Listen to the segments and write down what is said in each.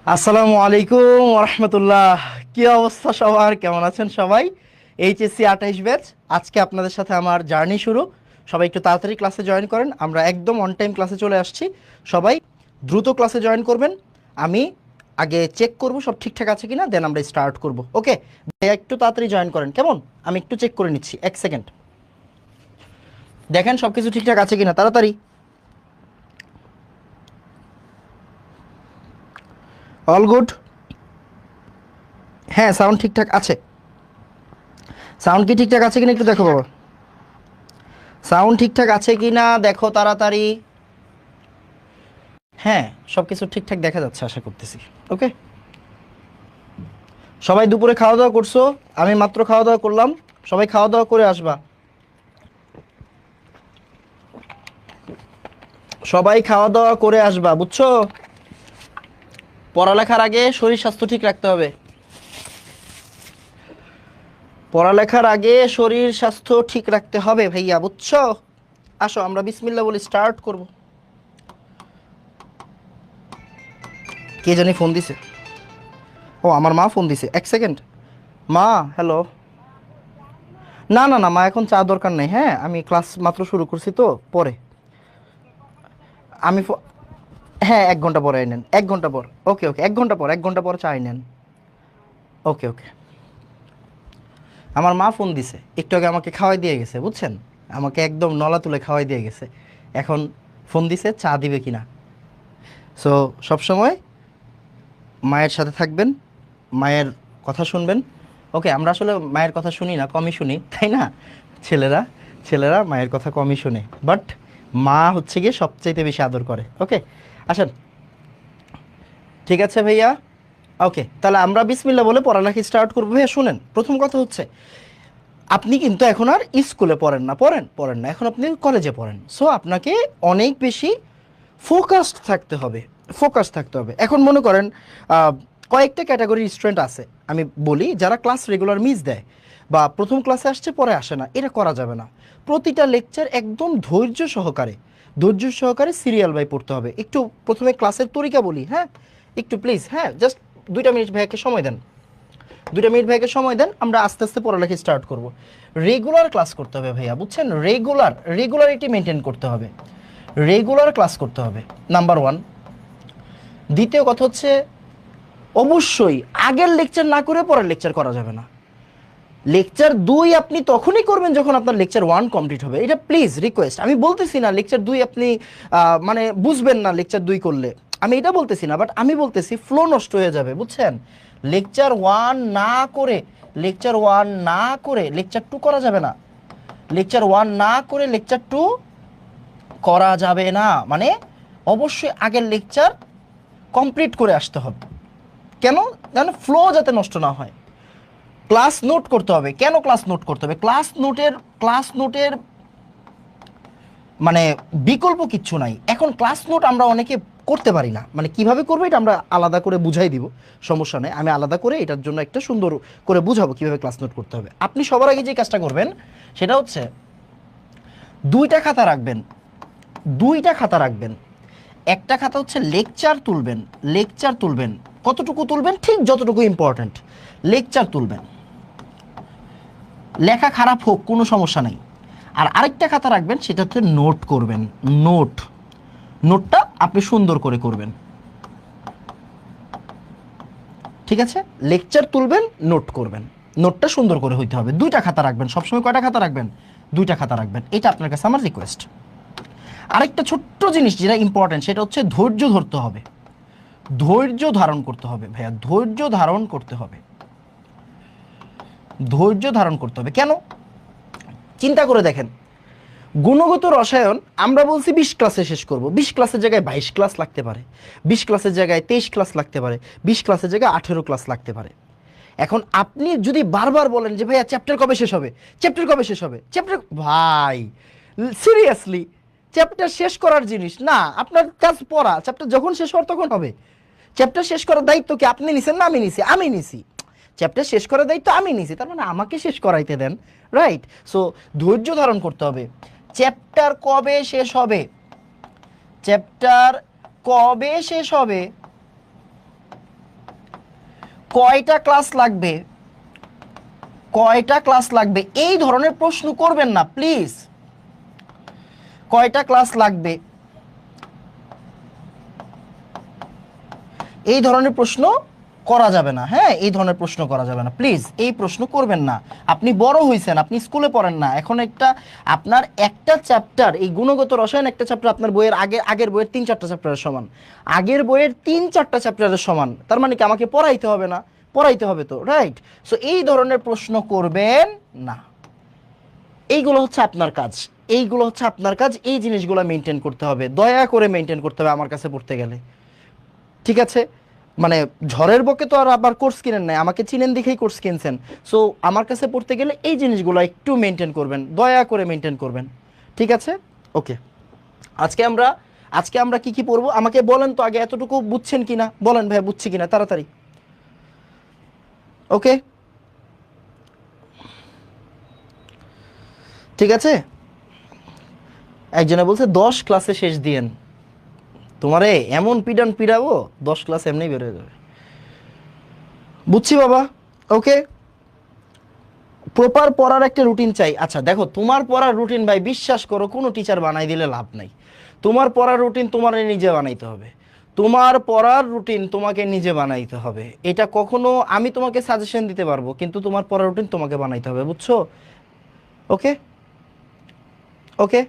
আসসালামু আলাইকুম ওরহমতুল্লাহ। কি অবস্থা সবার, কেমন আছেন সবাই? এইচএসসি 28 ব্যাচ, আজকে আপনাদের সাথে আমার জার্নি শুরু। সবাই একটু তাড়াতাড়ি ক্লাসে জয়েন করেন, আমরা একদম অন টাইম ক্লাসে চলে আসছি। সবাই দ্রুত ক্লাসে জয়েন করবেন। আমি আগে চেক করব সব ঠিকঠাক আছে কিনা, দেন আমরা স্টার্ট করব। ওকে ভাইয়া, একটু তাড়াতাড়ি জয়েন করেন কেমন? আমি একটু চেক করে নিচ্ছি, এক সেকেন্ড। দেখেন সব কিছু ঠিকঠাক আছে কিনা, তাড়াতাড়ি। All good. হ্যাঁ, সাউন্ড ঠিকঠাক আছে। সাউন্ড কি ঠিকঠাক আছে কিনা একটু দেখো বাবা। সাউন্ড ঠিকঠাক আছে কি না দেখো তাড়াতাড়ি। হ্যাঁ, সব কিছু ঠিকঠাক দেখা যাচ্ছে আশা করতেছি। ওকে, সবাই দুপুরে খাওয়া দাওয়া করছো? আমি মাত্র খাওয়া দাওয়া করলাম। সবাই খাওয়া দাওয়া করে আসবা। সবাই খাওয়া দাওয়া করে আসবা, বুঝছো? পড়ালেখার আগে শরীর স্বাস্থ্য ঠিক রাখতে হবে। পড়ালেখার আগে শরীর স্বাস্থ্য ঠিক রাখতে হবে ভাইয়া, বুঝছো? আসো আমরা বিসমিল্লাহ বলে স্টার্ট করব। কে জানি ফোন দিছে? ও, আমার মা ফোন দিছে, এক সেকেন্ড। মা, হ্যালো। না না না মা, এখন চা দরকার নেই। হ্যাঁ, আমি ক্লাস মাত্র শুরু করছি তো, পরে আমি হ্যাঁ, 1 ঘন্টা পরে নেন, 1 ঘন্টা পর। ওকে ওকে, 1 ঘন্টা পর, 1 ঘন্টা পর চাই নেন। ওকে ওকে। আমার মা ফোন দিছে একটু আগে, আমাকে খাওয়াই দিয়ে গেছে, বুঝছেন? আমাকে একদম নলা তুলে খাওয়াই দিয়ে গেছে। এখন ফোন দিছে চা দিবে কিনা। সো সবসময় মায়ের সাথে থাকবেন, মায়ের কথা শুনবেন। ওকে, আমরা আসলে মায়ের কথা শুনি না, কমই শুনি, তাই না? ছেলেরা ছেলেরা মায়ের কথা কমই শুনে, বাট মা হচ্ছে গিয়ে সবচাইতে বেশি আদর করে। ওকে, আসেন। ঠিক আছে ভাইয়া। ওকে, তাহলে আমরা বিসমিল্লাহ বলে পড়ালেখা স্টার্ট করবো। ভাইয়া শুনেন, প্রথম কথা হচ্ছে আপনি কিন্তু এখন আর স্কুলে পড়েন না, পড়েন না, এখন আপনি কলেজে পড়েন। সো আপনাকে অনেক বেশি ফোকাসড থাকতে হবে। এখন মনে করেন কয়েকটা ক্যাটাগরির স্টুডেন্ট আছে, আমি বলি, যারা ক্লাস রেগুলার মিস দেয় বা প্রথম ক্লাসে আসছে পরে আসে না, এটা করা যাবে না। প্রতিটা লেকচার একদম ধৈর্য সহকারে সিরিয়াল বাই পড়তে হবে। একটু প্রথমে ক্লাসের তরিকা বলি, হ্যাঁ? একটু প্লিজ, হ্যাঁ, জাস্ট 2টা মিনিট ভাইয়াকে সময় দেন। 2টা মিনিট ভাইয়াকে সময় দেন, আমরা আস্তে আস্তে পড়ালেখা স্টার্ট করব। রেগুলার ক্লাস করতে হবে ভাইয়া, বুঝছেন? রেগুলারিটি মেনটেন করতে হবে। রেগুলার ক্লাস করতে হবে, নাম্বার ওয়ান। দ্বিতীয় কথা হচ্ছে, অবশ্যই আগের লেকচার না করে পরের লেকচার করা যাবে না। লেকচার 2 আপনি তখনই করবেন যখন আপনার লেকচার 1 কমপ্লিট হবে। এটা প্লিজ রিকোয়েস্ট। আমি বলতেছি না লেকচার 2 আপনি মানে বুঝবেন না লেকচার 2 করলে, আমি এটা বলতেছি না, বাট আমি বলতেছি ফ্লো নষ্ট হয়ে যাবে, বুঝছেন? লেকচার 1 না করে লেকচার 2 করা যাবে না। লেকচার 1 না করে লেকচার 2 করা যাবে না, মানে অবশ্যই আগের লেকচার কমপ্লিট করে আসতে হবে। কেন? যেন ফ্লো যাতে নষ্ট না হয়। ক্লাস নোট করতে হবে। কেন ক্লাস নোট করতে হবে? ক্লাস নোটের মানে বিকল্প কিচ্ছু নাই। এখন ক্লাস নোট আমরা অনেকে করতে পারি না, মানে কিভাবে করবো এটা আমরা আলাদা করে বুঝাই দিব, সমস্যা নেই। আমি আলাদা করে এটার জন্য একটা সুন্দর করে বুঝাবো কিভাবে ক্লাস নোট করতে হবে। আপনি সবার আগে যে কাজটা করবেন সেটা হচ্ছে 2টা খাতা রাখবেন। 2টা খাতা রাখবেন। একটা খাতা হচ্ছে লেকচার তুলবেন। কতটুকু তুলবেন? ঠিক যতটুকু ইম্পর্ট্যান্ট লেকচার তুলবেন। লেখা খারাপ হোক কোনো সমস্যা নাই। আর আরেকটা খাতা রাখবেন, সেটা হচ্ছে নোট করবেন। নোটটা আপনি সুন্দর করে করবেন, ঠিক আছে? লেকচার তুলবেন, নোট করবেন, নোটটা সুন্দর করে হইতে হবে। 2টা খাতা রাখবেন সবসময়। কয়টা খাতা রাখবেন? 2টা খাতা রাখবেন। এটা আপনার কাছে আমার রিকোয়েস্ট। আরেকটা ছোট্ট জিনিস যেটা ইম্পর্টেন্ট, সেটা হচ্ছে ধৈর্য ধরতে হবে। ধৈর্য ধারণ করতে হবে ভাইয়া, ধৈর্য ধারণ করতে হবে। কেন? চিন্তা করে দেখেন, গুণগত রসায়ন আমরা বলছি 20 ক্লাসে শেষ করব। 20 ক্লাসের জায়গায় 22 ক্লাস লাগতে পারে, 20 ক্লাসের জায়গায় 23 ক্লাস লাগতে পারে, 20 ক্লাসের জায়গায় 18 ক্লাস লাগতে পারে। এখন আপনি যদি বারবার বলেন যে ভাইয়া চ্যাপ্টার কবে শেষ হবে, চ্যাপ্টার, ভাই সিরিয়াসলি, চ্যাপ্টার শেষ করার জিনিস না। আপনার কাজ পড়া, চ্যাপ্টার যখন শেষ হওয়ার তখন হবে। চ্যাপ্টার শেষ করার দায়িত্ব কি আপনি নিছেন না আমি নিছি? চ্যাপ্টার শেষ করার দায়িত্ব আমি নিছি, তার মানে আমাকে শেষ করাইতে দেন, রাইট? সো ধৈর্য ধারণ করতে হবে। চ্যাপ্টার কবে শেষ হবে, চ্যাপ্টার কবে শেষ হবে কয়টা ক্লাস লাগবে, কয়টা ক্লাস লাগবে, এই ধরনের প্রশ্ন করবেন না প্লিজ। কয়টা ক্লাস লাগবে এই ধরনের প্রশ্ন করা যাবে না। হ্যাঁ, এই ধরনের প্রশ্ন করা যাবে না প্লিজ, এই প্রশ্ন করবেন না। আপনি বড় হয়েছেন, আপনি স্কুলে পড়েন না এখন। আপনার একটা চ্যাপ্টার, এই গুণগত রসায়ন একটা চ্যাপ্টার আপনার বইয়ের আগের বইয়ের 3-4টা চ্যাপ্টারের সমান। আগের বইয়ের 3-4টা চ্যাপ্টারের সমান, তার মানে কি আমাকে পড়াইতে হবে না? পড়াইতে হবে তো, রাইট? সো এই ধরনের প্রশ্ন করবেন না। এইগুলো হচ্ছে আপনার কাজ, এইগুলো হচ্ছে আপনার কাজ, এই জিনিসগুলো মেনটেন করতে হবে, দয়া করে মেনটেন করতে হবে আমার কাছে পড়তে গেলে। ঠিক আছে? মানে ঝড়ের বকে তো আর আবার কোর্স কিনেন নাই, আমাকে চিনেন দেখেই কোর্স কিনছেন। সো আমার কাছে পড়তে গেলে এই জিনিসগুলো একটু মেনটেন করবেন, দয়া করে মেনটেন করবেন। ঠিক আছে? ওকে, আজকে আমরা কি কি পড়বো আমাকে বলেন তো আগে, এতটুকু বুঝছেন কিনা বলেন ভাই, বুঝছি কিনা তাড়াতাড়ি। ওকে, ঠিক আছে। একজনে বলছে 10 ক্লাসে শেষ দিয়েন। তোমারে এমন পিডান পিডাবো 10 ক্লাস এমনি বের হয়ে যাবে। বুঝছি বাবা। ওকে, প্রপার পড়ার একটা রুটিন চাই। আচ্ছা দেখো, তোমার পড়ার রুটিন ভাই বিশ্বাস করো কোনো টিচার বানাই দিলে লাভ নাই। তোমার পড়ার রুটিন তোমার নিজে বানাইতে হবে। তোমার পড়ার রুটিন তোমাকে নিজে বানাইতে হবে। এটা কখনো আমি তোমাকে সাজেশন দিতে পারবো, কিন্তু তোমার পড়ার রুটিন তোমাকে বানাইতে হবে, বুঝছো? ওকে, ওকে।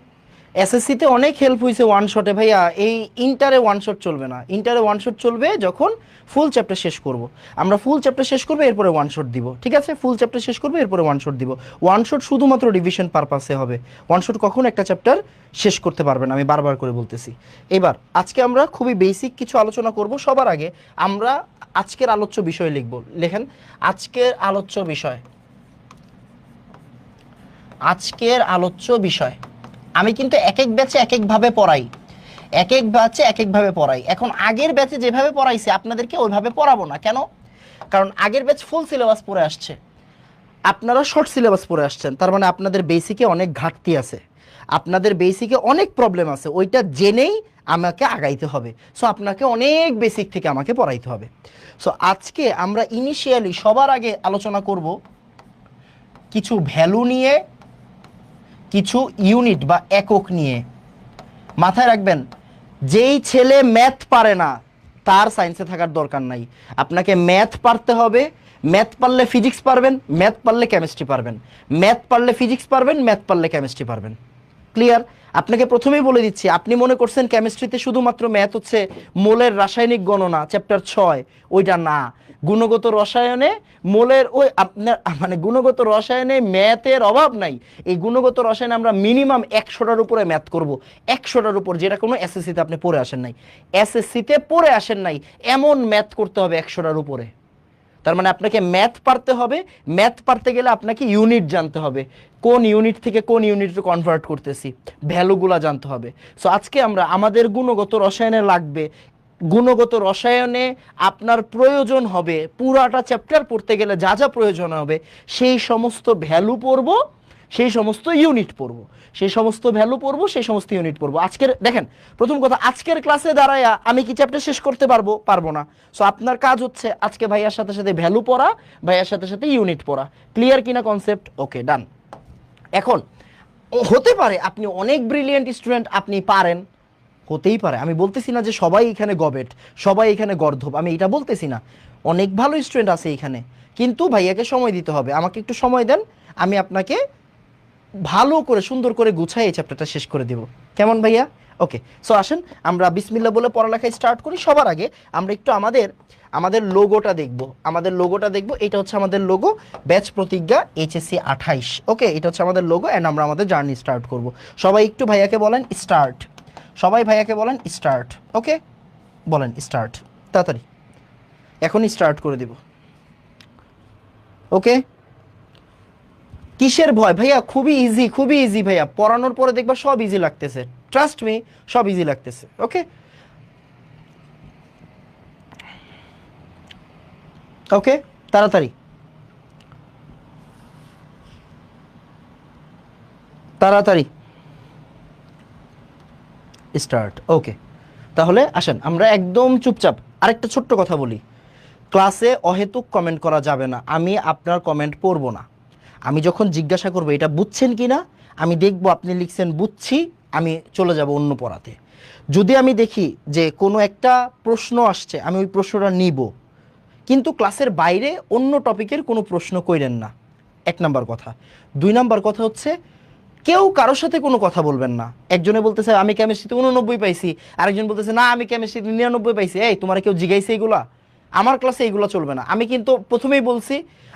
এসএসসিতে অনেক হেল্প হয়েছে ওয়ান শটে ভাইয়া। এই ইন্টারে ওয়ান শট চলবে না, ইন্টারে ওয়ান শট চলবে যখন ফুল চ্যাপ্টার শেষ করব। আমরা ফুল চ্যাপ্টার শেষ করবো এরপরে ওয়ান শট দিব, ঠিক আছে? ফুল চ্যাপ্টার শেষ করবো এরপরে ওয়ান শট দিব। ওয়ান শট শুধুমাত্র রিভিশন পারপাসে হবে, ওয়ান শট কখনো একটা চ্যাপ্টার শেষ করতে পারবে না, আমি বারবার করে বলতেছি। এবার আজকে আমরা খুবই বেসিক কিছু আলোচনা করব। সবার আগে আমরা আজকের আলোচ্য বিষয় লিখব। লেখেন আজকের আলোচ্য বিষয়, আজকের আলোচ্য বিষয়। আমি কিন্তু এক এক ব্যাচে এক একভাবে পড়াই, এক এক ব্যাচে এক একভাবে পড়াই। এখন আগের ব্যাচে যেভাবে পড়াইছে আপনাদেরকে ওইভাবে পড়াবো না। কেন? কারণ আগের ব্যাচ ফুল সিলেবাস পড়ে আসছে, আপনারা শর্ট সিলেবাস পড়ে আসছেন। তার মানে আপনাদের বেসিকে অনেক ঘাটতি আছে, আপনাদের বেসিকে অনেক প্রবলেম আছে, ওইটা জেনেই আমাকে আগাইতে হবে। সো আপনাকে অনেক বেসিক থেকে আমাকে পড়াইতে হবে। সো আজকে আমরা ইনিশিয়ালি সবার আগে আলোচনা করব কিছু ভ্যালু নিয়ে, কিছু ইউনিট বা একক নিয়ে। মাথায় রাখবেন, যেই ছেলে ম্যাথ পারে না তার সায়েন্সে থাকার দরকার নাই। আপনাকে ম্যাথ পারতে হবে, ম্যাথ পারলে ফিজিক্স পারবেন, ম্যাথ পারলে কেমিস্ট্রি পারবেন, ম্যাথ পারলে ফিজিক্স পারবেন, ম্যাথ পারলে কেমিস্ট্রি পারবেন। ক্লিয়ার? আপনাকে প্রথমেই বলে দিচ্ছি, আপনি মনে করছেন কেমিস্ট্রিতে শুধুমাত্র ম্যাথ হচ্ছে মোলের রাসায়নিক গণনা চ্যাপ্টার 6, ওইটা না। গুণগত রসায়নে মোলের ওই আপনার মানে গুণগত রসায়নে ম্যাথের অভাব নাই। এই গুণগত রসায়নে আমরা মিনিমাম 100টার উপরে ম্যাথ করব, 100টার উপর, যেটা কোনো এসএসসিতে আপনি পড়ে আসেন নাই। এসএসসিতে পড়ে আসেন নাই এমন ম্যাথ করতে হবে 100টার উপরে। তার মানে আপনাকে ম্যাথ পারতে হবে, ম্যাথ পারতে গেলে আপনাকে ইউনিট জানতে হবে, কোন ইউনিট থেকে কোন ইউনিটে কনভার্ট করতেছি, ভ্যালুগুলা জানতে হবে। সো আজকে আমরা আমাদের গুণগত রসায়নে লাগবে, গুণগত রসায়নে আপনার প্রয়োজন হবে, পুরাটা চ্যাপ্টার পড়তে গেলে যা যা প্রয়োজন হবে সেই সমস্ত ভ্যালু পড়ব, সেই সমস্ত ইউনিট পড়ব, সেই সমস্ত ভ্যালু পড়বো, সেই সমস্ত ইউনিট পড়বো। আজকের দেখেন, প্রথম কথা, আজকের ক্লাসে দাঁড়ায়া আমি কি চ্যাপ্টার শেষ করতে পারবো না। সো আপনার কাজ হচ্ছে আজকে ভাইয়ার সাথে সাথে ভ্যালু পড়া, ভাইয়ার সাথে সাথে ইউনিট পড়া। ক্লিয়ার কিনা কনসেপ্ট? ওকে, ডান। এখন হতে পারে আপনি অনেক ব্রিলিয়েন্ট স্টুডেন্ট, আপনি পারেন, হতেই পারে। আমি বলতেছি না যে সবাই এখানে গবেট, সবাই এখানে গর্ধব, আমি এটা বলতেছি না। অনেক ভালো স্টুডেন্ট আছে এখানে, কিন্তু ভাইয়াকে সময় দিতে হবে। আমাকে একটু সময় দেন, আমি আপনাকে ভালো করে সুন্দর করে গুছাই এই চ্যাপ্টারটা শেষ করে দেব। কেমন ভাইয়া? ওকে, সো আসেন আমরা বিসমিল্লাহ বলে পড়ালেখায় স্টার্ট করি। সবার আগে আমরা একটু আমাদের লোগোটা দেখব, আমাদের লোগোটা দেখব। এটা হচ্ছে আমাদের লোগো, ব্যাচ প্রতিজ্ঞা এইচএসসি 28। ওকে, এটা হচ্ছে আমাদের লোগো, অ্যান্ড আমরা আমাদের জার্নি স্টার্ট করব। সবাই একটু ভাইয়াকে বলেন স্টার্ট, সবাই ভাইয়াকে বলেন স্টার্ট। ওকে, বলেন স্টার্ট তাড়াতাড়ি, এখনই স্টার্ট করে দিব। ওকে, কিসের ভয় ভাইয়া? খুবই ইজি, খুবই ইজি ভাইয়া, পড়ানোর পরে দেখবা সব ইজি লাগতেছে, ট্রাস্ট মি, সব ইজি লাগতেছে। ওকে, ওকে, তাড়াতাড়ি তাড়াতাড়ি স্টার্ট। ওকে, তাহলে আসেন আমরা একদম চুপচাপ, আরেকটা ছোট্ট কথা বলি, ক্লাসে অহেতুক কমেন্ট করা যাবে না, আমি আপনার কমেন্ট পড়ব না। আমি যখন জিজ্ঞাসা করবো এটা বুঝছেন কি না, আমি দেখব আপনি লিখছেন বুঝছি, আমি চলে যাব অন্য পড়াতে। যদি আমি দেখি যে কোনো একটা প্রশ্ন আসছে, আমি ওই প্রশ্নটা নিব, কিন্তু ক্লাসের বাইরে অন্য টপিকের কোনো প্রশ্ন কইরেন না, 1 নাম্বার কথা। 2 নাম্বার কথা হচ্ছে কেউ কারোর সাথে কোনো কথা বলবেন না। একজনে বলতেছে আমি কেমিস্ট্রিতে 89 পাইছি, আরেকজন বলতেছে না আমি কেমিস্ট্রিতে 99 পাইছি। এই তোমার কেউ জিগাইছে এগুলা? আমার ক্লাসে এইগুলো চলবে না। আমি কিন্তু প্রথমেই বলছি,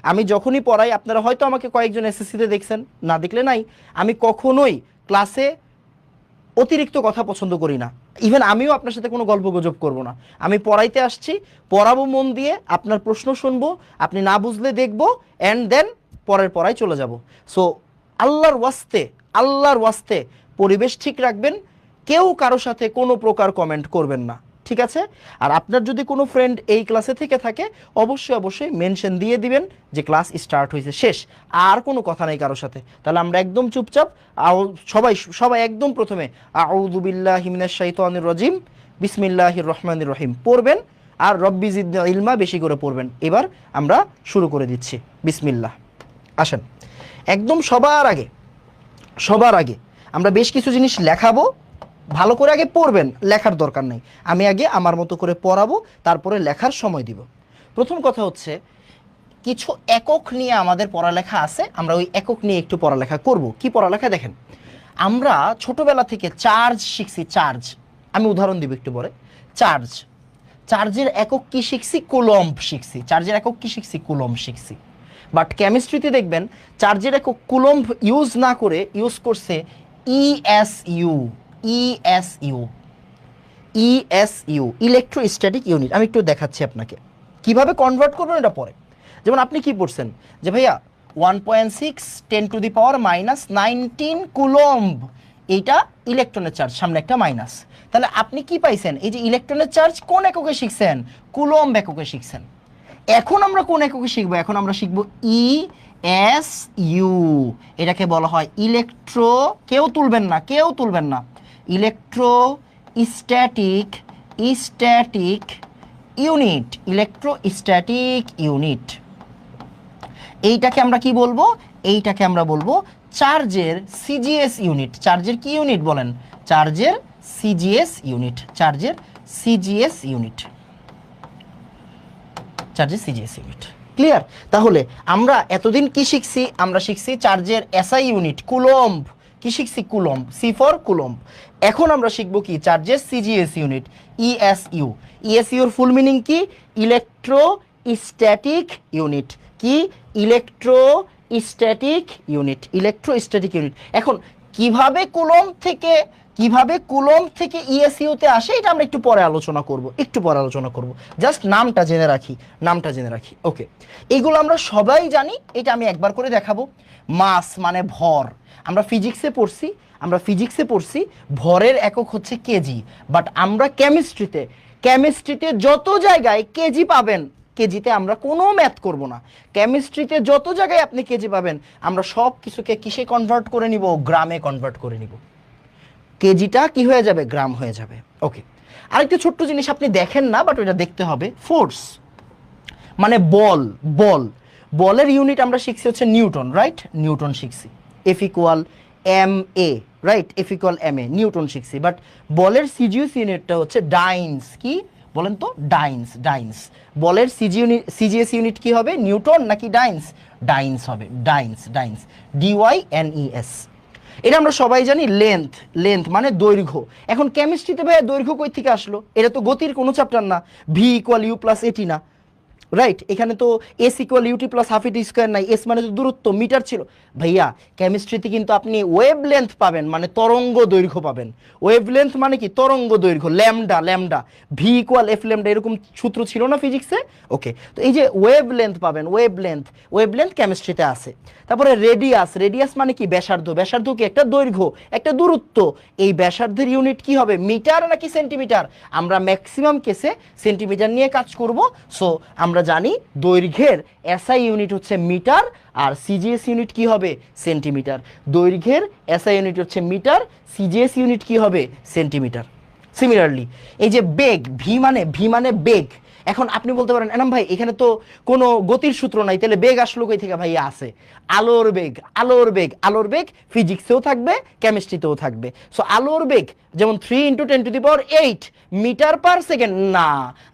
আমি যখনই পড়াই, আপনারা হয়তো আমাকে কয়েকজন এসএসসিতে দেখছেন, না দেখলে নাই, আমি কখনোই ক্লাসে অতিরিক্ত কথা পছন্দ করি না। ইভেন আমিও আপনার সাথে কোনো গল্প গুজব করবো না। আমি পড়াইতে আসছি, পড়াবো মন দিয়ে, আপনার প্রশ্ন শুনবো, আপনি না বুঝলে দেখবো, অ্যান্ড দেন পরের পড়ায় চলে যাব। সো আল্লাহর ওয়াস্তে, আল্লাহর ওয়াস্তে পরিবেশ ঠিক রাখবেন, কেউ কারো সাথে কোনো প্রকার কমেন্ট করবেন না, ঠিক আছে? আর আপনার যদি কোনো ফ্রেন্ড এই ক্লাসে থেকে থাকে, অবশ্যই অবশ্যই মেনশন দিয়ে দিবেন যে ক্লাস স্টার্ট হয়েছে, শেষ, আর কোনো কথা নেই কারোর সাথে। তাহলে আমরা একদম চুপচাপ, সবাই সবাই একদম প্রথমে আউযু বিল্লাহি মিনাশ শাইতানির রাজিম বিসমিল্লাহির রহমানির রহিম পড়বেন, আর রব্বি জিদনি ইলমা বেশি করে পড়বেন। এবার আমরা শুরু করে দিচ্ছি, বিসমিল্লাহ। আসেন, একদম সবার আগে আমরা বেশ কিছু জিনিস লেখাবো, ভালো করে আগে পড়বেন, লেখার দরকার নেই। আমি আগে আমার মতো করে পড়াবো, তারপরে লেখার সময় দিব। প্রথম কথা হচ্ছে, কিছু একক নিয়ে আমাদের পড়ালেখা আছে, আমরা ওই একক নিয়ে একটু পড়ালেখা করব। কি পড়ালেখা দেখেন, আমরা ছোটবেলা থেকে চার্জ শিখছি, চার্জ। আমি উদাহরণ দিব একটু পরে। চার্জের একক কি শিখছি? কুলম্ব শিখছি। চার্জের একক কি শিখছি? কুলম্ব শিখছি। বাট কেমিস্ট্রিতে দেখবেন চার্জের একক কুলম্ব ইউজ না করে ইউজ করছে ESU, ESU, ESU, electrostatic unit. আমি একটু দেখাচ্ছি আপনাকে কিভাবে কনভার্ট করবেন এটা পরে। যেমন আপনি কি পড়ছেন যে ভাইয়া 1.6 10⁻⁻19 কুলম্ব, এইটা ইলেকট্রনের চার্জ, সামনে একটা মাইনাস। তাহলে আপনি কি পাইছেন? এই যে ইলেকট্রনের চার্জ কোন এককে শিখছেন? কুলম্ব এককে শিখছেন। এখন আমরা কোন এককে শিখবো? এখন আমরা শিখবো ইএসইউ। এটাকে বলা হয় ইলেকট্রো, কেউ তুলবেন না, কেউ তুলবেন না, ইলেকট্রোস্ট্যাটিক ইউনিট, ইলেকট্রোস্ট্যাটিক ইউনিট। এইটাকে আমরা কি বলবো? এইটাকে আমরা বলবো চার্জের সিজিএস ইউনিট। চার্জের কি ইউনিট বলেন? চার্জের সিজিএস ইউনিট, চার্জের সিজিএস ইউনিট, চার্জের সিজিএস ইউনিট। ক্লিয়ার? তাহলে আমরা এতদিন কি শিখছি? আমরা শিখছি চার্জের এসআই ইউনিট কুলম্ব। কি শিখছি? Coulomb, C for coulomb. এখন আমরা শিখবো কি? চার্জের সিজিএস ইউনিট, ইএসইউ। ইএসইউর ফুল মিনিং কি? Electrostatic unit. কি? Electrostatic unit, electrostatic unit. এখন কিভাবে কুলম্ব থেকে ইএসইউতে আসে, এটা আমরা একটু পরে আলোচনা করব, জাস্ট নামটা জেনে রাখি। ওকে, এইগুলো আমরা সবাই জানি, এটা আমি একবার করে দেখাবো। মাস মানে ভর, আমরা ফিজিক্সে পড়ছি ভরের একক হচ্ছে কেজি। বাট আমরা কেমিস্ট্রিতে যত জায়গায় কেজি পাবেন, কেজিতে আমরা কোনো ম্যাথ করব না। কেমিস্ট্রিতে যত জায়গায় আপনি কেজি পাবেন, আমরা সব কিছুকে কিসে কনভার্ট করে নিব? গ্রামে কনভার্ট করে নিব। কেজিটা কি হয়ে যাবে? গ্রাম হয়ে যাবে। ওকে, আরেকটা ছোট্ট জিনিস আপনি দেখেন না, বাট ওটা দেখতে হবে। ফোর্স মানে বলের ইউনিট আমরা শিখছি হচ্ছে নিউটন, রাইট? নিউটন শিখছি। F equal M A, right? F equal M A, Newton শিখছি। বাট বলের সিজিএস ইউনিটটা হচ্ছে ডাইন্স। কি বলেন তো? ডাইন্স। বলের সিজিএস ইউনিট কি হবে? নিউটন নাকি ডাইন্স? ডাইন্স হবে, ডাইন্স, DYNES। এটা আমরা সবাই জানি। লেন্থ মানে দৈর্ঘ্য। এখন কেমিস্ট্রিতে ভাইয়া দৈর্ঘ্য কই থেকে আসলো? এটা তো গতির কোনো চ্যাপ্টার না। ভি ইকুয়াল ইউ প্লাস এটি না, রাইট? এখানে তো S equal u t plus half a t square নাই। এস মানে তো দূরত্ব, মিটার ছিল। ভাইয়া কেমিস্ট্রিতে কিন্তু আপনি ওয়েভ লেন্থ পাবেন, মানে তরঙ্গ দৈর্ঘ্য পাবেন। ওয়েভ লেন্থ মানে কি? তরঙ্গ দৈর্ঘ্য। Lambda, V equal F lambda, এরকম সূত্র ছিল না ফিজিক্সে? ওকে, তো এই যে ওয়েভ লেন্থ পাবেন, ওয়েভ লেন্থ কেমিস্ট্রিতে আছে। তারপরে রেডিয়াস মানে কি? ব্যাসার্ধ কি? একটা দৈর্ঘ্য, একটা দূরত্ব। এই ব্যাসার্ধের ইউনিট কি হবে? মিটার নাকি সেন্টিমিটার? আমরা ম্যাক্সিমাম কেসে সেন্টিমিটার নিয়ে কাজ করব। সো আমরা জানি দৈর্ঘ্যের এসআই ইউনিট হচ্ছে মিটার, আর সিজিএস ইউনিট কি হবে? সেন্টিমিটার। দৈর্ঘ্যের এসআই ইউনিট হচ্ছে মিটার, সিজিএস ইউনিট কি হবে? সেন্টিমিটার। সিমিলারলি এই যে বেগ, ভি মানে বেগ। এখন আপনি বলতে পারেন এনাম ভাই এখানে তো কোনো গতির সূত্র নাই, তাহলে বেগ আসলো কই থেকে? ভাইয়া আছে, আলোর বেগ। আলোর বেগ, আলোর বেগ ফিজিক্সেও থাকবে, কেমিস্ট্রিতেও থাকবে। সো আলোর বেগ যেমন 3 × 10⁸ মিটার পার সেকেন্ড, না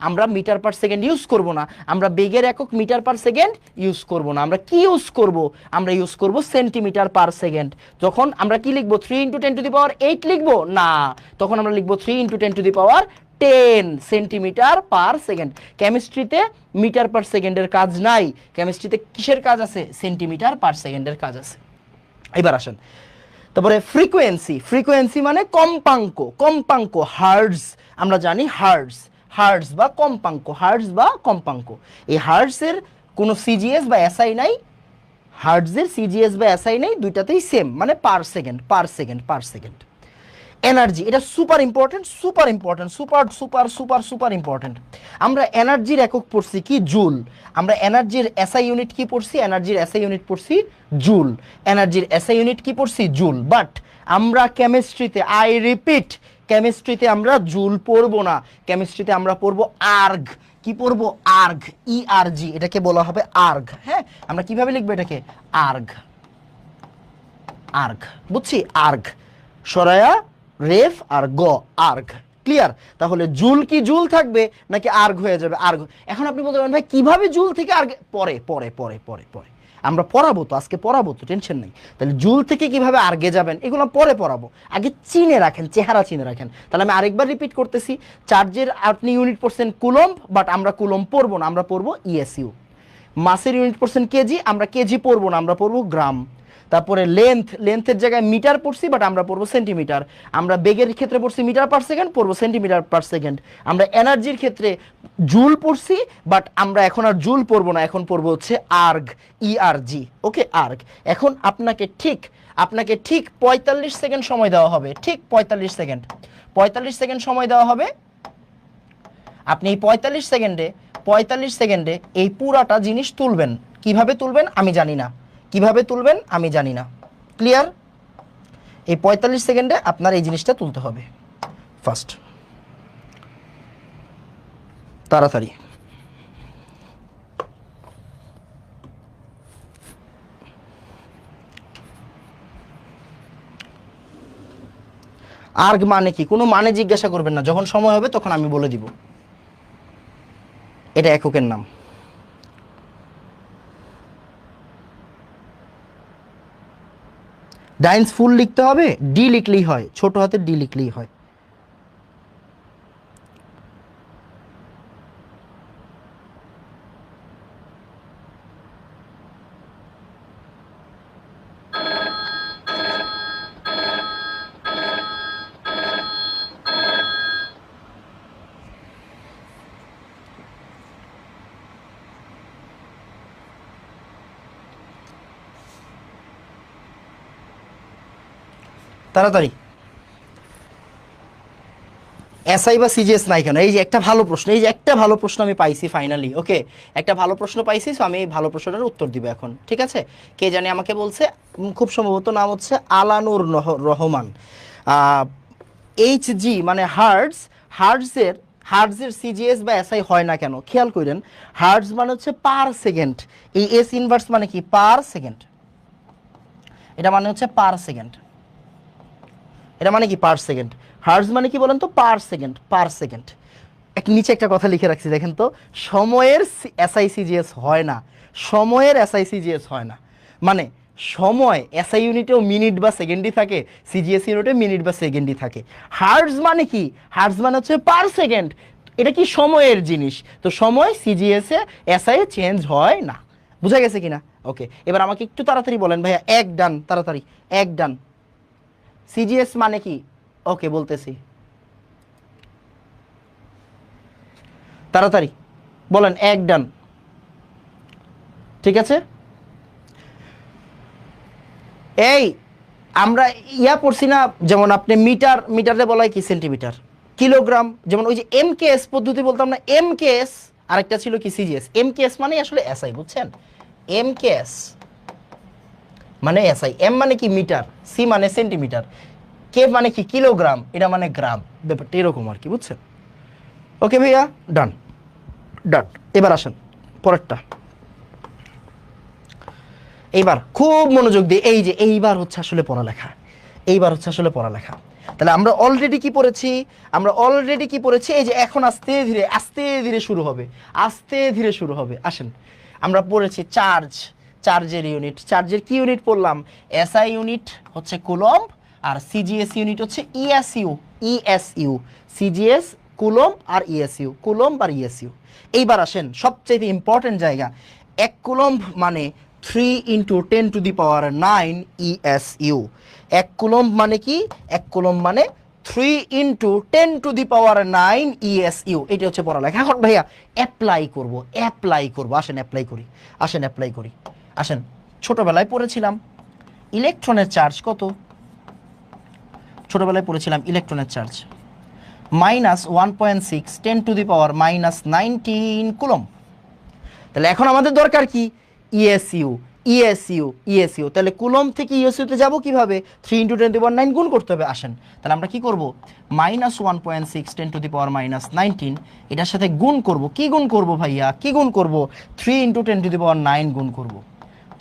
আমরা মিটার পার সেকেন্ড ইউজ করব না, আমরা বেগের একক মিটার পার সেকেন্ড ইউজ করব না, আমরা কি ইউজ করব? আমরা ইউজ করব সেন্টিমিটার পার সেকেন্ড। যখন আমরা কি লিখবো 3 × 10⁸ লিখবো না, তখন আমরা লিখবো 3 × 10⁻10 সেন্টিমিটার পার সেকেন্ড। কেমিস্ট্রিতে মিটার পার সেকেন্ডের কাজ নাই, কেমিস্ট্রিতে কিসের কাজ আছে? সেন্টিমিটার পার সেকেন্ডের কাজ আছে। এবার আসেন তারপরে ফ্রিকোয়েন্সি। ফ্রিকোয়েন্সি মানে কম্পাঙ্ক, কম্পাঙ্ক হার্টজ, আমরা জানি হার্টজ, হার্টজ বা কম্পাঙ্ক, হার্টজ বা কম্পাঙ্ক। এই হার্টজের কোনো সিজিএস বা এসআই নাই, হার্টজের সিজিএস বা এসআই নেই, দুইটাতেই সেম, মানে per second, per second, per second. Energy, এটা super important, super important, super super super super important. আমরা এনার্জির একক পড়ছি কি? জুল। আমরা এনার্জির এসআই ইউনিট কি পড়ছি? এনার্জির এসআই ইউনিট পড়ছি জুল। এনার্জির এসআই ইউনিট কি পড়ছি? জুল। বাট আমরা কেমিস্ট্রিতে, আই রিপিট, কেমিস্ট্রিতে আমরা জুল পড়বো না, কেমিস্ট্রিতে আমরা পড়বো আর্গ। কি পড়বো? আর্গ, ইআরজি, এটাকে বলা হবে আর্গ। হ্যাঁ, আমরা কিভাবে লিখবো এটাকে? আর্গ, আর্গ, বুঝছি? আর্গ, সরায়া রেফ আর গ, আর্গ। ক্লিয়ার? তাহলে জুল কি জুল থাকবে নাকি আর্গ হয়ে যাবে? আর্গ। এখন আপনি বলতে পারেন ভাই কিভাবে জুল থেকে আর্গ? পরে পরে পরে পরে পরে আমরা পড়াবো তো, আজকে পড়াবো তো, টেনশন নেই। তাহলে জুল থেকে কিভাবে আর্গে যাবেন এগুলো পরে পড়াবো, আগে চিনে রাখেন, চেহারা চিনে রাখেন। তাহলে আমি আরেকবার রিপিট করতেছি, চার্জের আপনি ইউনিট পড়ছেন কুলম্ব, বাট আমরা কুলম্ব পড়বো না, আমরা পড়বো ইএসইউ। মাসের ইউনিট পড়ছেন কেজি, আমরা কেজি পড়বো না, আমরা পড়বো গ্রাম। তারপরে লেন্থ, লেন্থের জায়গায় মিটার পড়ছি, বাট আমরা পড়বো সেন্টিমিটার। আমরা বেগের ক্ষেত্রে পড়ছি মিটার পার সেকেন্ড, পড়বো সেন্টিমিটার পার সেকেন্ড। আমরা এনার্জির ক্ষেত্রে জুল পড়ছি, বাট আমরা এখন আর জুল পড়বো না, এখন পড়বো হচ্ছে আর্গ, ইআরজি। ওকে, আর্গ। এখন আপনাকে ঠিক 45 সেকেন্ড সময় দেওয়া হবে, ঠিক 45 সেকেন্ড, 45 সেকেন্ড সময় দেওয়া হবে। আপনি এই 45 সেকেন্ডে এই পুরাটা জিনিস তুলবেন। কিভাবে তুলবেন আমি জানি না, কিভাবে তুলবেন আমি জানি না। ক্লিয়ার? এই 45 সেকেন্ডে আপনার এই জিনিসটা তুলতে হবে। ফার্স্ট, তাড়াতাড়ি। আর্গ মানে কি? কোনো মানে জিজ্ঞাসা করবেন না, যখন সময় হবে তখন আমি বলে দিব। এটা এককের নাম। ডাইন্স ফুল লিখতে হবে, ডি লিখলেই হয়, ছোট হাতের ডি লিখলেই হয়। তাড়াতাড়ি। এসআই বা সিজিএস নাই কেন? এই যে একটা ভালো প্রশ্ন, এই যে একটা ভালো প্রশ্ন আমি পাইছি ফাইনালি। ওকে, একটা ভালো প্রশ্ন পাইছি, so আমি এই ভালো প্রশ্নটার উত্তর দিব এখন। ঠিক আছে? কে জানি আমাকে বলছে, খুব সম্ভবত নাম হচ্ছে আলানুর রহমান। এইচজি মানে হার্টজ, হার্টজের সিজিএস বা এসআই হয় না কেন? খেয়াল করেন, হার্টজ মানে হচ্ছে পার সেকেন্ড, এই এস ইনভার্স মানে কি? Per second. এটা মানে হচ্ছে পার সেকেন্ড, এটা মানে কি? Per second. হার্টজ মানে কি বলেন তো? পার সেকেন্ড, পার সেকেন্ড। নিচে একটা কথা লিখে রাখছি দেখেন তো, সময়ের এসআইসিজিএস হয় না, সময়ের এসআইসিজিএস হয় না। মানে সময় এসআই ইউনিটেও মিনিট বা সেকেন্ডই থাকে, সিজিএস ইউনিটে মিনিট বা সেকেন্ডই থাকে। হার্টজ মানে কি? হার্টজ মানে হচ্ছে পার সেকেন্ড। এটা কি? সময়ের জিনিস। তো সময় সিজিএস এ এসআই চেঞ্জ হয় না। বুঝা গেছে কিনা? ওকে, এবার আমাকে একটু তাড়াতাড়ি বলেন ভাইয়া, এক ডান, তাড়াতাড়ি এক ডান। সিজিএস মানে কি? ওকে, বলতেছি, তাড়াতাড়ি বলেন, এক ডান। ঠিক আছে, এই আমরা ইয়া পড়ছি না, যেমন আপনি মিটার, মিটারে বলা হয় কি? সেন্টিমিটার। কিলোগ্রাম, যেমন ওই যে এমকেএস পদ্ধতি বলতাম না, এমকেএস। আরেকটা ছিল কি? সিজিএস। এমকেএস মানে আসলে এসআই, বুঝছেন? এমকেএস মানে এসআই। এম মানে কি? মিটার। সি মানে সেন্টিমিটার। কে মানে কি? কিলোগ্রাম। এটা মানে গ্রাম। ব্যাপারটা এরকম আর কি, বুঝছেন? ওকে ভাইয়া, ডান। ডট। এবার আসেন পরেরটা, এইবার খুব মনোযোগ দিয়ে, এই যে এইবার হচ্ছে আসলে পড়ালেখা, এইবার হচ্ছে আসলে পড়ালেখা। তাহলে আমরা অলরেডি কি পড়েছি, আমরা অলরেডি কি পড়েছি, এই যে এখন আস্তে ধীরে শুরু হবে, আস্তে ধীরে শুরু হবে। আসেন আমরা পড়েছি চার্জ, চার্জের ইউনিট, চার্জের কি ইউনিট পড়লাম, এসআই ইউনিট হচ্ছে কুলম্ব, আর সিজিএস ইউনিট হচ্ছে ইএসইউ, ইএসইউ সিজিএস কুলম্ব আর ইএসইউ, কুলম্ব আর ইএসইউ। এইবার আসেন সবচেয়ে ইম্পর্টেন্ট জায়গা, 1 কুলম্ব মানে 3 × 10⁹ ইএসইউ। 1 কুলম্ব মানে কি, 1 কুলম্ব মানে 3 × 10⁹ ইএসইউ। এটা হচ্ছে পড়ালেখা। এখন ভাইয়া অ্যাপ্লাই করব, অ্যাপ্লাই করব, আসেন অ্যাপ্লাই করি, আসেন অ্যাপ্লাই করি। আসেন ছোটবেলায় পড়েছিলাম ইলেকট্রনের চার্জ কত, ছোটবেলায় পড়েছিলাম ইলেকট্রনের চার্জ -1.6 10⁻⁻19 কুলম্ব। তাহলে এখন আমাদের দরকার কি, ইএসইউ, ইএসইউ, ইএসইউ। তাহলে কুলম্ব থেকে ইএসইউতে যাব কিভাবে, 3 × 10⁹ গুণ করতে হবে। আসেন তাহলে আমরা কি করব, -1.6 10⁻⁻19 এটার সাথে গুণ করব। কি গুণ করব ভাইয়া, কি গুণ করব, 3 × 10⁹ গুণ করব,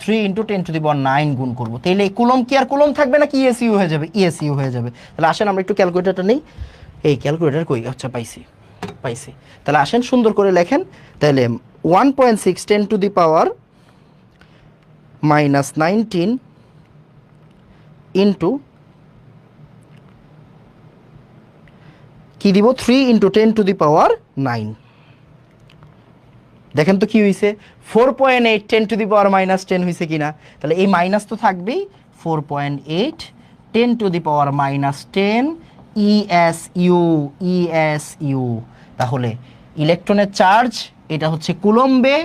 3 × 10⁹ গুণ করব। তাহলে কুলম্ব কি আর কুলম্ব থাকবে না, কি ইএসইউ হয়ে যাবে, ইএসইউ হয়ে যাবে। তাহলে আসেন আমরা একটু ক্যালকুলেটরটা নেই, এই ক্যালকুলেটর কই, আচ্ছা পাইছি পাইছি। তাহলে আসেন সুন্দর করে লেখেন, তাহলে 1.6 10⁻⁻19 ইন্টু কি দিব, 3 × 10⁻9। দেখেন তো কি হয়েছে, 4.8 10⁻⁻10 হয়েছে কিনা। তাহলে এই মাইনাস তো থাকবেই, 4.8 10⁻⁻10 ইএসইউ, ইএসইউ। তাহলে ইলেকট্রনের চার্জ এটা হচ্ছে কুলম্বে,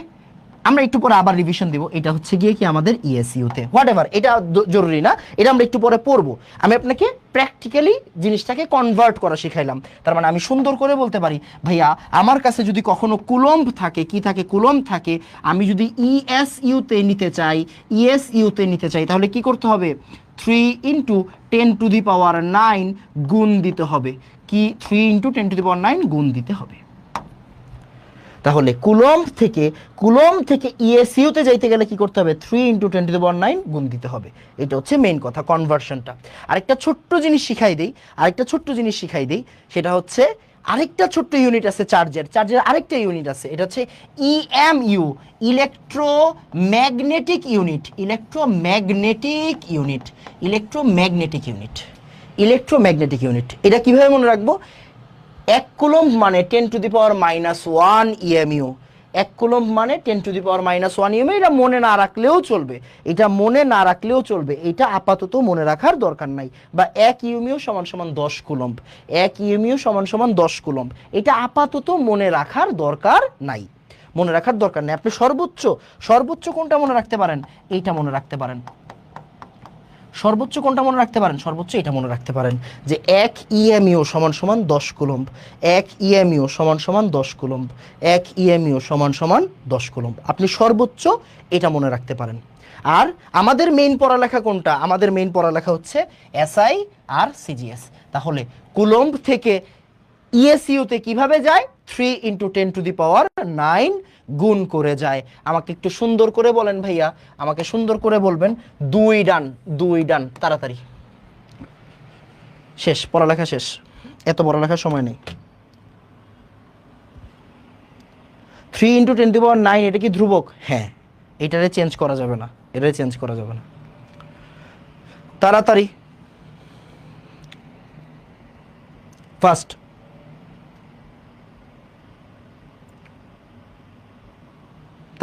আমরা একটু পরে আবার রিভিশন দিব, এটা হচ্ছে গিয়ে কি আমাদের ইএসইউতে, হোয়াট এভার, এটা জরুরি না, এটা আমরা একটু পরে পড়বো। আমি আপনাকে প্র্যাকটিক্যালি জিনিসটাকে কনভার্ট করা শিখাইলাম। তার মানে আমি সুন্দর করে বলতে পারি, ভাইয়া আমার কাছে যদি কখনো কুলম্ব থাকে, কি থাকে, কুলম্ব থাকে, আমি যদি ইএসইউতে নিতে চাই, ইএসইউতে নিতে চাই, তাহলে কি করতে হবে, 3 × 10⁻9 গুণ দিতে হবে। কি, 3 × 10⁻9 গুণ দিতে হবে। তাহলে কুলম্ব থেকে ইএসইউতে যাইতে গেলে কি করতে হবে, 3 × 10⁻9 গুণ দিতে হবে। এটা হচ্ছে মেইন কথা, কনভার্সনটা। আরেকটা ছোট্ট জিনিস শিখাই দেই, সেটা হচ্ছে আরেকটা ছোট্ট ইউনিট আছে চার্জের, আরেকটা ইউনিট আছে, এটা হচ্ছে EMU, electromagnetic unit, electromagnetic unit. এটা কিভাবে মনে রাখবো, 1 কুলম্ব মানে 10⁻⁻1 ইএমইউ, 1 কুলম্ব মানে 10⁻⁻1 ইএমইউ। এটা মনে না রাখলেও চলবে, এটা আপাতত মনে রাখার দরকার নাই। বা 1 ইএমইউ = 10 কুলম্ব, 1 ইএমইউ = 10 কুলম্ব, এটা আপাতত মনে রাখার দরকার নাই, আপনি সর্বোচ্চ কোনটা মনে রাখতে পারেন, এইটা মনে রাখতে পারেন। সর্বোচ্চ কোনটা মনে রাখতে পারেন, সর্বোচ্চ এটা মনে রাখতে পারেন যে 1 EMU = 10 coulomb, 1 EMU = 10 coulomb, 1 EMU = 10 coulomb. আপনি সর্বোচ্চ এটা মনে রাখতে পারেন। আর আমাদের মেইন পড়ালেখা কোনটা, আমাদের মেইন পড়ালেখা হচ্ছে এসআই আর সিজিএস। তাহলে কুলম্ব থেকে ইএসইউতে কিভাবে যায়, 3 × 10⁻9 গুণ করে যায়। আমাকে একটু সুন্দর করে বলেন ভাইয়া, আমাকে সুন্দর করে বলবেন, 2 ডান, তাড়াতাড়ি শেষ, পড়ালেখা শেষ, এত পড়ালেখার সময় নেই। 3 × 10⁻9 এটা কি ধ্রুবক, হ্যাঁ, এটারে চেঞ্জ করা যাবে না, তাড়াতাড়ি ফার্স্ট।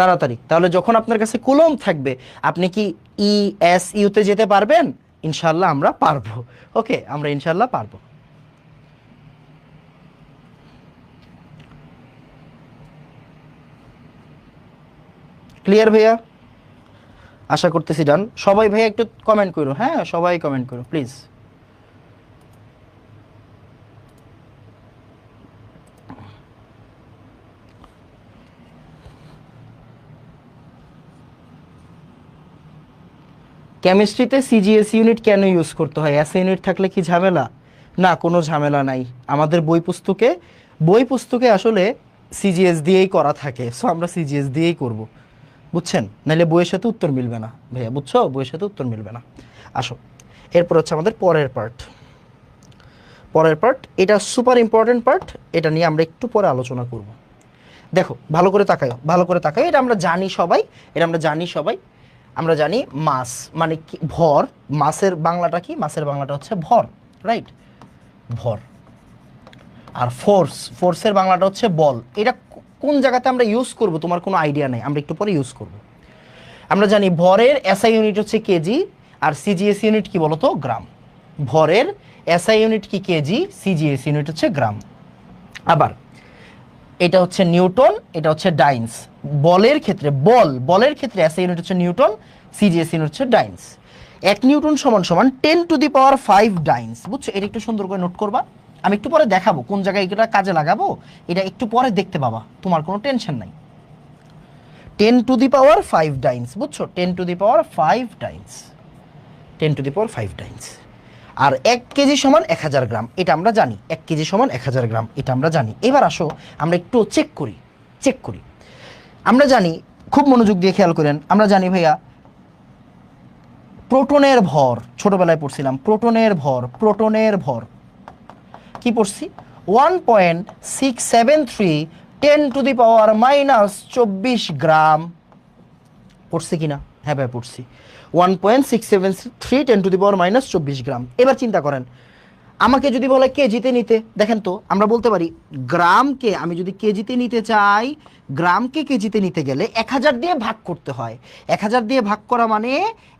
তাড়াতাড়ি। তাহলে যখন আপনার কাছে কুলম্ব থাকবে, আপনি কি ইএসইউতে যেতে পারবেন, ইনশাল্লাহ আমরা পারবো। ওকে, আমরা ইনশাল্লাহ পারবো। ক্লিয়ার ভাইয়া, আশা করতেছি ডান। সবাই ভাইয়া একটু কমেন্ট করো, হ্যাঁ সবাই কমেন্ট করো প্লিজ। কেমিস্ট্রিতে সিজিএস ইউনিট কেন ইউজ করতে হয়, এসএ ইউনিট থাকলে কি ঝামেলা, না কোনো ঝামেলা নাই। আমাদের বই পুস্তকে আসলে সিজিএস দিয়েই করা থাকে, সো আমরা সিজিএস দিয়েই করব, বুঝছেন? নাহলে বইয়ের সাথে উত্তর মিলবে না ভাইয়া, বুঝছো? বইয়ের সাথে উত্তর মিলবে না। আসো, এরপর হচ্ছে আমাদের পরের পার্ট। পরের পার্ট এটা সুপার ইম্পর্টেন্ট পার্ট, এটা নিয়ে আমরা একটু পরে আলোচনা করব। দেখো ভালো করে তাকাও, ভালো করে তাকাও। এটা আমরা জানি সবাই, এটা আমরা জানি সবাই। আমরা জানি মাস মানে কি, ভর। মাসের বাংলাটা কি? মাসের বাংলাটা হচ্ছে ভর, রাইট? ভর। আর ফোর্স, ফোর্সের বাংলাটা হচ্ছে বল। এটা কোন জায়গাতে আমরা ইউজ করব তোমার কোনো আইডিয়া নেই, আমরা একটু পরে ইউজ করব। আমরা জানি ভরের এসআই ইউনিট হচ্ছে কেজি, আর সিজিএস ইউনিট কি বলতো? গ্রাম। ভরের এসআই ইউনিট কি? কেজি, সিজিএস ইউনিট হচ্ছে গ্রাম। আবার এটা হচ্ছে নিউটন, এটা হচ্ছে ডাইন্স। বলের ক্ষেত্রে, বলের ক্ষেত্রে এসআই ইউনিট হচ্ছে নিউটন, সিজিএস ইউনিট হচ্ছে ডাইন্স। 1 নিউটন সমান সমান 10⁵ ডাইন্স, বুঝছো? এটা একটু সুন্দর করে নোট করবা, আমি একটু পরে দেখাবো কোন জায়গায় এটা কাজে লাগাবো, এটা একটু পরে দেখতে পাবা, তোমার কোনো টেনশন নাই। 10⁵ ডাইন্স, বুঝছো? 10⁵ ডাইন্স, 10⁵ ডাইন্স। আর 1 কেজি সমান 1000 গ্রাম, এটা আমরা জানি। 1 কেজি সমান 1000 গ্রাম, এটা আমরা জানি। এবার আসো আমরা একটু চেক করি, চেক করি। আমরা জানি, খুব মনোযোগ দিয়ে খেয়াল করেন, আমরা জানি ভাইয়া প্রোটনের ভর, ছোটবেলায় পড়ছিলাম প্রোটনের ভর। প্রোটনের ভর কি পড়ছি? 1.673 10⁻⁻24 গ্রাম। পড়ছি কিনা? হ্যাঁ ভাই পড়ছি। 1.673 10⁻⁻24 গ্রাম। এবার চিন্তা করেন, আমাকে যদি বলে কেজিতে নিতে, দেখেন তো আমরা বলতে পারি গ্রামকে আমি যদি কেজিতে নিতে চাই, গ্রামকে কেজিতে নিতে গেলে 1000 দিয়ে ভাগ করতে হয়। 1000 দিয়ে ভাগ করা মানে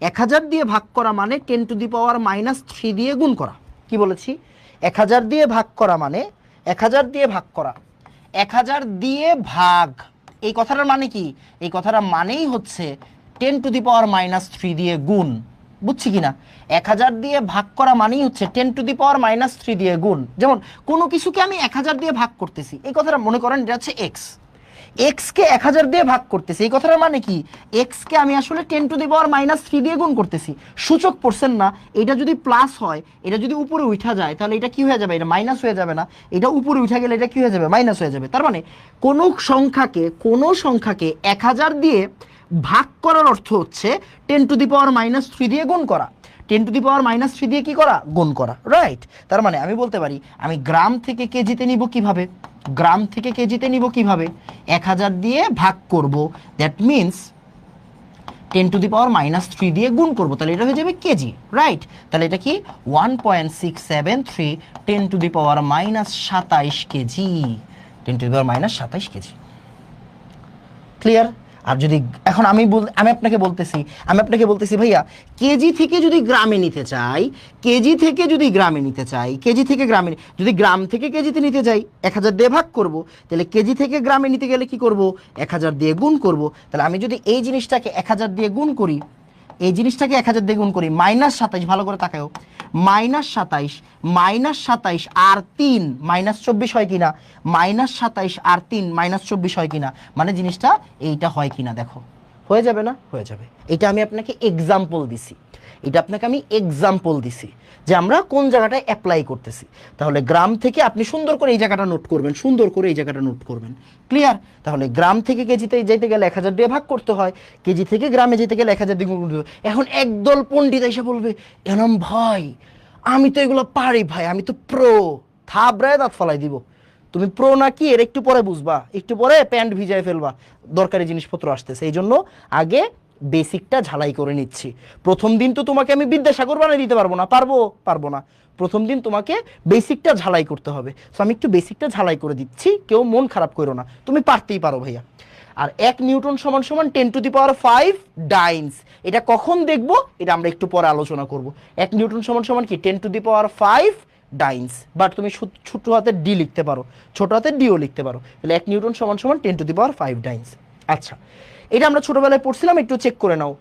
1000 দিয়ে ভাগ করা মানে 10⁻⁻3 দিয়ে গুণ করা। কি বলেছি? 1000 দিয়ে ভাগ করা মানে 1000 দিয়ে ভাগ করা, 1000 দিয়ে ভাগ, এই কথাটার মানে কি? এই কথাটার মানেই হচ্ছে 10⁻⁻3 দিয়ে গুণ, বুঝছি কিনা? 1000 দিয়ে ভাগ করা মানেই হচ্ছে 10⁻⁻3 দিয়ে গুণ। যেমন কোনো কিছুকে আমি 1000 দিয়ে ভাগ করতেছি, এই কথাটা মনে করেন এটা হচ্ছে এক্স, এক্সকে 1000 দিয়ে ভাগ করতেছি, এই কথাটার মানে কি? এক্সকে আমি আসলে 10⁻⁻3 দিয়ে গুণ করতেছি। সূচক পড়ছেন না? এটা যদি প্লাস হয়, এটা যদি উপরে উঠা যায়, তাহলে এটা কি হয়ে যাবে? এটা মাইনাস হয়ে যাবে না? এটা উপরে উঠা গেলে এটা কি হয়ে যাবে? মাইনাস হয়ে যাবে। তার মানে কোনো সংখ্যাকে 1000 দিয়ে ভাগ করার অর্থ হচ্ছে 10⁻⁻3 দিয়ে গুণ করা। 10⁻⁻3 দিয়ে কি করা? গুণ করা, রাইট? তার মানে আমি বলতে পারি আমি গ্রাম থেকে কেজিতে নিব কিভাবে? গ্রাম থেকে কেজিতে নিব কিভাবে? 1000 দিয়ে ভাগ করব, দ্যাট মিনস 10⁻⁻3 দিয়ে গুণ করব, তাহলে এটা হয়ে যাবে কেজি, রাইট? তাহলে এটা কি? 1.673 10⁻⁻27 কেজি, 10⁻⁻27 কেজি। ক্লিয়ার? আর যদি এখন আমি আপনাকে বলতেছি ভাইয়া কেজি থেকে যদি গ্রামে নিতে চাই, কেজি থেকে যদি গ্রামে নিতে চাই, কেজি থেকে গ্রামে, যদি গ্রাম থেকে কেজিতে নিতে যাই 1000 দিয়ে ভাগ করব, তাহলে কেজি থেকে গ্রামে নিতে গেলে কি করব? 1000 দিয়ে গুণ করব। তাহলে আমি যদি এই জিনিসটাকে 1000 দিয়ে গুণ করি, এই জিনিসটাকে 1000 দিয়ে গুণ করি, -27, ভালো করে তাকাও, -27 আর 3 -24 হয় কিনা? -27 আর 3 -24 হয় কিনা? মানে জিনিসটা এইটা হয় কিনা দেখো, হয়ে যাবে না? হয়ে যাবে। এটা আমি আপনাকে এক্সাম্পল দিছি, এটা আপনাকে আমি এক্সাম্পল দিছি যে আমরা কোন জায়গাটায় অ্যাপ্লাই করতেছি। তাহলে গ্রাম থেকে আপনি সুন্দর করে এই জায়গাটা নোট করবেন, সুন্দর করে এই জায়গাটা নোট করবেন। ক্লিয়ার? তাহলে গ্রাম থেকে কেজিতে যেতে গেলে 1000 দিয়ে ভাগ করতে হয়, কেজি থেকে গ্রামে যেতে গেলে 1000 দিয়ে গুণ করতে হয়। এখন একদল পণ্ডিত এসে বলবে, এনাম ভাই আমি তো এগুলো পারি ভাই, আমি তো প্রো, থাবড়ায় দাঁত ফলাই দিব। তুমি প্রো নাকি এর একটু পরে বুঝবা, একটু পরে প্যান্ট ভিজায় ফেলবা, দরকারি জিনিসপত্র আসতেছে। এই জন্য আগে বেসিকটা ঝালাই করে নিচ্ছি। প্রথম দিন তো তোমাকে আমি বিদ্যাসাগর বানিয়ে দিতে পারবো না, পারবো না। প্রথম দিন তোমাকে বেসিকটা ঝালাই করতে হবে। সো আমি একটু বেসিকটা ঝালাই করে দিচ্ছি, কেউ মন খারাপ করো না, তুমি পারতেই পারো ভাইয়া। আর 1 নিউটন সমান সমান 10⁵ ডাইন্স, এটা কখন দেখবো এটা আমরা একটু পরে আলোচনা করব। 1 নিউটন সমান সমান কি? 10⁵ ডাইন্স, বাট তুমি ছোট হাতের ডি লিখতে পারো, ছোট হাতের ডিও লিখতে পারো। তাহলে 1 নিউটন সমান সমান 10⁵ ডাইন্স। আচ্ছা, এটা আমরা ছোটবেলায় পড়ছিলাম, একটু চেক করে নাও।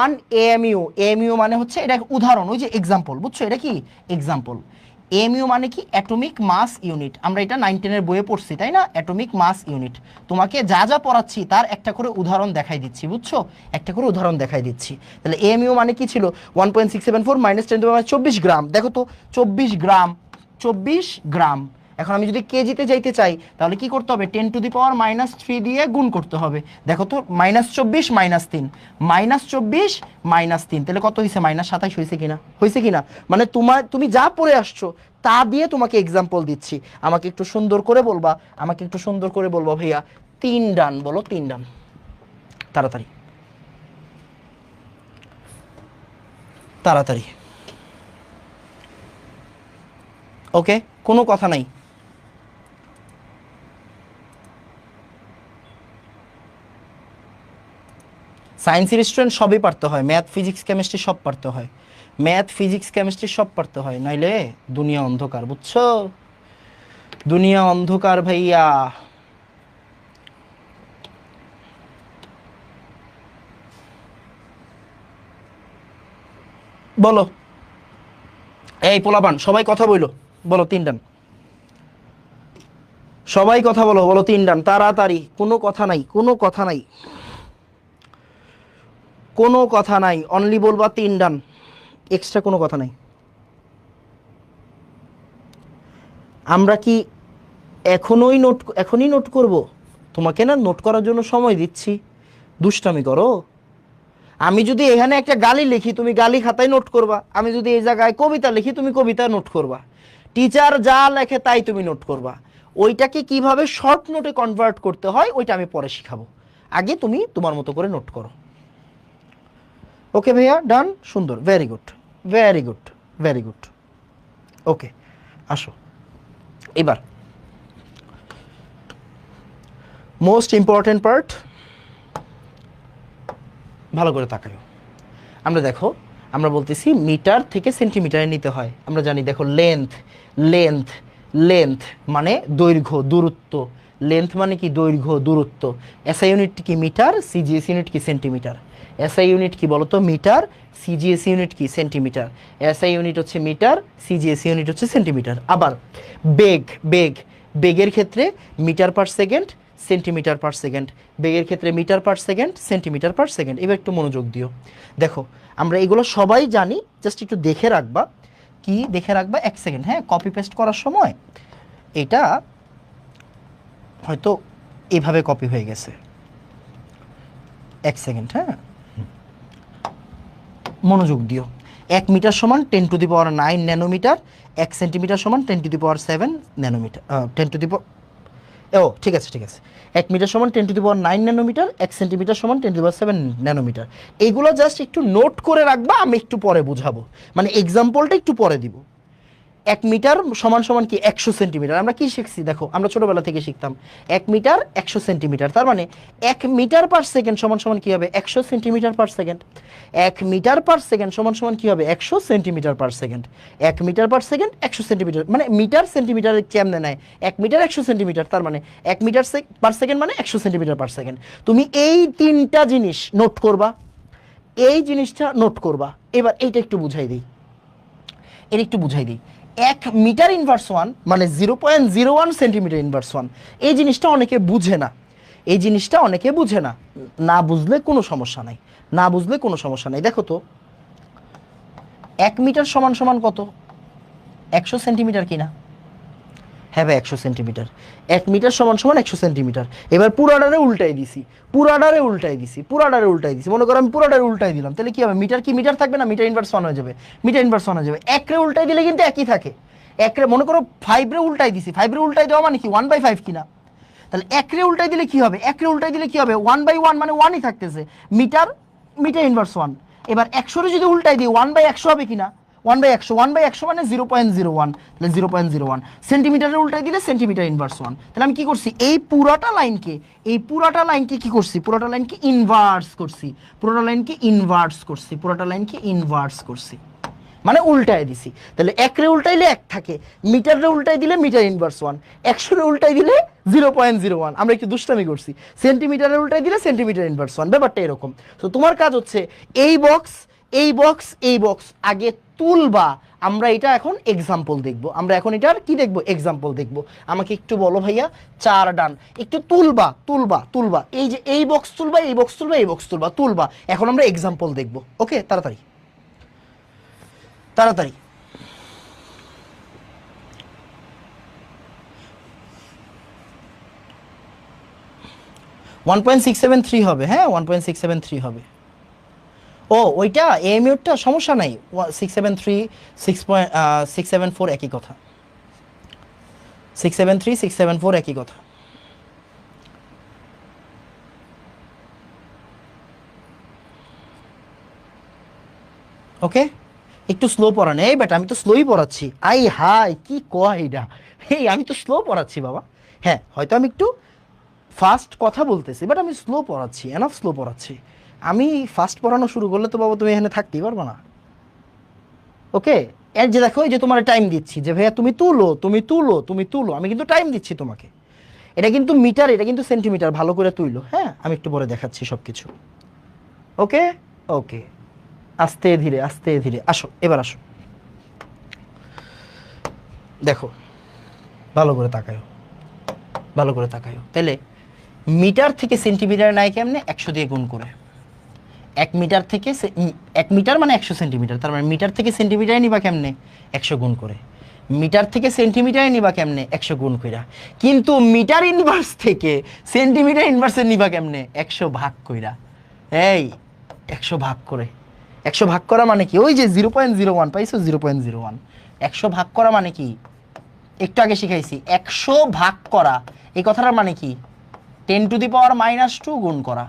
1 AMU, AMU মানে হচ্ছে এটা উদাহরণ, ওই যে এক্সাম্পল, বুঝছো? এটা কি এক্সাম্পল। AMU মানে কি? Atomic mass unit. আমরা এটা 9-10 এর বইয়ে পড়ছি, তাই না? Atomic mass unit. তোমাকে যা যা পড়াচ্ছি তার একটা করে উদাহরণ দেখাই দিচ্ছি, বুঝছো? একটা করে উদাহরণ দেখাই দিচ্ছি। তাহলে AMU মানে কি ছিল? 1.674 - 10⁻24 গ্রাম। দেখো তো 24 গ্রাম, 24 গ্রাম এখন আমি যদি কেজিতে যাইতে চাই তাহলে কি করতে হবে, 10⁻³ দিয়ে গুণ করতে হবে। দেখো তো -24 -3, -24 -3, তাহলে কত হয়েছে, -27 হয়েছে কিনা, হয়েছে কিনা? মানে তুমি যা পড়ে আসছো তা দিয়ে তোমাকে এক্সাম্পল দিচ্ছি। আমাকে একটু সুন্দর করে বলবা, আমাকে একটু সুন্দর করে বলবা ভাইয়া 3 ডান, বলো 3 ডান তাড়াতাড়ি তাড়াতাড়ি। ওকে, কোনো কথা নাই। সায়েন্সের স্টুডেন্ট সবই পারতে হয়, ম্যাথ ফিজিক্স কেমিস্ট্রি সব পারতে হয়, ম্যাথ ফিজিক্স কেমিস্ট্রি সব পারতে হয়, নাইলে দুনিয়া অন্ধকার, বুঝছো? দুনিয়া অন্ধকার ভাইয়া। বলো এই পোলাপান সবাই কথা বইলো, বলো 3 ডান, সবাই কথা বলো, বলো 3 ডান তাড়াতাড়ি, কোনো কথা নাই, কোনো কথা নাই, কোনো কথা নাই, অনলি বলবা 3 ডান, এক্সট্রা কোনো কথা নাই। আমরা কি এখনই নোট করব? তোমাকে না নোট করার জন্য সময় দিচ্ছি, দুষ্টামি করো? আমি যদি এখানে একটা গালি লিখি তুমি গালি খাতায় নোট করবা, আমি যদি এই জায়গায় কবিতা লিখি তুমি কবিতা নোট করবা, টিচার যা লেখে তাই তুমি নোট করবা। ওইটাকে কিভাবে শর্ট নোটে কনভার্ট করতে হয় ওইটা আমি পরে শিখাবো, আগে তুমি তোমার মতো করে নোট করো। ওকে ভাইয়া, ডান, সুন্দর, very good, very good, very good. Okay, আসো এবার মোস্ট ইম্পর্টেন্ট পার্ট, ভালো করে তাকাও। আমরা দেখো, আমরা বলতেছি মিটার থেকে সেন্টিমিটারে নিতে হয়, আমরা জানি। দেখো লেন্থ, লেন্থ, লেন্থ মানে দৈর্ঘ্য দূরত্ব, লেন্থ মানে কি দৈর্ঘ্য দূরত্ব। এসআই ইউনিট কি মিটার, সিজিএস ইউনিট কি সেন্টিমিটার। এসআই ইউনিট কি বলতো, মিটার, সিজিএস ইউনিট কি সেন্টিমিটার। এসআই ইউনিট হচ্ছে মিটার, সিজিএস ইউনিট হচ্ছে সেন্টিমিটার। আবার বেগ, বেগ, বেগের ক্ষেত্রে metre per second, centimetre per second, বেগের ক্ষেত্রে metre per second, centimetre per second. এবার একটু মনোযোগ দিও, দেখো আমরা এগুলো সবাই জানি, জাস্ট একটু দেখে রাখবা। কি দেখে রাখবা, 1 সেকেন্ড, হ্যাঁ, কপি পেস্ট করার সময় এটা হয়তো এভাবে কপি হয়ে গেছে, 1 সেকেন্ড, হ্যাঁ, মনোযোগ দিও। 1 মিটার সমান 10⁹9 ন্যানোমিটার, 1 সেন্টিমিটার সমান 10⁷ ন্যানোমিটার, 10 ও ঠিক আছে, ঠিক আছে। 1 মিটার সমান 10⁹9 ন্যানোমিটার, 1 সেন্টিমিটার সমান 10⁷ ন্যানোমিটার। এইগুলো জাস্ট একটু নোট করে রাখবা, আমি একটু পরে বুঝাবো, মানে এক্সাম্পলটা একটু পরে দিব। 1 মিটার সমান সমান কি 100 সেন্টিমিটার। আমরা কি শিখছি, দেখো আমরা ছোটবেলা থেকে শিখতাম 1 মিটার 100 সেন্টিমিটার, তার মানে 1 মিটার পার সেকেন্ড সমান সমান কি হবে, 100 centimetre per second. 1 metre per second সমান সমান কি হবে, 100 centimetre per second. 1 metre per second 100 centimetre, মানে মিটার সেন্টিমিটারের কেমনে নেয়, 1 মিটার 100 সেন্টিমিটার, তার মানে 1 মিটার পার সেকেন্ড মানে 100 সেন্টিমিটার পার সেকেন্ড। তুমি এই 3টা জিনিস নোট করবা, এই জিনিসটা নোট করবা। এবার এইটা একটু বুঝাই দিই, এর একটু বুঝাই দিই। 1 মিটার ইনভার্স 1 মানে 0.01 সেন্টিমিটার ইনভার্স 1, এই জিনিসটা অনেকে বুঝে না, এই জিনিসটা অনেকে বুঝে না। না বুঝলে কোনো সমস্যা নাই, না বুঝলে কোনো সমস্যা নাই। দেখো তো 1 মিটার সমান সমান কত, 100 সেন্টিমিটার কিনা? হ্যাঁ ভাই 100 সেন্টিমিটার। 1 মিটার সমান সমান 100 সেন্টিমিটার। এবার পুরাটারে উল্টাই দিছি, পুরাটারে উল্টাই দিছি, পুরাটারে উল্টাই দিছি। মনে করো আমি পুরাটারে উল্টাই দিলাম, তাহলে কি হবে, মিটার কি মিটার থাকবে না, মিটার ইনভার্স 1 হয়ে যাবে, মিটার ইনভার্স 1 হয়ে যাবে। 1 রে উল্টাই দিলে কিন্তু একই থাকে। 1 রে মনে করো 5 রে উল্টাই দিছি, 5 রে উল্টাই দেওয়া মানে কি 1/5 কিনা, তাহলে 1 রে উল্টাই দিলে কি হবে, 1 রে উল্টাই দিলে কি হবে, 1/1 মানে 1ই থাকতেছে, মিটার, মিটার ইনভার্স 1। এবার 100 রে যদি উল্টাই দিই 1/100 হবে কিনা, 1/100, 1/100 মানে 0.01, তাহলে 0.01। সেন্টিমিটারে উল্টাই দিলে সেন্টিমিটার ইনভার্স 1। তাহলে আমি কি করছি, এই পুরাটা লাইনকে, এই পুরাটা লাইনকে কি করছি, পুরাটা লাইনকে ইনভার্স করছি, পুরাটা লাইনকে ইনভার্স করছি, পুরাটা লাইনকে ইনভার্স করছি, মানে উল্টাই দিছি। তাহলে 1 রে উল্টাইলে 1 থাকে, মিটার রে উল্টাই দিলে মিটার ইনভার্স 1, 100 রে উল্টাই দিলে 0.01। আমরা একটু দুষ্টামি করছি, সেন্টিমিটারে উল্টাই দিলে সেন্টিমিটার ইনভার্স 1, ব্যাপারটা এরকম। তো তোমার কাজ হচ্ছে এই বক্স, এই বক্স, এই বক্স আগে তুলবা। আমরা এটা এখন এক্সাম্পল দেখব, আমরা এখন এটার কি দেখব, এক্সাম্পল দেখব। আমাকে একটু বলো ভাইয়া, 4 ডান, একটু তুলবা, তুলবা, তুলবা, এই যে এই বক্স তুলবা, এই বক্স তুলবা, এই বক্স তুলবা, তুলবা। এখন আমরা এক্সাম্পল দেখব। ওকে, তাড়াতাড়ি তাড়াতাড়ি। 1.673 হবে, হ্যাঁ 1.673 হবে। ও ওইটা এএমইউটা সমস্যা নাই, 673 6.674 একই কথা, 673 674 একই কথা। ওকে, একটু স্লো পড়ান। এই বেটা আমি তো স্লোই পড়াচ্ছি, আই হাই কি কয় এটা, এই আমি তো স্লো পড়াচ্ছি বাবা। হ্যাঁ হয়তো আমি একটু ফাস্ট কথা বলতেছি, বাট আমি স্লো পড়াচ্ছি, এনাফ স্লো পড়াচ্ছি। আমি ফাস্ট পড়ানো শুরু করলে তো বাবা তুমি এখানে থাকতেই পারবে না। ওকে, এর যে দেখো এই যে তোমার টাইম দিচ্ছি যে ভাইয়া তুমি তুলো তুমি তুলো তুমি তুলো, আমি কিন্তু টাইম দিচ্ছি তোমাকে। এটা কিন্তু মিটার, এটা কিন্তু সেন্টিমিটার, ভালো করে তুইলো। হ্যাঁ আমি একটু পরে দেখাচ্ছি সব কিছু। ওকে ওকে, আস্তে ধীরে আস্তে ধীরে আসো, এবার আসো, দেখো ভালো করে তাকায়ো, ভালো করে তাকায়ো। তাহলে মিটার থেকে সেন্টিমিটার নাই কেমনে? 100 দিয়ে গুণ করে। 1 মিটার থেকে 1 মিটার মানে 100 সেন্টিমিটার, তার মানে মিটার থেকে সেন্টিমিটারে নিবা কেমনে? 100 গুণ করে। মিটার থেকে সেন্টিমিটারে নিবা কেমনে? 100 গুণ কইরা। কিন্তু মিটার ইনভার্স থেকে সেন্টিমিটার ইনভার্সে নিবা কেমনে? 100 ভাগ কইরা। এই 100 ভাগ করে, 100 ভাগ করা মানে কি? ওই যে 0.01 পাইছো, 0.01। 100 ভাগ করা মানে কি? একটু আগে শিখাইছি, 100 ভাগ করা এই কথাটার মানে কি? 10⁻² গুণ করা,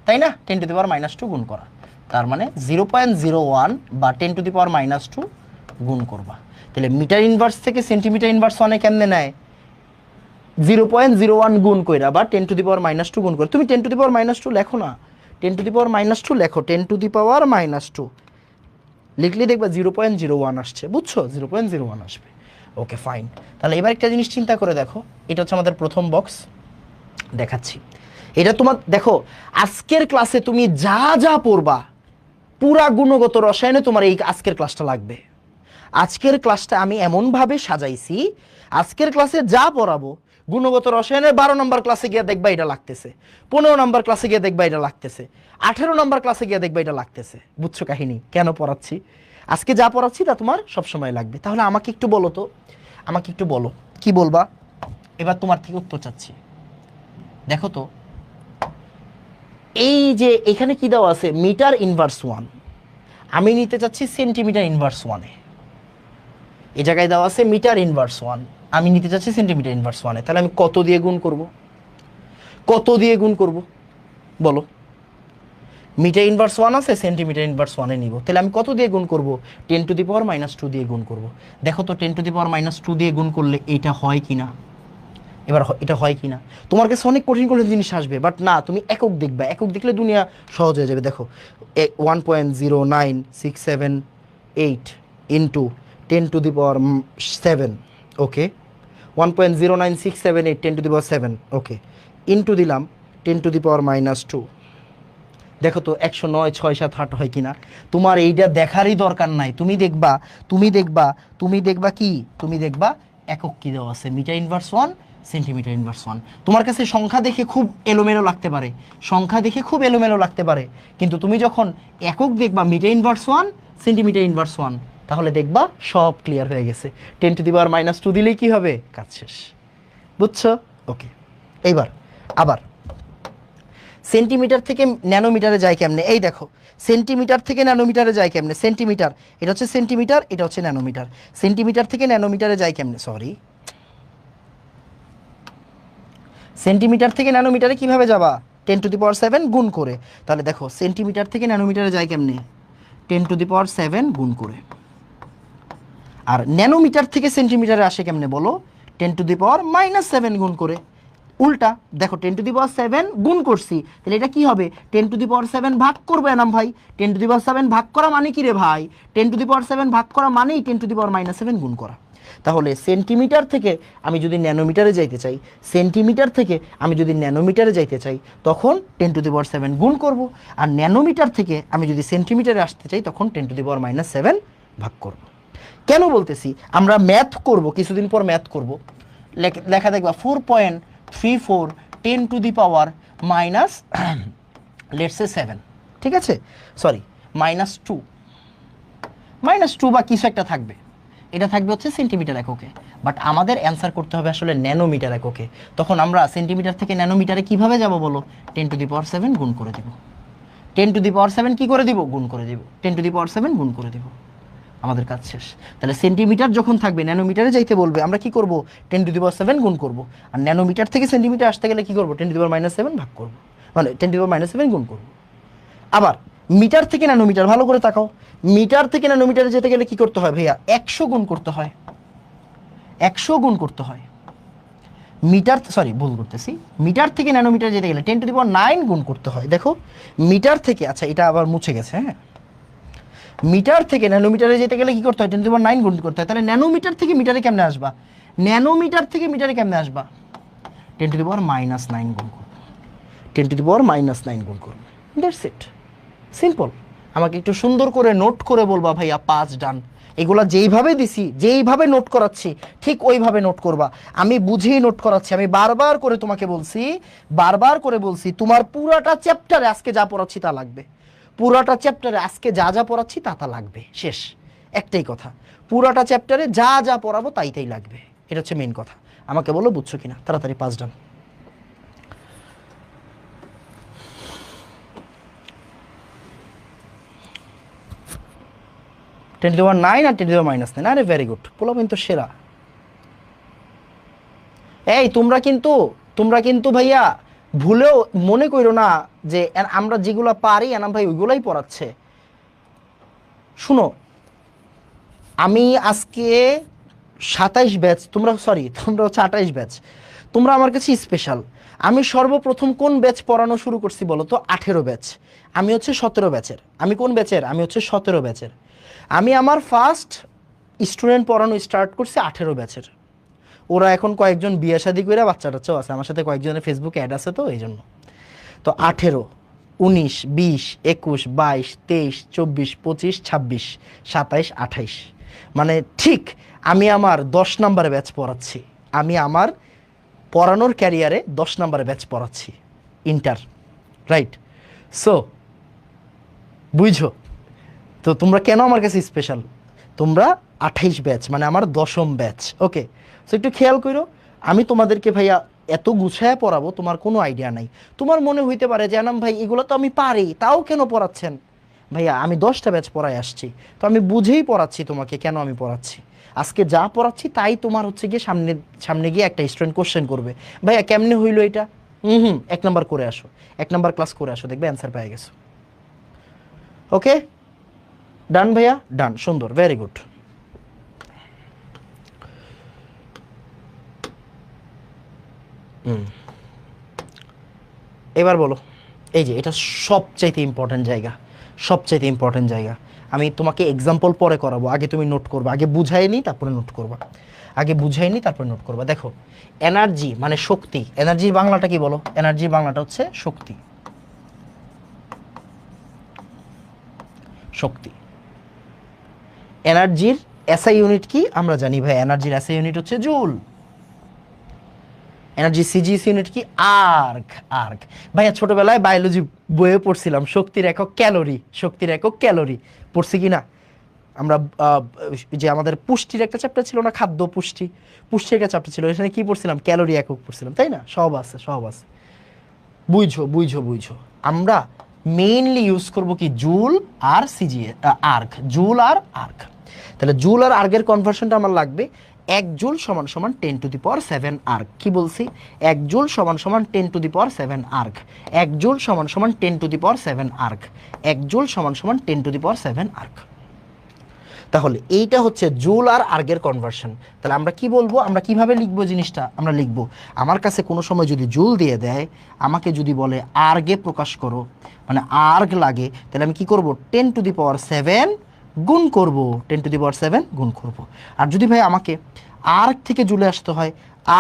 তাই না? 10⁻² গুণ করা, তার মানে 0.01 বা 10⁻² গুণ করবা। তাহলে মিটার ইনভার্স থেকে সেন্টিমিটার ইনভার্স অনেক কেমনে নেয়? 0.01 গুণ কইরা বা 10⁻² গুণ করে। তুমি 10⁻² লেখো না, 10⁻² লেখো, 10⁻² লিখলে দেখবা 0.01 আসছে, বুঝছো? 0.01 আসবে। Okay fine. তাহলে এবার একটা জিনিস চিন্তা করে দেখো, এটা হচ্ছে আমাদের প্রথম বক্স, দেখাচ্ছি। এটা তোমার দেখো, আজকের ক্লাসে তুমি যা যা পড়বা পুরা গুণগত রসায়নে তোমার এই আজকের ক্লাসটা লাগবে। আজকের ক্লাসটা আমি এমনভাবে সাজাইছি, আজকের ক্লাসে যা পড়াবো গুণগত রসায়নের 12 নম্বর ক্লাসে গিয়ে দেখবা এটা লাগতেছে, 15 নম্বর ক্লাসে গিয়ে দেখবা এটা লাগতেছে, 18 নম্বর ক্লাসে গিয়ে দেখবা এটা লাগতেছে। বুঝছো কাহিনী কেন পড়াচ্ছি? আজকে যা পড়াচ্ছি তা তোমার সবসময় লাগবে। তাহলে আমাকে একটু বলো তো, আমাকে একটু বলো কি বলবা, এবার তোমার থেকে উত্তর চাচ্ছি। দেখো তো এই যে এখানে কি দেওয়া আছে? মিটার ইনভার্স 1, আমি নিতে চাচ্ছি সেন্টিমিটার ইনভার্স 1-এ। এই জায়গায় দেওয়া আছে মিটার ইনভার্স 1, আমি নিতে চাচ্ছি সেন্টিমিটার ইনভার্স 1-এ। তাহলে আমি কত দিয়ে গুণ করব? কত দিয়ে গুণ করব বলো? মিটার ইনভার্স 1 আছে, সেন্টিমিটার ইনভার্স 1-এ নিব, তাহলে আমি কত দিয়ে গুণ করব? 10⁻² দিয়ে গুণ করব। দেখো তো 10⁻² দিয়ে গুণ করলে এটা হয় কিনা, এবার এটা হয় কিনা? তোমার কাছে অনেক কঠিন কঠিন জিনিস আসবে, বাট না, তুমি একক দেখবা, একক দেখলে দুনিয়া সহজ হয়ে যাবে। দেখো 1.09678 ইন্টু 10⁻7, ওকে 1.09678 10⁻7, ওকে ইন্টু দিলাম 10⁻²। দেখো তো 109 6 7 8 হয় কিনা? তোমার এইটা দেখারই দরকার নাই, তুমি দেখবা, তুমি দেখবা, তুমি দেখবা কি? তুমি দেখবা একক কি দেওয়া আছে, মিটার ইনভার্স 1 সেন্টিমিটার ইনভার্স 1। তোমার কাছে সংখ্যা দেখে খুব এলোমেলো লাগতে পারে, সংখ্যা দেখে খুব এলোমেলো লাগতে পারে, কিন্তু তুমি যখন একক দেখবা মিটার ইনভার্স 1 সেন্টিমিটার ইনভার্স 1, তাহলে দেখবা সব ক্লিয়ার হয়ে গেছে। 10⁻² দিলেই কি হবে? কাজ শেষ। বুঝছো? ওকে, এইবার আবার সেন্টিমিটার থেকে ন্যানোমিটারে যায় কেমনে? এই দেখো সেন্টিমিটার থেকে ন্যানোমিটারে যায় কেমনে? সেন্টিমিটার, এটা হচ্ছে সেন্টিমিটার, এটা হচ্ছে ন্যানোমিটার। সেন্টিমিটার থেকে ন্যানোমিটারে যায় কেমনে? সরি, সেন্টিমিটার থেকে ন্যানোমিটারে কিভাবে যাবা? 10⁻7 গুণ করে। তাহলে দেখো সেন্টিমিটার থেকে ন্যানোমিটারে যায় কেমনে? 10⁻7 গুণ করে। আর ন্যানোমিটার থেকে সেন্টিমিটারে আসে কেমনে বলো? 10⁻7 গুণ করে। উল্টা দেখো 10⁻7 গুণ করছি, তাহলে এটা কি হবে? 10⁻7 ভাগ করবো এনাম ভাই। 10⁻7 ভাগ করা মানে কি রে ভাই? 10⁻7 ভাগ করা মানেই 10⁻7 গুণ করা। তাহলে সেন্টিমিটার থেকে আমি যদি ন্যানোমিটারে যাইতে চাই, সেন্টিমিটার থেকে আমি যদি ন্যানোমিটারে যাইতে চাই, তখন 10⁻7 গুণ করব। আর ন্যানোমিটার থেকে আমি যদি সেন্টিমিটারে আসতে চাই, তখন 10⁻7 ভাগ করব। কেন বলতেছি? আমরা ম্যাথ করব, কিছুদিন পর ম্যাথ করব, লেখা দেখবা 4.34 10⁻⁻, লেটস সে 7, ঠিক আছে, সরি -2 বা কিছু একটা থাকবে, এটা থাকবে হচ্ছে সেন্টিমিটার এককে, বাট আমাদের অ্যান্সার করতে হবে আসলে ন্যানোমিটার এককে। তখন আমরা সেন্টিমিটার থেকে ন্যানোমিটারে কিভাবে যাব বলো, 10⁻⁷ গুণ করে দিব। 10⁻⁷ কি করে দিব, গুণ করে দিব, 10⁻⁷ গুণ করে দিব, আমাদের কাজ শেষ। তাহলে সেন্টিমিটার যখন থাকবে ন্যানোমিটারে যাইতে বলবে, আমরা কি করব, 10⁻⁷ গুণ করব। আর ন্যানোমিটার থেকে সেন্টিমিটার আসতে গেলে কি করব, 10⁻⁷ ভাগ করব, মানে 10⁻⁷ গুণ করব। আবার মিটার থেকে ন্যানোমিটার, ভালো করে তাকাও, মিটার থেকে ন্যানোমিটারে যেতে গেলে কি করতে হয় ভাইয়া, 100 গুণ করতে হয়, 100 গুণ করতে হয়। মিটার, সরি ভুল করতেছি, মিটার থেকে ন্যানোমিটার যেতে গেলে 10⁹ গুণ করতে হয়। দেখো মিটার থেকে, আচ্ছা এটা আবার মুছে গেছে, হ্যাঁ, মিটার থেকে ন্যানোমিটারে যেতে গেলে কি করতে হয়, 10⁹ গুণ করতে হয়। তাহলে ন্যানোমিটার থেকে মিটারে কেমনে আসবা, ন্যানোমিটার থেকে মিটারে কেমনে আসবা, 10⁻⁹ গুণ করবো, 10⁻⁹ গুণ করবো, দ্যাটস ইট, সিম্পল। আমাকে একটু সুন্দর করে নোট করে বলবা ভাইয়া 5 ডান। এগুলা যেইভাবে দিছি, যেইভাবে নোট করাচ্ছি ঠিক ওইভাবে নোট করবা। আমি বুঝেই নোট করাচ্ছি, আমি বারবার করে তোমাকে বলছি, বারবার করে বলছি, তোমার পুরাটা চ্যাপ্টারে আজকে যা পড়াচ্ছি তা লাগবে, পুরাটা চ্যাপ্টারে আজকে যা যা পড়াচ্ছি তা তা লাগবে, শেষ, একটাই কথা, পুরাটা চ্যাপ্টারে যা যা পড়াবো তাই তাই লাগবে, এটা হচ্ছে মেইন কথা। আমাকে বলো বুঝছো কিনা, তাড়াতাড়ি 5 ডান। 10⁹ আর 10⁻⁹, আরে ভেরি গুড, পোলাপাইন তো সেরা। এই তোমরা কিন্তু ভাইয়া ভুলেও মনে করো না যে আমরা যেগুলো পারি এনাম ভাই ওইগুলাই পড়াচ্ছে। শুনো, আমি আজকে 27 ব্যাচ, তোমরা হচ্ছে 28 ব্যাচ, তোমরা আমার কাছে স্পেশাল। আমি সর্বপ্রথম কোন ব্যাচ পড়ানো শুরু করছি বলো তো, 18 ব্যাচ। আমি হচ্ছে 17 ব্যাচের। আমি কোন ব্যাচের, আমি হচ্ছে 17 ব্যাচের। আমি আমার ফার্স্ট স্টুডেন্ট পড়ানো স্টার্ট করছি 18 ব্যাচের। ওরা এখন কয়েকজন বিয়ে শাদী করে বাচ্চা টাচ্চাও আছে, আমার সাথে কয়েকজনের ফেসবুকে অ্যাড আছে, তো এই জন্য। তো 18, 19, 20, 21, 22, 23, 24, 25, 26, 27, 28, মানে ঠিক আমি আমার 10 নাম্বার ব্যাচ পড়াচ্ছি। আমি আমার পড়ানোর ক্যারিয়ারে 10 নাম্বার ব্যাচ পড়াচ্ছি, ইন্টার, রাইট? সো বুঝছো তো তোমরা কেন আমার কাছে স্পেশাল। তোমরা 28 ব্যাচ, মানে আমার 10ম ব্যাচ, ওকে? সো একটু খেয়াল করো, আমি তোমাদেরকে ভাইয়া এত গুছায় পড়াবো তোমার কোনো আইডিয়া নাই। তোমার মনে হইতে পারে যে আনাম ভাই এগুলো তো আমি পারি, তাও কেন পড়াচ্ছেন? ভাইয়া আমি 10টা ব্যাচ পড়ায় আসছি, তো আমি বুঝেই পড়াচ্ছি তোমাকে কেন আমি পড়াচ্ছি। আজকে যা পড়াচ্ছি তাই তোমার হচ্ছে গিয়ে সামনে গিয়ে একটা স্টুডেন্ট কোশ্চেন করবে, ভাইয়া কেমনে হইলো এটা? 1 নাম্বার করে আসো, 1 নাম্বার ক্লাস করে আসো, দেখবে অ্যান্সার পেয়ে গেছো। ওকে ডান ভাইয়া, ডান, সুন্দর, ভেরি গুড। এবার বলো, এই যে এটা সবচাইতে ইম্পর্টেন্ট জায়গা, সবচাইতে ইম্পর্টেন্ট জায়গা। আমি তোমাকে এক্সাম্পল পরে করাবো, আগে তুমি নোট করবা, আগে বুঝাই নি তারপরে নোট করবা, আগে বুঝাই নি তারপরে নোট করবা। দেখো এনার্জি মানে শক্তি, এনার্জির বাংলাটা কি বলো? এনার্জির বাংলাটা হচ্ছে শক্তি, শক্তি। এনার্জির এসআই ইউনিট কি আমরা জানি ভাই, এনার্জির এসআই ইউনিট হচ্ছে জুল। এনার্জি সিজিএস ইউনিট কি? Erg, erg. ভাইয়া ছোটবেলায় বায়োলজি বইয়ে পড়ছিলাম শক্তির একক ক্যালোরি, শক্তির একক ক্যালোরি, পড়ছি কি না আমরা? যে আমাদের পুষ্টির একটা চ্যাপ্টার ছিল না, খাদ্য পুষ্টি, পুষ্টির একটা চ্যাপ্টার ছিল, এখানে কি পড়ছিলাম? ক্যালোরি একক পড়ছিলাম, তাই না? সব আছে, সব আছে। বুঝছো বুঝছো বুঝছো, আমরা মেইনলি ইউজ করব কি? জুল আর সিজিএস, আর্ক, জুল আর আর্ক। তাহলে জুল আর আর্কের কনভার্সনটা আমার লাগবে। 1 জুল সমান সমান 10⁷ আর্ক। কি বলছি? 1 জুল সমান সমান 10⁷ আর্ক। 1 জুল সমান সমান 10⁷ আর্ক। 1 জুল সমান সমান 10⁷ আর্ক। তাহলে এইটা হচ্ছে জুল আর আর্গের কনভার্সন। তাহলে আমরা কি বলবো, আমরা কিভাবে লিখবো জিনিসটা? আমরা লিখবো, আমার কাছে কোনো সময় যদি জুল দিয়ে দেয়, আমাকে যদি বলে আর্গে প্রকাশ করো, মানে আর্গ লাগে, তাহলে আমি কি করব? 10⁷ গুণ করব, 10⁷ গুণ করব। আর যদি ভাই আমাকে আর্গ থেকে জুলে আসতে হয়,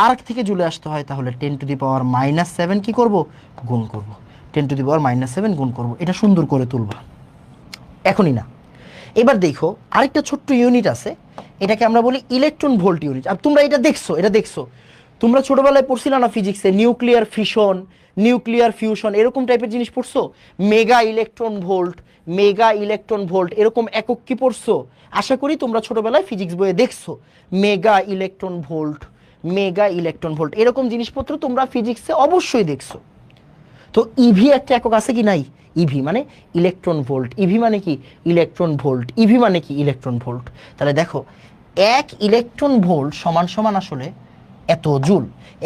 আর্গ থেকে জুলে আসতে হয়, তাহলে 10⁻⁷ কি করব? গুণ করব, 10⁻⁷ গুণ করব। এটা সুন্দর করে তুলবা, এখনই না। এবার দেখো আরেকটা ছোট্ট ইউনিট আছে, এটাকে আমরা বলি ইলেকট্রন ভোল্ট ইউনিট। আর তোমরা এটা দেখছো, তোমরা ছোটবেলায় পড়ছিলে না ফিজিক্সে, নিউক্লিয়ার ফিশন, নিউক্লিয়ার ফিউশন, এরকম টাইপের জিনিস পড়ছো। Mega electron volt, mega electron volt, এরকম একক কি পড়ছো? আশা করি তোমরা ছোটবেলায় ফিজিক্স বইয়ে দেখছো mega electron volt, mega electron volt, এরকম জিনিসপত্র তোমরা ফিজিক্সে অবশ্যই দেখছো। তো ইভি একটা একক আছে কি নাই? ইভি মানে ইলেকট্রন ভোল্ট, ইভি মানে কি ইলেকট্রন ভোল্ট, ইভি মানে কি ইলেকট্রন ভোল্ট। তাহলে দেখো 1 ইলেকট্রন ভোল্ট সমান সমান আসলে এত জুল।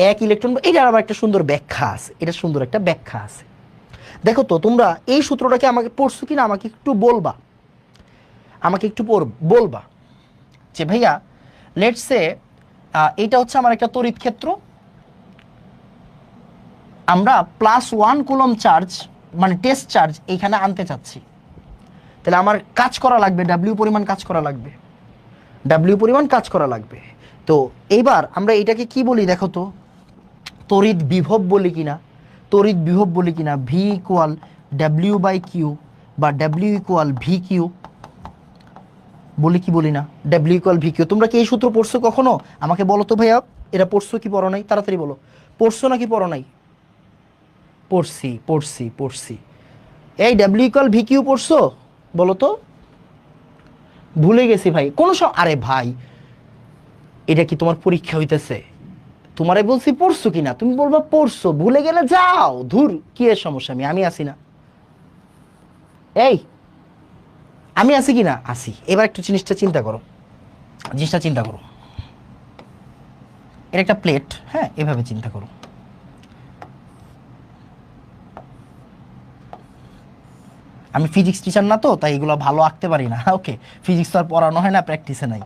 1 ইলেকট্রন, এটার আবার একটা সুন্দর ব্যাখ্যা আছে, এটা সুন্দর একটা ব্যাখ্যা আছে। দেখো তো তোমরা এই সূত্রটাকে আমাকে পড়ছো কিনা আমাকে একটু বলবা, আমাকে একটু বলবা যে ভাইয়া লেটস সে এটা হচ্ছে আমার একটা তড়িৎ ক্ষেত্র, আমরা +1 কুলম্ব চার্জ মানে টেস্ট চার্জ এইখানে আনতে চাচ্ছি, তাহলে আমার কাজ করা লাগবে ডাব্লিউ পরিমাণ কাজ করা লাগবে, ডাব্লিউ পরিমাণ কাজ করা লাগবে। তো এইবার আমরা এটাকে কি বলি দেখো তো, তড়িৎ বিভব বলি কিনা, তড়িৎ বিভব বলি কিনা, V equal W by Q বা ডাব্লিউ ইকুয়াল ভি কিউ বলি কি বলি না, ডাব্লিউ ইকুয়াল ভি কিউ। তোমরা কি এই সূত্র পড়ছো কখনো? আমাকে বলো তো ভাইয়া, এটা পড়ছো কি পড়ো নাই? তাড়াতাড়ি বলো, পড়ছো নাকি পড়ো নাই? পড়ছি পড়ছি পড়ছি। এই ডাব্লিউ ইকুয়াল ভি কিউ পড়ছো? বলো তো। ভুলে গেছি ভাই, কোনো আরে ভাই এটা কি তোমার পরীক্ষা হইতেছে? তোমারে বলছি পড়ছো কিনা, তুমি বলবা পড়ছো, ভুলে গেলে যাও ধুর, কি এর সমস্যা? আমি আছি না? এই আমি আছি কিনা? আছি। এবার একটু জিনিসটা চিন্তা করো, জিনিসটা চিন্তা করো, এর একটা প্লেট, হ্যাঁ এভাবে চিন্তা করো, আমি ফিজিক্স টিচার না তো তাই এগুলো ভালো আঁকতে পারি না, ওকে, ফিজিক্স তো আর পড়ানো হয় না, প্র্যাকটিসে নাই।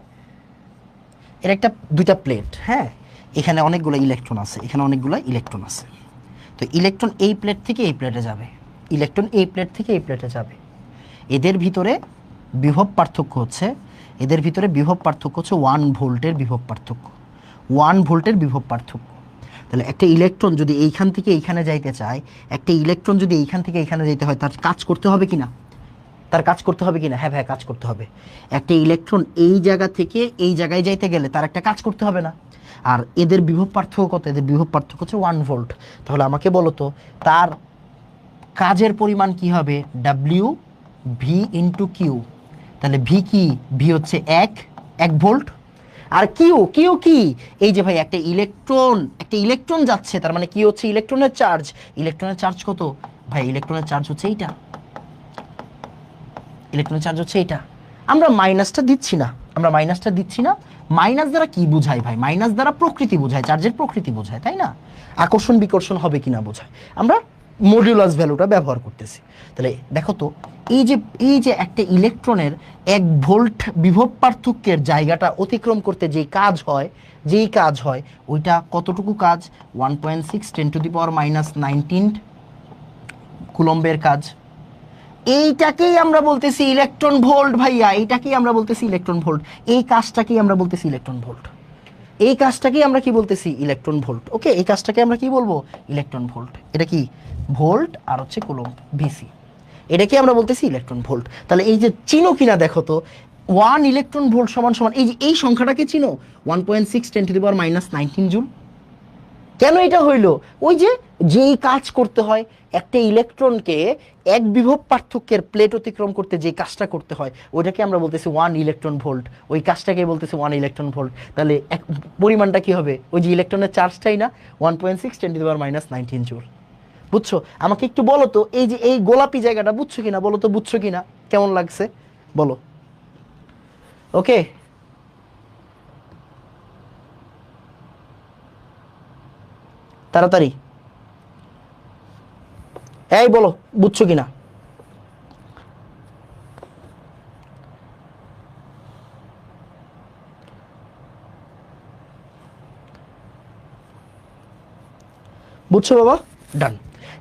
এর একটা দুইটা প্লেট, হ্যাঁ এখানে অনেকগুলো ইলেকট্রন আছে, এখানে অনেকগুলো ইলেকট্রন আছে। তো ইলেকট্রন এই প্লেট থেকে এই প্লেটে যাবে, ইলেকট্রন এই প্লেট থেকে এই প্লেটে যাবে। এদের ভিতরে বিভব পার্থক্য হচ্ছে, এদের ভিতরে বিভব পার্থক্য হচ্ছে 1 ভোল্টের বিভব পার্থক্য, 1 ভোল্টের বিভব পার্থক্য। তাহলে একটা ইলেকট্রন যদি এইখান থেকে এইখানে যাইতে চায়, একটা ইলেকট্রন যদি এইখান থেকে এইখানে যাইতে হয়, তার কাজ করতে হবে কিনা? তার কাজ করতে হবে কিনা? হ্যাঁ ভাই কাজ করতে হবে। একটা ইলেকট্রন এই জায়গা থেকে এই জায়গায় যাইতে গেলে তার একটা কাজ করতে হবে না? আর এদের বিভব পার্থক্য কত? এদের বিভব পার্থক্য হচ্ছে 1 ভোল্ট। তাহলে আমাকে বলো তো তার কাজের পরিমাণ কি হবে? W V into Q. তাহলে ভি কি? ভি হচ্ছে 1 ভোল্ট। আর কিউ, কিউ কি? এই যে ভাই একটা ইলেকট্রন যাচ্ছে, তার মানে কি হচ্ছে? ইলেকট্রনের চার্জ। ইলেকট্রনের চার্জ কত ভাই? ইলেকট্রনের চার্জ হচ্ছে এইটা, ইলেকট্রনের চার্জ হচ্ছে এইটা। আমরা মাইনাসটা দিচ্ছি না, আমরা মাইনাসটা দিচ্ছি না। মাইনাস দ্বারা কি বোঝায় ভাই? মাইনাস দ্বারা প্রকৃতি বোঝায়, চার্জের প্রকৃতি বোঝায়, তাই না? আকর্ষণ বিকর্ষণ হবে কিনা বোঝায়। আমরা মডিউলাস ভ্যালুটা ব্যবহার করতেছি। তাহলে দেখো তো এই যে একটা ইলেকট্রনের 1 ভোল্ট বিভব পার্থক্যের জায়গাটা অতিক্রম করতে যেই কাজ হয় ওইটা কতটুকু কাজ? 1.6 10⁻⁻19 কুলম্বের কাজ। এইটাকেই আমরা বলতেছি ইলেকট্রন ভোল্ট ভাইয়া, এইটাকেই আমরা বলতেছি ইলেকট্রন ভোল্ট। এই কাজটাকেই আমরা বলতেছি ইলেকট্রন ভোল্ট, এই কাজটাকেই আমরা কি বলতেছি? Electron volt. ওকে, এই কাজটাকে আমরা কি বলবো? Electron volt. এটা কি? ভোল্ট আর হচ্ছে কুলম্ব, ভিসি, এটাকে আমরা বলতেছি ইলেকট্রন ভোল্ট। তাহলে এই যে চিনো কিনা দেখো তো, 1 ইলেকট্রন ভোল্ট সমান সমান এই যে এই সংখ্যাটাকে চিনো, 1.6 10⁻⁻19 জুল। কেন এটা হইল? ওই যে যেই কাজ করতে হয় একটা ইলেকট্রনকে 1 বিভব পার্থক্যের প্লেট অতিক্রম করতে যে কাজটা করতে হয় ওইটাকে আমরা বলতেছি 1 ইলেকট্রন ভোল্ট, ওই কাজটাকে বলতেছি 1 ইলেকট্রন ভোল্ট। তাহলে পরিমাণটা কি হবে? ওই যে ইলেকট্রনের চার্জটাই না, 1.6 10⁻⁻19 জুল। বুঝছো? আমাকে একটু বলো তো এই যে এই গোলাপি জায়গাটা বুঝছো কিনা, বলো তো বুঝছো কিনা, কেমন লাগছে বলো। ওকে, তাড়াতাড়ি এই বলো বুঝছো কিনা। বুঝছো বাবা? ডান।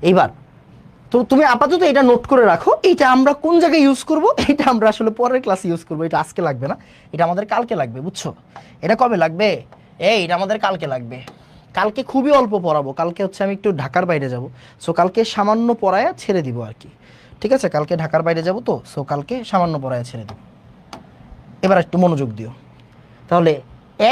এইবার তো তুমি আপাতত এটা নোট করে রাখো, এটা আমরা কোন জায়গায় ইউজ করব, এটা আমরা আসলে পরের ক্লাসে ইউজ করব, এটা আজকে লাগবে না, এটা আমাদের কালকে লাগবে। বুঝছো? এটা কবে লাগবে? এটা আমাদের কালকে লাগবে। কালকে খুবই অল্প পড়াবো, কালকে হচ্ছে আমি একটু ঢাকার বাইরে যাব, সো কালকে সামান্য পড়ায়া ছেড়ে দিব আর কি। ঠিক আছে, কালকে ঢাকার বাইরে যাব তো, সো কালকে সামান্য পড়ায়া ছেড়ে দেব। এবার একটু মনোযোগ দিও। তাহলে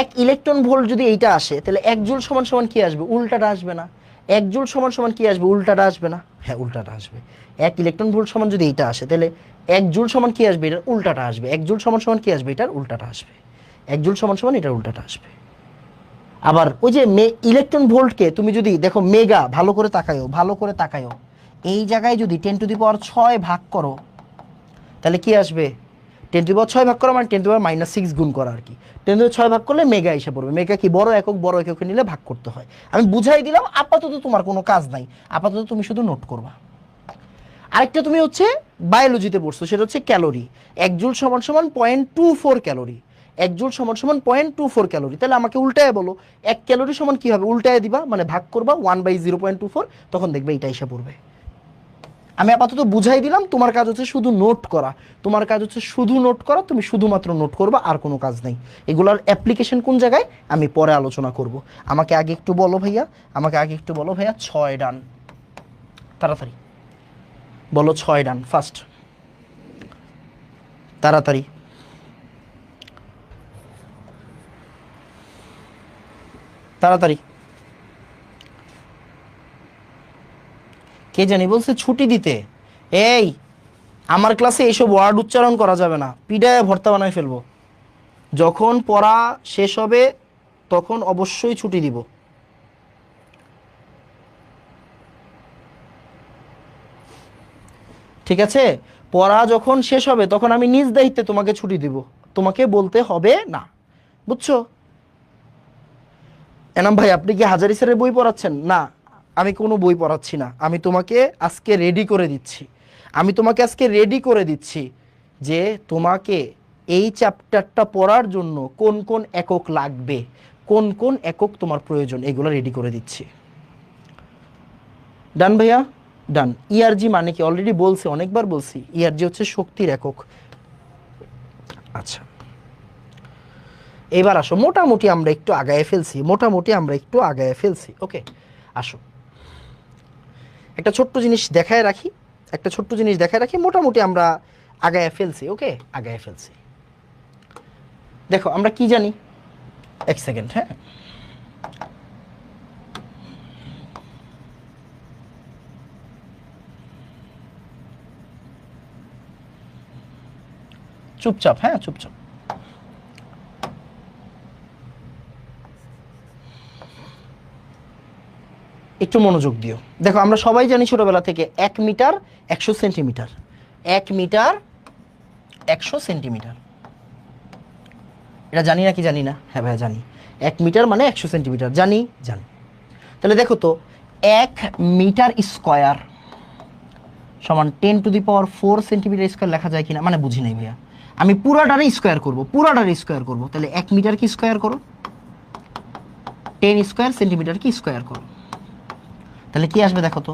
1 ইলেকট্রন ভোল্ট যদি এইটা আসে তাহলে 1 জুল সমান সমান কি আসবে? উল্টাটা আসবে না? এক জুল সমান সমান কি আসবে? উল্টাটা আসবে না? হ্যাঁ উল্টাটা আসবে। এক ইলেকট্রন ভোল্ট সমান যদি এইটা আসে, তাহলে এক জুল সমান কি আসবে? এটার উল্টাটা আসবে। এক জুল সমান সমান কি আসবে? এটার উল্টাটা আসবে। এক জুল সমান সমান এটার উল্টাটা আসবে। আবার ওই যে ইলেকট্রন ভোল্টকে তুমি যদি দেখো মেগা, ভালো করে তাকায়ও, ভালো করে তাকায়ও, এই জায়গায় যদি 10⁻6 ভাগ করো তাহলে কি আসবে? 10⁻6 ভাগ করা মানে 10⁻6 গুণ করা আর কি। 10⁻6 ভাগ করলে মেগা এসে পড়বে। মেগা কি? বড় একক, বড় এককে নিলে ভাগ করতে হয়। আমি বুঝাই দিলাম, আপাতত তোমার কোনো কাজ নাই, আপাতত তুমি শুধু নোট করবা। আরেকটা তুমি হচ্ছে বায়োলজিতে পড়ছো, সেটা হচ্ছে ক্যালোরি। এক জুল সমান সমান 0.24 ক্যালোরি। এক জুল সমান সমান 0.24 ক্যালোরি। তাহলে আমাকে উল্টায় বলো, এক ক্যালোরি সমান কি হবে? উল্টায় দিবা, মানে ভাগ করবা 1/0.24, তখন দেখবে এটা এসে পড়বে। আমি আপাতত বুঝাই দিলাম, তোমার কাজ হচ্ছে শুধু নোট করা। তোমার কাজ হচ্ছে শুধু নোট করা, তুমি শুধুমাত্র নোট করবা, আর কোনো কাজ নেই। এগুলোর অ্যাপ্লিকেশন কোন জায়গায় আমি পরে আলোচনা করব। আমাকে আগে একটু বলো ভাইয়া, আমাকে আগে একটু বলো ভাইয়া 6 ডান, তাড়াতাড়ি বলো 6 ডান ফার্স্ট, তাড়াতাড়ি। তাড়াতাড়ি। কে জানি বলছে ছুটি দিতে। এই আমার ক্লাসে এইসব ওয়ার্ড উচ্চারণ করা যাবে না, পিডায় ভর্তা বানায় ফেলবো। যখন পড়া শেষ হবে তখন অবশ্যই ছুটি দিব। ঠিক আছে? পড়া যখন শেষ হবে তখন আমি নিজ দায়িত্বে তোমাকে ছুটি দিব, তোমাকে বলতে হবে না, বুঝছো? এনাম ভাই আপনি কি হাজারি স্যারের বই পড়াচ্ছেন? না, আমি কোনো বই পড়াচ্ছি না, আমি তোমাকে আজকে রেডি করে দিচ্ছি। আমি তোমাকে আজকে রেডি করে দিচ্ছি যে তোমাকে এই চ্যাপ্টারটা পড়ার জন্য কোন কোন একক লাগবে, কোন কোন একক তোমার প্রয়োজন, এগুলো রেডি করে দিচ্ছি। ডান ভাইয়া? ডান। ইআরজি মানে কি? অলরেডি বলছি, অনেকবার বলছি, ইআরজি হচ্ছে শক্তির একক। আচ্ছা, এবার আসো, মোটামুটি আমরা একটু আগায় ফেলছি, মোটামুটি আমরা একটু আগায় ফেলছি। ওকে, আসো একটা ছোট্ট জিনিস দেখায় রাখি, একটা ছোট্ট জিনিস দেখায় রাখি, মোটামুটি আমরা আগায় ফেলছি। ওকে, আগায় ফেলছি। দেখো আমরা কি জানি, এক সেকেন্ড, হ্যাঁ, চুপচাপ, হ্যাঁ চুপচাপ। একটু মনোযোগ দিও। দেখো আমরা সবাই জানি ছোটবেলা থেকে 1 মিটার 100 সেন্টিমিটার, 1 মিটার 100 সেন্টিমিটার, এটা জানি না কি জানি না? হ্যাঁ ভাই জানি, 1 মিটার মানে 100 সেন্টিমিটার, জানি জানি। তাহলে দেখো তো 1 মিটার স্কোয়ার সমান 10⁻4 সেন্টিমিটার স্কোয়ার লেখা যায় কিনা? মানে বুঝি নাই ভাইয়া, আমি পুরাটারে স্কোয়ার করব, পুরাটারে স্কোয়ার করব। তাহলে 1 মিটার কি স্কোয়ার করো, 10 স্কোয়ার সেন্টিমিটার কি স্কোয়ার করো, তাহলে কি আসবে দেখো তো?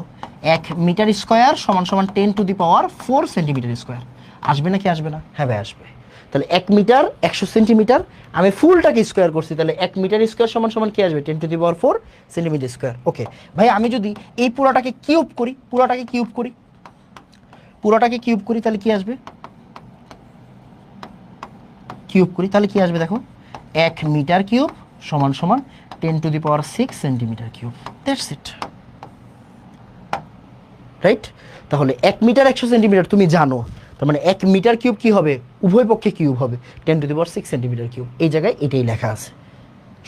1 মিটার স্কোয়ার সমান সমান 10⁻4 সেন্টিমিটার স্কোয়ার। আসবে নাকি আসবে না? হ্যাঁ ভাই আসবে। তাহলে 1 মিটার 100 সেন্টিমিটার, আমি ফুলটাকে স্কোয়ার করছি, তাহলে 1 মিটার স্কোয়ার সমান সমান কি আসবে? 10⁻4 সেন্টিমিটার স্কোয়ার। ওকে ভাই, আমি যদি এই পুরাটাকে কিউব করি, পুরাটাকে কিউব করি, পুরাটাকে কিউব করি, তাহলে কি আসবে? কিউব করি, তাহলে কি আসবে দেখো? 1 মিটার কিউব সমান সমান 10⁻6 centimetre cube. That's it, right? তাহলে 1 মিটার 100 সেন্টিমিটার তুমি জানো, তার মানে 1 মিটার কিউব কি হবে? উভয় পক্ষে কিউব হবে, 10⁻6 সেন্টিমিটার কিউব। এই জায়গায় এটাই লেখা আছে,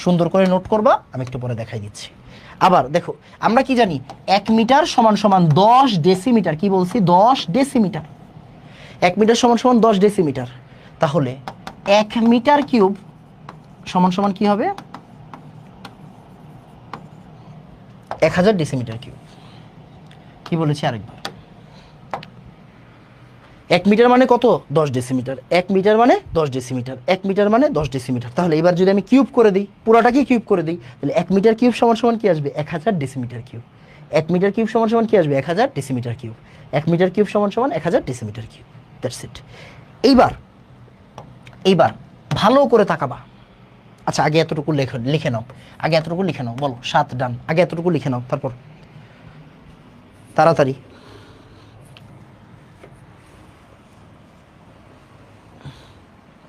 সুন্দর করে নোট করবা, আমি একটু পরে দেখাই দিচ্ছি। আবার দেখো আমরা কি জানি? 1 মিটার সমান সমান 10 ডেসিমিটার। কি বলছি? 10 ডেসিমিটার। 1 মিটার সমান সমান 10 ডেসিমিটার। তাহলে 1 মিটার কিউব সমান সমান কি হবে? 1000 ডেসিমিটার কিউব। কি বলেছি আরেকবার? 1 মিটার মানে কত? 10 ডেসিমিটার। 1 মিটার মানে 10 ডেসিমিটার। 1 মিটার মানে 10 ডেসিমিটার। তাহলে এবার যদি আমি কিউব করে দিই, পুরাটাকে কিউব করে দিই, তাহলে 1 মিটার কিউব সমান সমান কি আসবে? 1000 ডেসিমিটার কিউব। 1 মিটার কিউব সমান সমান কি আসবে? 1000 ডেসিমিটার কিউব। 1 মিটার কিউব সমান সমান 1000 ডেসিমিটার কিউব। That's it. এইবার এইবার ভালো করে তাকাবা। আচ্ছা আগে এতটুকু লিখে নাও, আগে এতটুকু লিখে নাও, বলো 7 ডান, আগে এতটুকু লিখে নাও, তারপর তাড়াতাড়ি।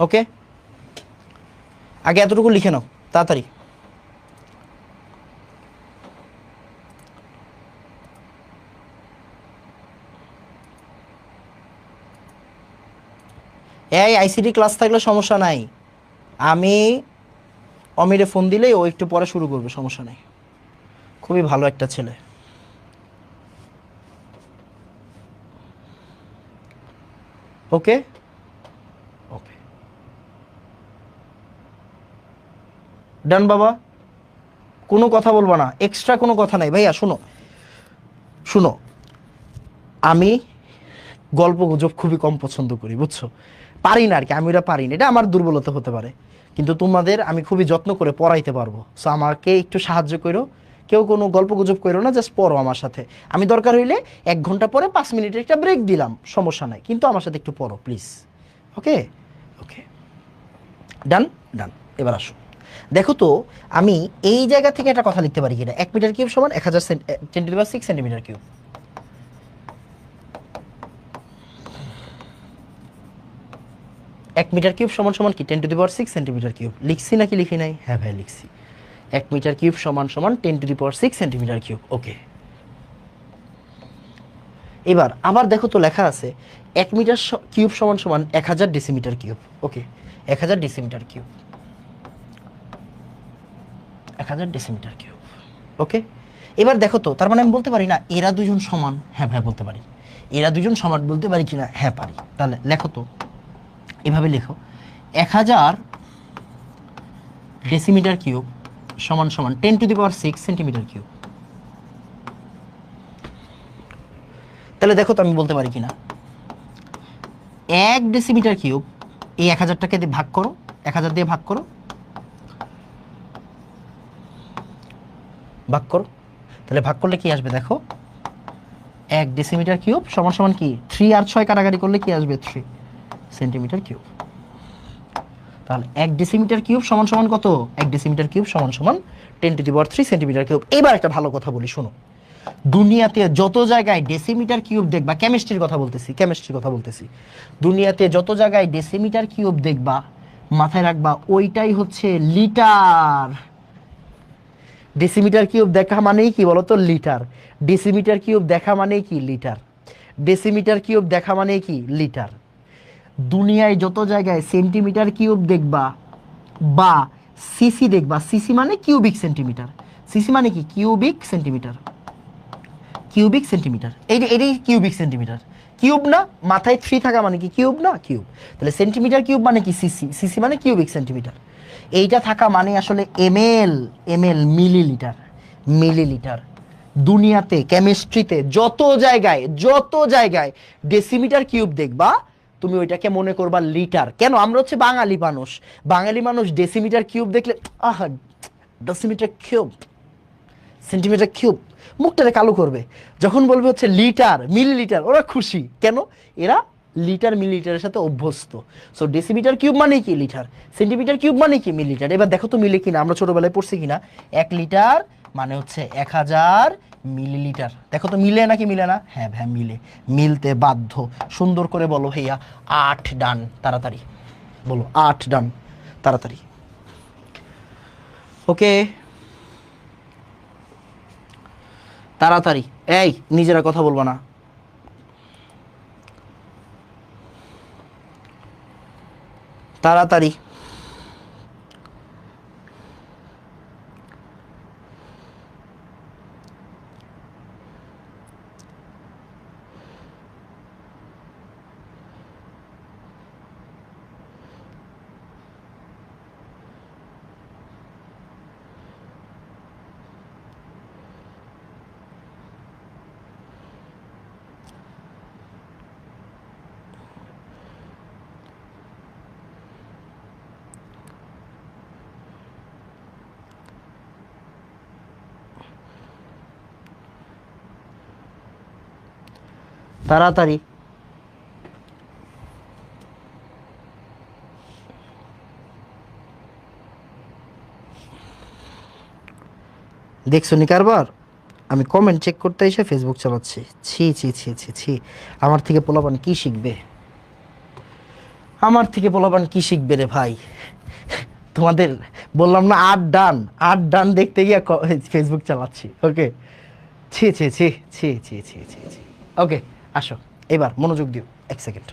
ওকে, আগে এতটুকু লিখে নাও তাড়াতাড়ি। এই আইসিটি ক্লাস থাকলে সমস্যা নাই, আমি অমিরে ফোন দিলেই ও একটু পরে শুরু করবে, সমস্যা নেই। খুবই ভালো একটা ছেলে। ওকে ওকে ডান বাবা, কোনো কথা বলবো না, এক্সট্রা কোনো কথা নাই। ভাইয়া শুনো শুনো, আমি গল্প গুজব খুবই কম পছন্দ করি, বুঝছো? পারি না আর কি, আমি ওটা পারি না, এটা আমার দুর্বলতা হতে পারে। কিন্তু তোমাদের আমি খুবই যত্ন করে পড়াইতে পারবো। সো আমাকে একটু সাহায্য করো, কেউ কোনো গল্প গুজব করো না, জাস্ট পড়ো আমার সাথে। আমি দরকার হইলে 1 ঘন্টা পরে 5 মিনিটের একটা ব্রেক দিলাম, সমস্যা নাই, কিন্তু আমার সাথে একটু পড়ো প্লিজ। ওকে ওকে ডান ডান। এবার আসো, দেখো তো আমি এই জায়গা থেকে একটা কথা লিখতে পারি কিনা। 1 মিটার কিউব সমান 1000 10⁻6 সেন্টিমিটার কিউব। 1 মিটার কিউব সমান সমান কি 10⁻6 সেন্টিমিটার কিউব। লিখছি নাকি লিখি নাই? হ্যাঁ ভাই লিখছি। 1 মিটার কিউব সমান সমান 10⁻6 সেন্টিমিটার কিউব। ওকে, এবার আবার দেখো তো লেখা আছে 1 মিটার কিউব সমান সমান 1000 ডেসিমিটার কিউব। ওকে, 1000 ডেসিমিটার কিউব, 1000 ডেসিমিটার কিউব। ওকে, এবার দেখো তো, তার মানে আমি বলতে পারি না এরা দুজন সমান? হ্যাঁ ভাই বলতে পারি। এরা দুজন সমান বলতে পারি কিনা? হ্যাঁ পারি। তাহলে লেখো তো, এভাবে লেখো 1000 ডেসিমিটার কিউব সমান সমান 10⁻6 সেন্টিমিটার কিউব। তাহলে দেখো তো আমি বলতে পারি কিনা। 1 ডেসিমিটার কিউব, এই 1000টাকে দিয়ে ভাগ করো, 1000 দিয়ে ভাগ করো, ভাগ করো। তাহলে ভাগ করলে কি আসবে দেখো, 1 ডেসিমিটার কিউব সমান সমান কি 3 আর 6 কাটাকাটি করলে কি আসবে 3 সেন্টিমিটার কিউব। তাহলে 1 ডেসিমিটার কিউব সমান সমান কত? 1 ডেসিমিটার কিউব সমান সমান 10⁻³ সেন্টিমিটার কিউব। এবার একটা ভালো কথা বলি, শোনো। দুনিয়াতে যত জায়গায় ডেসিমিটার কিউব দেখবা, কেমিস্ট্রির কথা বলতেছি, কেমিস্ট্রির কথা বলতেছি, দুনিয়াতে যত জায়গায় ডেসিমিটার কিউব দেখবা, মাথায় রাখবা ওইটাই হচ্ছে লিটার। ডেসিমিটার কিউব দেখা মানেই কি বলতো? লিটার। ডেসিমিটার কিউব দেখা মানেই কি? লিটার। ডেসিমিটার কিউব দেখা মানেই কি? লিটার। দুনিয়ায় যত জায়গায় সেন্টিমিটার কিউব দেখবা বা সিসি দেখবা, সিসি মানে কিউবিক সেন্টিমিটার, সিসি মানে কি? Cubic centimetre, cubic centimetre. এটাই কিউবিক সেন্টিমিটার। কিউব না, মাথায় 3 থাকা মানে কি? কিউব না, কিউব। তাহলে সেন্টিমিটার কিউব মানে কি? সিসি, সিসি মানে কিউবিক সেন্টিমিটার। এইটা থাকা মানে আসলে এমএল, এমএল মিলিলিটার, মিলিলিটার। দুনিয়াতে কেমিস্ট্রিতে যত জায়গায় ডেসিমিটার কিউব দেখবা, তুমি ওইটাকে মনে করবা লিটার। কেন? আমরা হচ্ছে বাঙালি মানুষ, বাঙালি মানুষ ডেসিমিটার কিউব দেখলে আহা, ডেসিমিটার কিউব, সেন্টিমিটার কিউব, মুখটারে কালো করবে। যখন বলবে হচ্ছে লিটার, মিলিলিটার, ওরা খুশি। কেন? এরা লিটার মিলিলিটারের সাথে অভ্যস্ত। সো ডেসিমিটার কিউব মানে কি? লিটার। সেন্টিমিটার কিউব মানে কি? মিলিলিটার। এবার দেখো তো মিলে কিনা, আমরা ছোটবেলায় পড়ছি কিনা। 1 লিটার মানে হচ্ছে 1000 মিলিলিটার। দেখো তো মিলে নাকি মিলে না? হ্যাঁ ভাই মিলে, মিলতে বাধ্য। সুন্দর করে বলো ভাইয়া 8 ডান, তাড়াতাড়ি বলো 8 ডান, তাড়াতাড়ি। ওকে, তাড়াতাড়ি। এই নিজেরা কথা বলবো না, তাড়াতাড়ি। তাড়াতাড়ি। দেখছো নি কারবার? আমি কমেন্ট চেক করতে এসে ফেসবুক চালাচ্ছি। ছি ছি ছি ছি ছি, আমার থেকে পোলাপান কি শিখবে? আমার থেকে পোলাপান কি শিখবে রে ভাই? তোমাদের বললাম না 8 ডান, 8 ডান দেখতে গিয়ে ফেসবুক চালাচ্ছি। ওকে, ছি ছি ছি ছি ছি ছি ছি ছি। ওকে আসো, এবার মনোযোগ দিও 1 সেকেন্ড।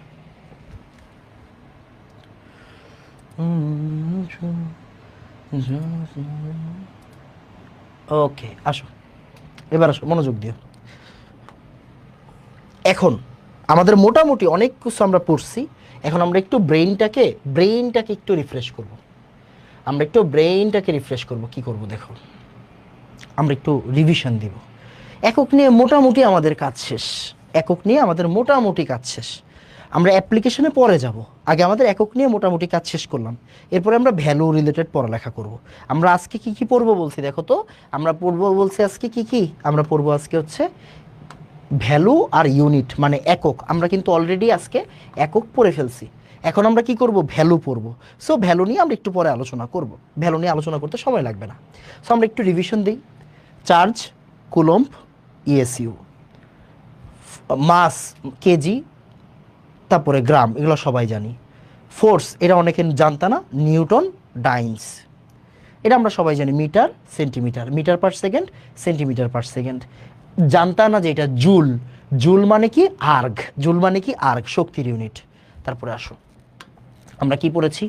ওকে, আসো, এবার আসো, মনোযোগ দিও। এখন আমাদের মোটামুটি অনেক কিছু আমরা পড়ছি। এখন আমরা একটু ব্রেইনটাকে একটু রিফ্রেশ করব। আমরা একটু ব্রেইনটাকে রিফ্রেশ করব। কি করব দেখো, আমরা একটু রিভিশন দিব। একক নিয়ে মোটামুটি আমাদের কাজ শেষ। একক নিয়ে আমাদের মোটামুটি কাজ শেষ। আমরা অ্যাপ্লিকেশনে পরে যাব। আগে আমাদের একক নিয়ে মোটামুটি কাজ শেষ করলাম। এরপরে আমরা ভ্যালু রিলেটেড পড়ালেখা করব। আমরা আজকে কি কি পড়বো বলছি দেখো তো। আমরা পড়বো বলছি আজকে কি কি, আমরা পড়বো আজকে হচ্ছে ভ্যালু আর ইউনিট, মানে একক। আমরা কিন্তু অলরেডি আজকে একক পড়ে ফেলছি। এখন আমরা কি করব, ভ্যালু পড়ব। সো ভ্যালু নিয়ে আমরা একটু পরে আলোচনা করব। ভ্যালু নিয়ে আলোচনা করতে সময় লাগবে না। সো আমরা একটু রিভিশন দিই। চার্জ, কুলম্ব, ইএসইউ, মাস কেজি, তারপরে গ্রাম, এগুলো সবাই জানি। ফোর্স, এটা অনেকে জানতা না, নিউটন, ডাইনস, এটা আমরা সবাই জানি। Metre, centimetre, metre per second, centimetre per second. জানতা না যে এটা জুল। জুল মানে কি আর্গ, জুল মানে কি আর্গ, শক্তির ইউনিট। তারপরে আসো, আমরা কি পড়েছি,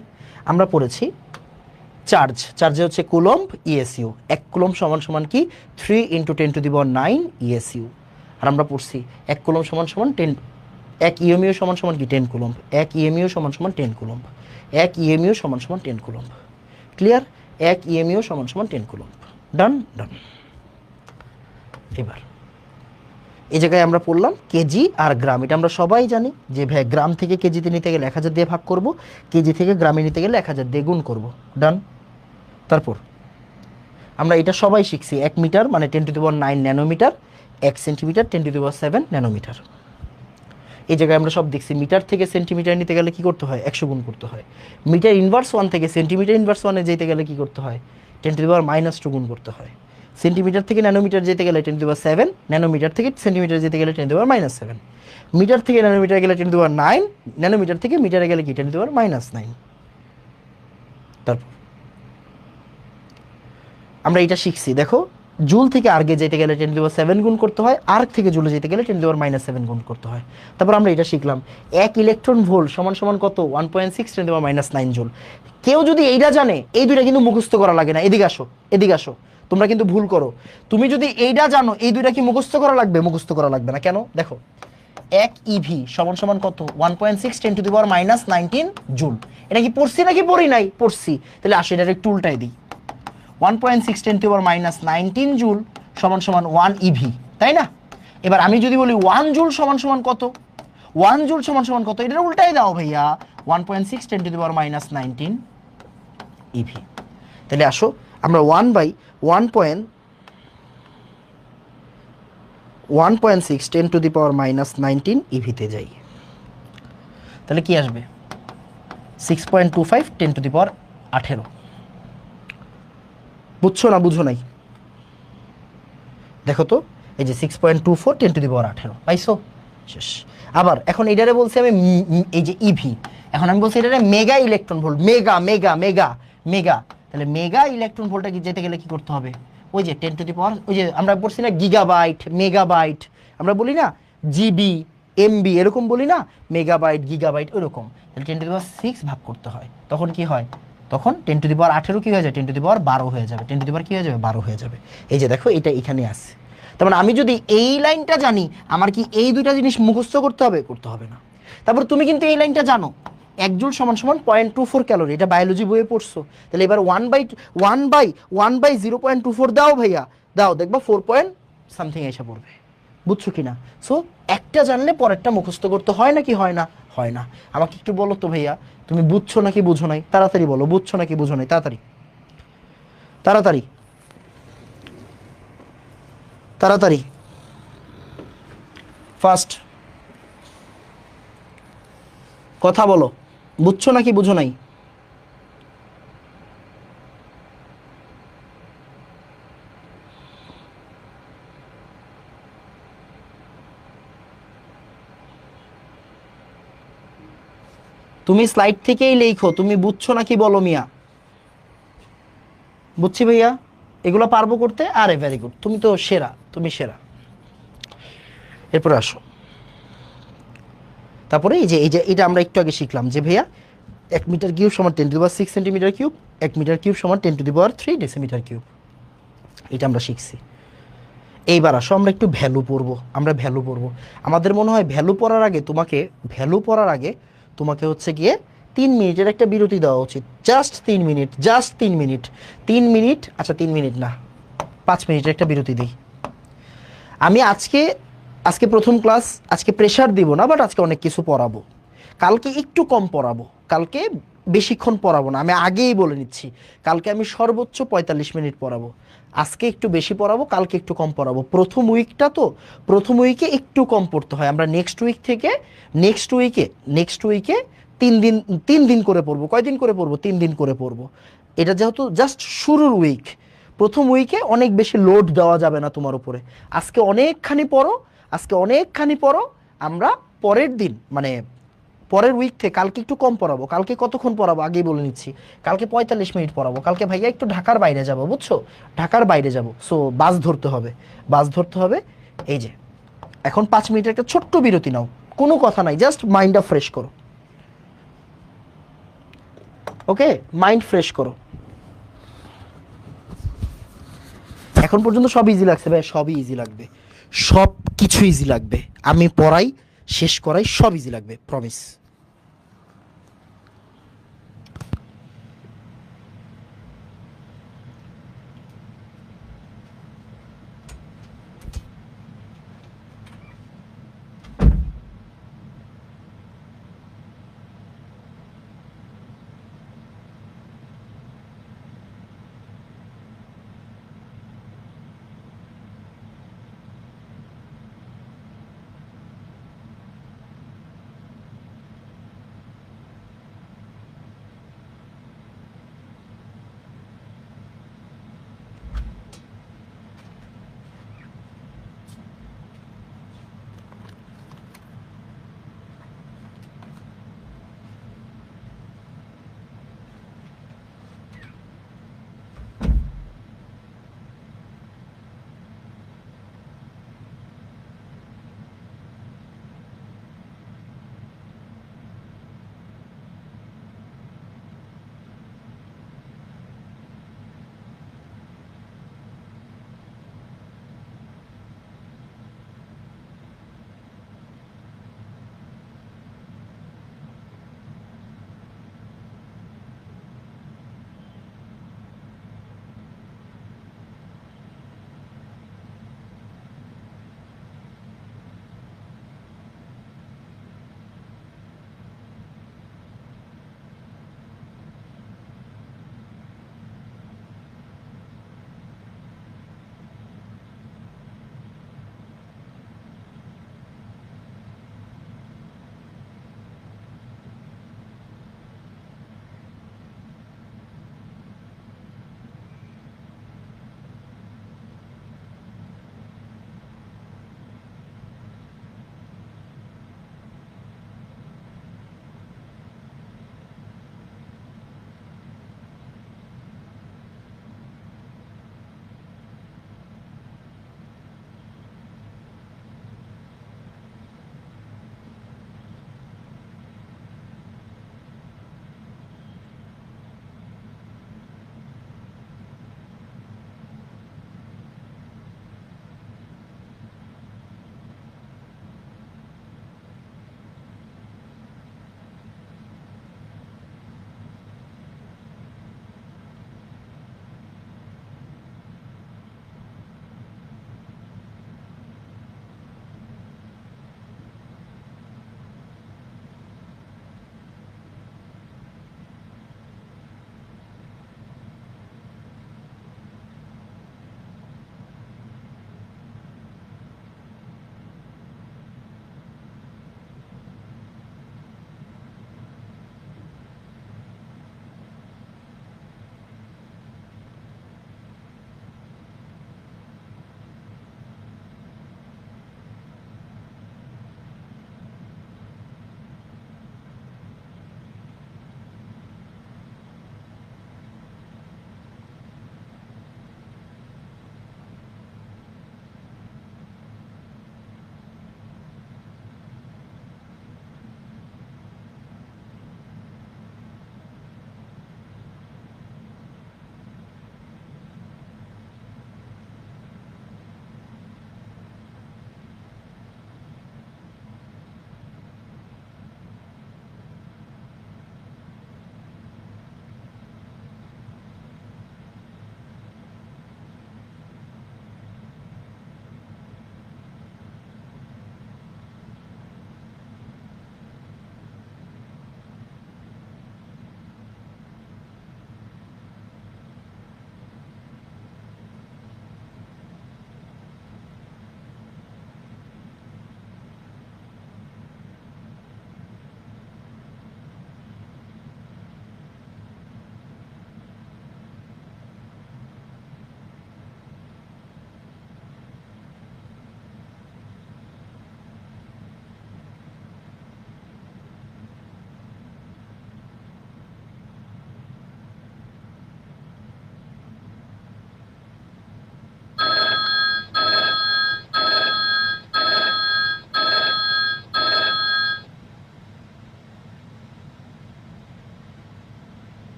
আমরা পড়েছি চার্জ। চার্জে হচ্ছে কুলম্ব, ইএসইউ। 1 কুলম্ব সমান সমান কি 3 × 10⁹ ইএসইউ। আর আমরা পড়ছি 1 কুলম্ব সমান সমান 10, 1 ইএমইউ সমান সমান কি 10 কুলম্ব। 1 ইএমইউ সমান সমান 10 কুলম্ব। 1 ইএমইউ সমান সমান 10 কুলম্ব। ক্লিয়ার? 1 ইএমইউ সমান সমান 10 কুলম্ব। ডান ডান। এবার এই জায়গায় আমরা পড়লাম কেজি আর গ্রাম। এটা আমরা সবাই জানি যে ভাই গ্রাম থেকে কেজিতে নিতে গেলে 1000 দিয়ে ভাগ করব, কেজি থেকে গ্রামে নিতে গেলে 1000 দিয়ে গুণ করব। ডান। তারপর আমরা এটা সবাই শিখছি, 1 মিটার মানে 10⁹ ন্যানোমিটার, 1 সেন্টিমিটার 10⁷ ন্যানোমিটার। এই জায়গায় আমরা সব দেখছি। মিটার থেকে সেন্টিমিটার নিতে গেলে কি করতে হয়, 100 গুণ করতে হয়। মিটার ইনভার্স 1 থেকে সেন্টিমিটার ইনভার্স 1-এ যেতে গেলে কি করতে হয়, 10⁻² গুণ করতে হয়। সেন্টিমিটার থেকে ন্যানোমিটার যেতে গেলে 10⁷, ন্যানোমিটার থেকে সেন্টিমিটার যেতে গেলে 10⁻⁷, মিটার থেকে ন্যানোমিটার গেলে 10⁹, ন্যানোমিটার থেকে মিটারে গেলে কি 10⁻⁹। তারপর আমরা এটা শিখছি, দেখো জুল থেকে আর্গে যেতে গেলে 10⁷ গুণ করতে হয়, আর্গ থেকে জুলে যেতে গেলে 10⁻⁷ গুণ করতে হয়। তারপর আমরা এটা শিখলাম 1 ইলেকট্রন ভোল্ট সমান সমান কত, 1.6 10⁻⁹ জুল। কেউ যদি এইটা জানে, এই দুইটা কিন্তু মুখস্থ করা লাগে না। এদিকে আসো, এদিকে আসো, তোমরা কিন্তু ভুল করো। তুমি যদি এইটা জানো, এই দুইটা কি মুখস্থ করা লাগবে, মুখস্থ করা লাগবে না। কেন দেখো, 1 ইভি সমান সমান কত, 1.6 10⁻⁹ জুল। এটা কি পড়ছি নাকি পড়ি নাই, পড়ছি। তাহলে আসো এটা একটু উল্টাই দিই। 1.6 10⁻⁹ জুল সমান সমান 1 ইভি, তাই না? এবার আমি যদি বলি 1 জুল সমান সমান কত, 1 জুল সমান সমান কত, এটা উল্টাই দাও ভাইয়া, 1.6 10⁻⁹ ইভি। তাহলে আসো আমরা 1/1.6 10⁻⁹ ইভিতে যাই। তাহলে কি আসবে, 6.25 10⁻18। বুঝছো না বুঝো নাই? দেখো তো, এই যে 6.24 10⁻18 পাইছো, শেষ। আবার এখন এটারে বলছি আমি এই যে ইভি, এখন আমি বলছি এটারে mega electron volt, mega mega mega mega. তাহলে মেগা ইলেকট্রন ভোল্টটা কি যেতে গেলে কি করতে হবে, ওই যে 10⁻, ওই যে আমরা পড়ছি না গিগাবাইট, মেগাবাইট, আমরা বলি না জিবি, এমবি, এরকম বলি না, মেগাবাইট গিগাবাইট ওরকম। তাহলে 10⁻6 ভাগ করতে হয়, তখন কি হয়, তখন 10⁻18 কি হয়ে যায়, 10⁻12 হয়ে যাবে, 10 কি হয়ে যাবে, 12 হয়ে যাবে। এই যে দেখো এটা এখানে আছে। তার মানে আমি যদি এই লাইনটা জানি, আমার কি এই দুইটা জিনিস মুখস্থ করতে হবে, করতে হবে না। তারপর তুমি কিন্তু এই লাইনটা জানো, 1 জুল সমান সমান 0.24 ক্যালোরি, এটা বায়োলজি বইয়ে পড়ছো। তাহলে এবার 1/0.24 দাও ভাইয়া, দাও, দেখবা 4 পয়েন্ট সামথিং এসে পড়বে। বুঝছো কিনা? সো একটা জানলে পরেরটা মুখস্থ করতে হয় নাকি হয় না, হয় না। আমাকে একটু বলো তো ভাইয়া, তুমি বুঝছো নাকি বুঝো নাই, তাড়াতাড়ি বলো, বুঝছো নাকি বুঝো নাই, তাড়াতাড়ি তাড়াতাড়ি তাড়াতাড়ি, ফাস্ট কথা বলো, বুঝছো নাকি বুঝো নাই? তুমি স্লাইড থেকেই লেখো, তুমি বুঝছো নাকি বলো মিয়া। বুঝছি ভাইয়া, এগুলো পারবো করতে, আরে ভেরি গুড, তুমি তো সেরা, তুমি সেরা। এরপরে আসো, তারপরে এই যে এটা আমরা একটু আগে শিখলাম যে ভাইয়া 1 মিটার কিউব সমান 10⁻6 সেন্টিমিটার কিউব, 1 মিটার কিউব সমান 10⁻3 ডেসিমিটার কিউব। এটা আমরা শিখছি। এইবার আসো আমরা একটু ভ্যালু পড়বো, আমরা ভ্যালু পড়বো। আমাদের মনে হয় ভ্যালু পড়ার আগে তোমাকে, ভ্যালু পড়ার আগে তোমাকে হচ্ছে গিয়ে 3 মিনিটের একটা বিরতি দেওয়া উচিত। Just 3 minute, just 3 minute, 3 minute, আচ্ছা 3 মিনিট না, 5 মিনিটের একটা বিরতি দিই। আমি আজকে, আজকে প্রথম ক্লাস, আজকে প্রেশার দিব না, বাট আজকে অনেক কিছু পড়াবো। কালকে একটু কম পড়াবো, কালকে বেশিক্ষণ পড়াবো না, আমি আগেই বলে নিচ্ছি। কালকে আমি সর্বোচ্চ 45 মিনিট পড়াবো, আজকে একটু বেশি পড়াবো, কালকে একটু কম পড়াবো। প্রথম উইকটা তো, প্রথম উইকে একটু কম পড়তে হয়। আমরা নেক্সট উইক থেকে, নেক্সট উইকে 3 দিন, 3 দিন করে পড়বো। কয়দিন করে পড়বো? 3 দিন করে পড়বো। এটা যেহেতু জাস্ট শুরুর উইক, প্রথম উইকে অনেক বেশি লোড দেওয়া যাবে না তোমার উপরে। আজকে অনেকখানি পড়ো, আজকে অনেকখানি পড়ো। আমরা পরের দিন মানে পরের উইক থেকে কালকে একটু কম পড়াবো। কালকে কতক্ষণ পড়াবো আগেই বলে নিচ্ছি, কালকে 45 মিনিট পড়াবো। কালকে ভাইয়া একটু ঢাকার বাইরে যাব, বুঝছো, ঢাকার বাইরে যাব, সো বাস ধরতে হবে, বাস ধরতে হবে। এই যে এখন 5 মিনিটের একটা ছোট্ট বিরতি নাও, কোনো কথা নাই, জাস্ট মাইন্ডটা ফ্রেশ করো। ওকে, মাইন্ড ফ্রেশ করো। এখন পর্যন্ত সব ইজি লাগছে ভাই, সবই ইজি লাগবে, সব কিছু ইজি লাগবে। আমি পড়াই, শেষ করাই, সব ইজি লাগবে, প্রমিস।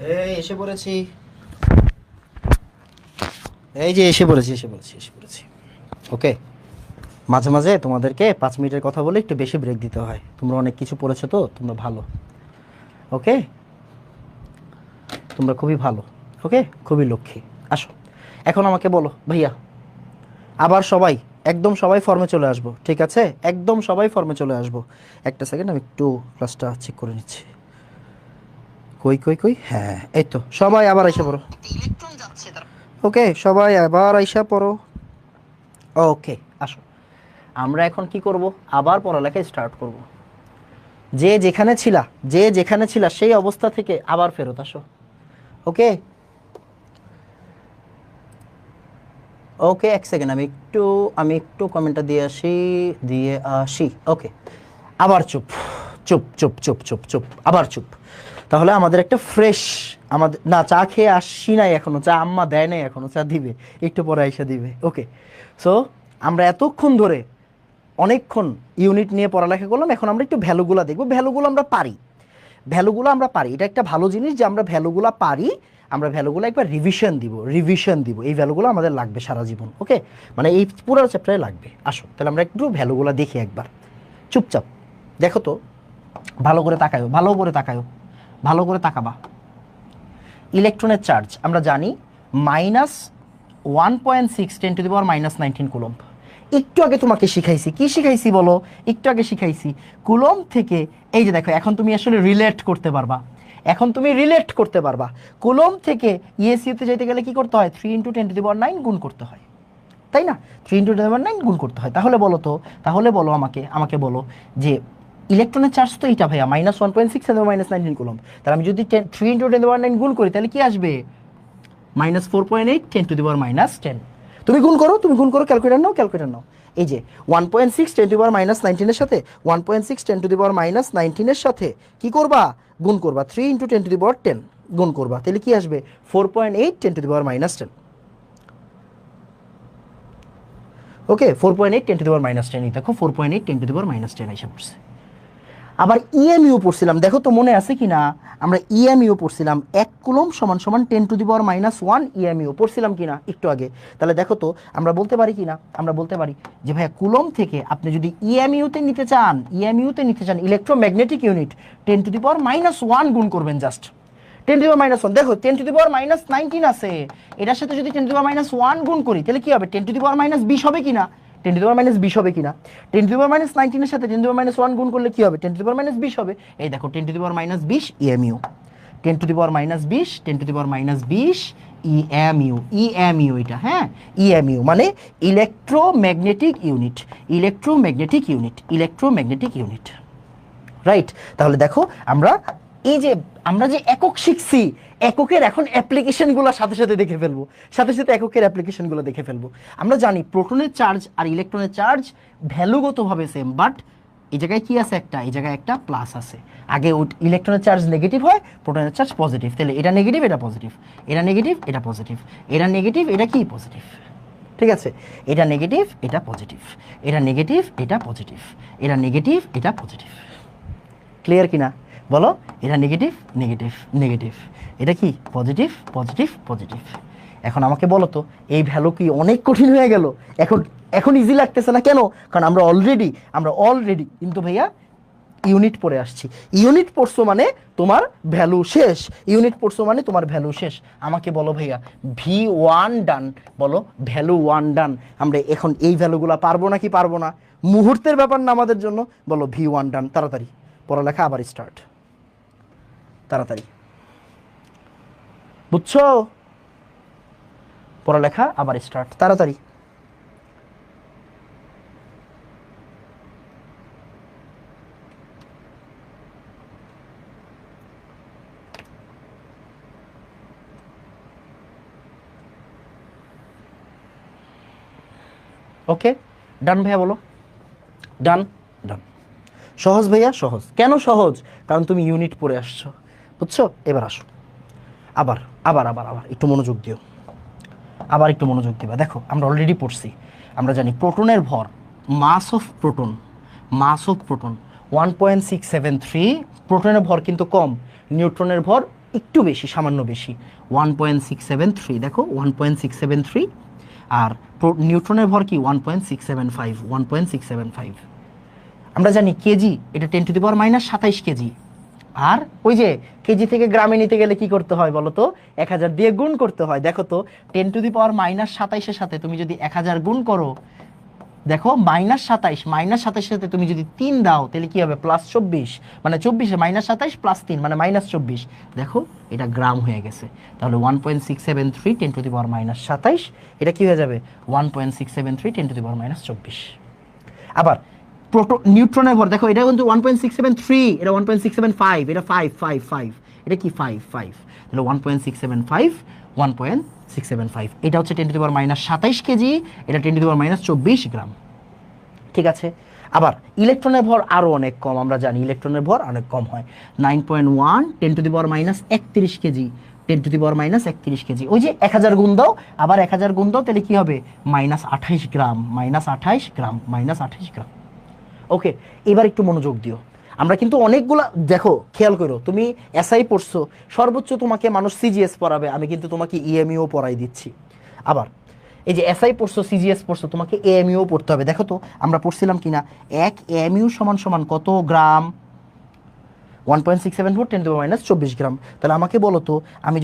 এই এসে পড়েছি, এই যে এসে পড়েছি। ওকে, মাঝে মাঝে তোমাদেরকে 5 মিনিটের কথা বলে একটু বেশি ব্রেক দিতে হয়, তোমরা অনেক কিছু পড়েছো তো, তোমরা ভালো। ওকে, তোমরা খুবই ভালো। ওকে, খুবই লক্ষ্মী। আসো এখন আমাকে বলো ভাইয়া, আবার সবাই একদম সবাই ফর্মে চলে আসবো, ঠিক আছে? একদম সবাই ফর্মে চলে আসবো। একটা সেকেন্ড, আমি একটু ক্লাসটা চেক করে নিচ্ছি। কই কই কই, হ্যাঁ এই তো, সবাই আবার আইসা পড়ো। ওকে, সবাই আবার আইসা পড়ো। ওকে, আসো আমরা এখন কি করব, আবার পড়ালেখা স্টার্ট করব। যে যেখানে ছিলা সেই অবস্থা থেকে আবার ফেরত আসো। ওকে ওকে, এক সেকেন্ড, আমি একটু কমেন্টটা দিয়ে আসি। ওকে, আবার চুপ চুপ চুপ চুপ চুপ চুপ, আবার চুপ। তাহলে আমাদের একটা ফ্রেশ, আমাদের না চা খেয়ে আসি নাই এখনো, চা আম্মা দেয় নাই এখনো, চা দিবে একটু পরে আইসা দিবে। ওকে, সো আমরা এতক্ষণ ধরে অনেকক্ষণ ইউনিট নিয়ে পড়ালেখা করলাম, এখন আমরা একটু ভ্যালুগুলো দেখবো। ভ্যালুগুলো আমরা পারি, এটা একটা ভালো জিনিস যে আমরা ভ্যালুগুলো পারি। আমরা ভ্যালুগুলো একবার রিভিশন দিব, এই ভ্যালুগুলো আমাদের লাগবে সারা জীবন। ওকে, মানে এই পুরো চ্যাপ্টারে লাগবে। আসো তাহলে আমরা একটু ভ্যালুগুলো দেখি একবার, চুপচাপ দেখো তো, ভালো করে তাকাবা। ইলেকট্রনের চার্জ আমরা জানি -1.6 × 10⁻⁻19 কুলম্ব। একটু আগে তোমাকে শিখাইছি, কি শিখাইছি বলো? একটু আগে শিখাইছি কুলম্ব থেকে, এই যে দেখো এখন তুমি আসলে রিলেট করতে পারবা। কুলম্ব থেকে ইএসইউতে যেতে গেলে কি করতে হয়? 3 × 10⁹ গুণ করতে হয়, তাই না? 3 × 10⁹ গুণ করতে হয়। তাহলে বলো আমাকে বলো যে ইলেকট্রনের চার্জ তো এটা ভাইয়া -1.6 × 10⁻⁻19 কুলম্ব। তাহলে আমি যদি 3 × 10⁻9 গুণ করি তাহলে কি আসবে? -4.8 × 10⁻10। তুমি গুণ করো, ক্যালকুলেটর নাও। এই যে 1.6 10⁻19 এর সাথে 1.6 10⁻19 এর সাথে কি করবা? গুণ করবা। 3 × 10⁻10 গুণ করবা, তাহলে কি আসবে? 4.8 10⁻10। ওকে, 4.8 10⁻10, এই দেখো 4.8 10⁻10 এসে পড়ছে। আবার ইএমইউ পড়ছিলাম, দেখো তো মনে আছে কি না? আমরা ইএমইউ পড়ছিলাম, 1 কুলম্ব সমান সমান 10⁻⁻1 ইএমইউ পড়ছিলাম কিনা একটু আগে। তাহলে দেখো তো আমরা বলতে পারি কিনা, আমরা বলতে পারি যে ভাইয়া কুলম্ব থেকে আপনি যদি ইএমইউতে নিতে চান ইলেকট্রোম্যাগনেটিক ইউনিট, 10⁻⁻1 গুণ করবেন, জাস্ট 10⁻⁻1। দেখো 10⁻⁻19 আছে, এটার সাথে যদি 10⁻⁻1 গুণ করি তাহলে কি হবে? 10⁻20 হবে কিনা? 10⁻20 হবে কিনা? 10⁻19 এর সাথে 10⁻1 গুণ করলে কি হবে? 10⁻20 হবে। এই দেখো 10⁻20 ইএমইউ, 10⁻20 10⁻20 ইএমইউ, এটা হ্যাঁ ইএমইউ মানে ইলেকট্রোম্যাগনেটিক ইউনিট, রাইট? তাহলে দেখো আমরা যে একক শিখছি, এককের এখন অ্যাপ্লিকেশনগুলো সাথে সাথে এককের অ্যাপ্লিকেশনগুলো দেখে ফেলবো। আমরা জানি প্রোটনের চার্জ আর ইলেকট্রনের চার্জ ভ্যালুগতভাবে সেম, বাট এই জায়গায় কি আছে? এই জায়গায় একটা প্লাস আছে। আগে ইলেকট্রনের চার্জ নেগেটিভ হয়, প্রোটনের চার্জ পজিটিভ, তাহলে এটা নেগেটিভ এটা পজিটিভ, এটা নেগেটিভ এটা পজিটিভ, এটা নেগেটিভ এটা কি পজিটিভ, ঠিক আছে? এটা নেগেটিভ এটা পজিটিভ, এটা নেগেটিভ এটা পজিটিভ, এটা নেগেটিভ এটা পজিটিভ। ক্লিয়ার কিনা বলো? এটা নেগেটিভ, এটা কি পজিটিভ। এখন আমাকে বলো তো, এই ভ্যালু কি অনেক কঠিন হয়ে গেল? এখন ইজি লাগতেছে না কেন? কারণ আমরা অলরেডি কিন্তু ভাইয়া ইউনিট পড়ে আসছি। ইউনিট পড়ছো মানে তোমার ভ্যালু শেষ। আমাকে বলো ভাইয়া V1 ডান, বলো ভ্যালু 1 ডান। আমরা এখন এই ভ্যালুগুলো পারবো নাকি পারবো না? মুহূর্তের ব্যাপার না আমাদের জন্য। বলো V1 ডান, তাড়াতাড়ি পড়ালেখা আবার স্টার্ট, তাড়াতাড়ি, বুঝছো? পড়ালেখা আবার স্টার্ট, তাড়াতাড়ি। ওকে, ডান ভাইয়া বলো, ডান। সহজ ভাইয়া, সহজ। কেন সহজ? কারণ তুমি ইউনিট পড়ে আসছো, বুঝছো? এবার আসো, আবার একটু মনোযোগ দিও, একটু মনোযোগ দিবা। দেখো আমরা অলরেডি পড়ছি, আমরা জানি প্রোটনের ভর, মাস অফ প্রোটন 1.673। প্রোটনের ভর কিন্তু কম, নিউট্রনের ভর একটু বেশি, সামান্য বেশি, 1.673। দেখো 1.673, আর নিউট্রনের ভর কি 1.675, 1.675। আমরা জানি কেজি, এটা 10⁻⁻27 কেজি। আর ওই যে কেজি থেকে গ্রামে নিতে গেলে কি করতে হয় বলো তো, 1000 দিয়ে গুণ করতে হয়। দেখো তো 10⁻⁻27-এর সাথে তুমি যদি 1000 গুণ করো, দেখো -27 সাথে তুমি যদি 3 দাও তাহলে কি হবে, +24, মানে 24-এ -27 + 3 মানে -24। দেখো এটা গ্রাম হয়ে গেছে। তাহলে 1.673 10⁻⁻27, এটা কি হয়ে যাবে 1.673 10⁻⁻24। আবার নিউট্রনের ভর দেখো, এটা কিন্তু 1.673, এটা 1.675, এটা 5, এটা কি 5, তাহলে 1.675, 1.675, এটা হচ্ছে 10⁻⁻27 কেজি, এটা 10⁻⁻24 গ্রাম। ঠিক আছে। আবার ইলেকট্রনের ভর আরো অনেক কম, আমরা জানি ইলেকট্রনের ভর অনেক কম হয়, 9.1 10⁻⁻31 কেজি, 10⁻⁻31 কেজি। ওই যে 1000 গুণ দাও, আবার 1000 গুণ দাও, তাহলে কি হবে -28 গ্রাম, -28 গ্রাম, -28 গ্রাম। ওকে, এবার একটু মনোযোগ দিও। আমরা কিন্তু অনেকগুলা, দেখো খেয়াল করো, তুমি এসআই পড়ছো, সর্বোচ্চ তোমাকে মানুষ সিজিএস পড়াবে, আমি কিন্তু তোমাকে ইএমইউ পড়াই দিচ্ছি। আবার এই যে এসআই পড়ছো, সিজিএস পড়ছো, তোমাকে এএমইউ পড়তে হবে। দেখো তো আমরা পড়ছিলাম কিনা, 1 এএমইউ সমান সমান কত গ্রাম, 1.674 10⁻⁻24 গ্রাম। তাহলে আমাকে বলো তো, আমি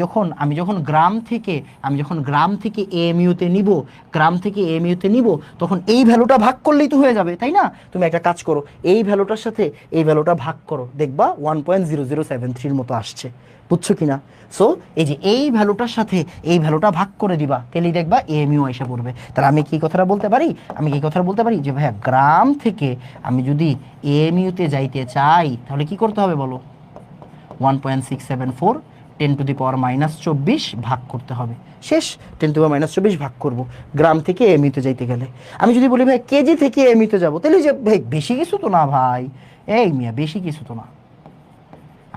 যখন গ্রাম থেকে এএমইউতে নিব, তখন এই ভ্যালুটা ভাগ করলেই তো হয়ে যাবে, তাই না? তুমি একটা কাজ করো, এই ভ্যালুটার সাথে এই ভ্যালুটা ভাগ করো, দেখবা 1.0073 মতো আসছে। বুঝছো কিনা? সো এই যে এই ভ্যালুটার সাথে এই ভ্যালুটা ভাগ করে দিবা, তাহলেই দেখবা এএমইউ এসে পড়বে। তাহলে আমি কি কথাটা বলতে পারি, যে ভাইয়া গ্রাম থেকে আমি যদি এএমইউতে যাইতে চাই, তাহলে কি করতে হবে বলো, 1.674 10⁻⁻24 ভাগ করতে হবে। শেষ, 10⁻⁻24 ভাগ করব গ্রাম থেকে এএমইউতে যাইতে গেলে। আমি যদি বলি ভাই কেজি থেকে এএমইউতে যাবো, তাহলে যে ভাই বেশি কিছু তো না ভাই, এই মিয়া বেশি কিছু তো না।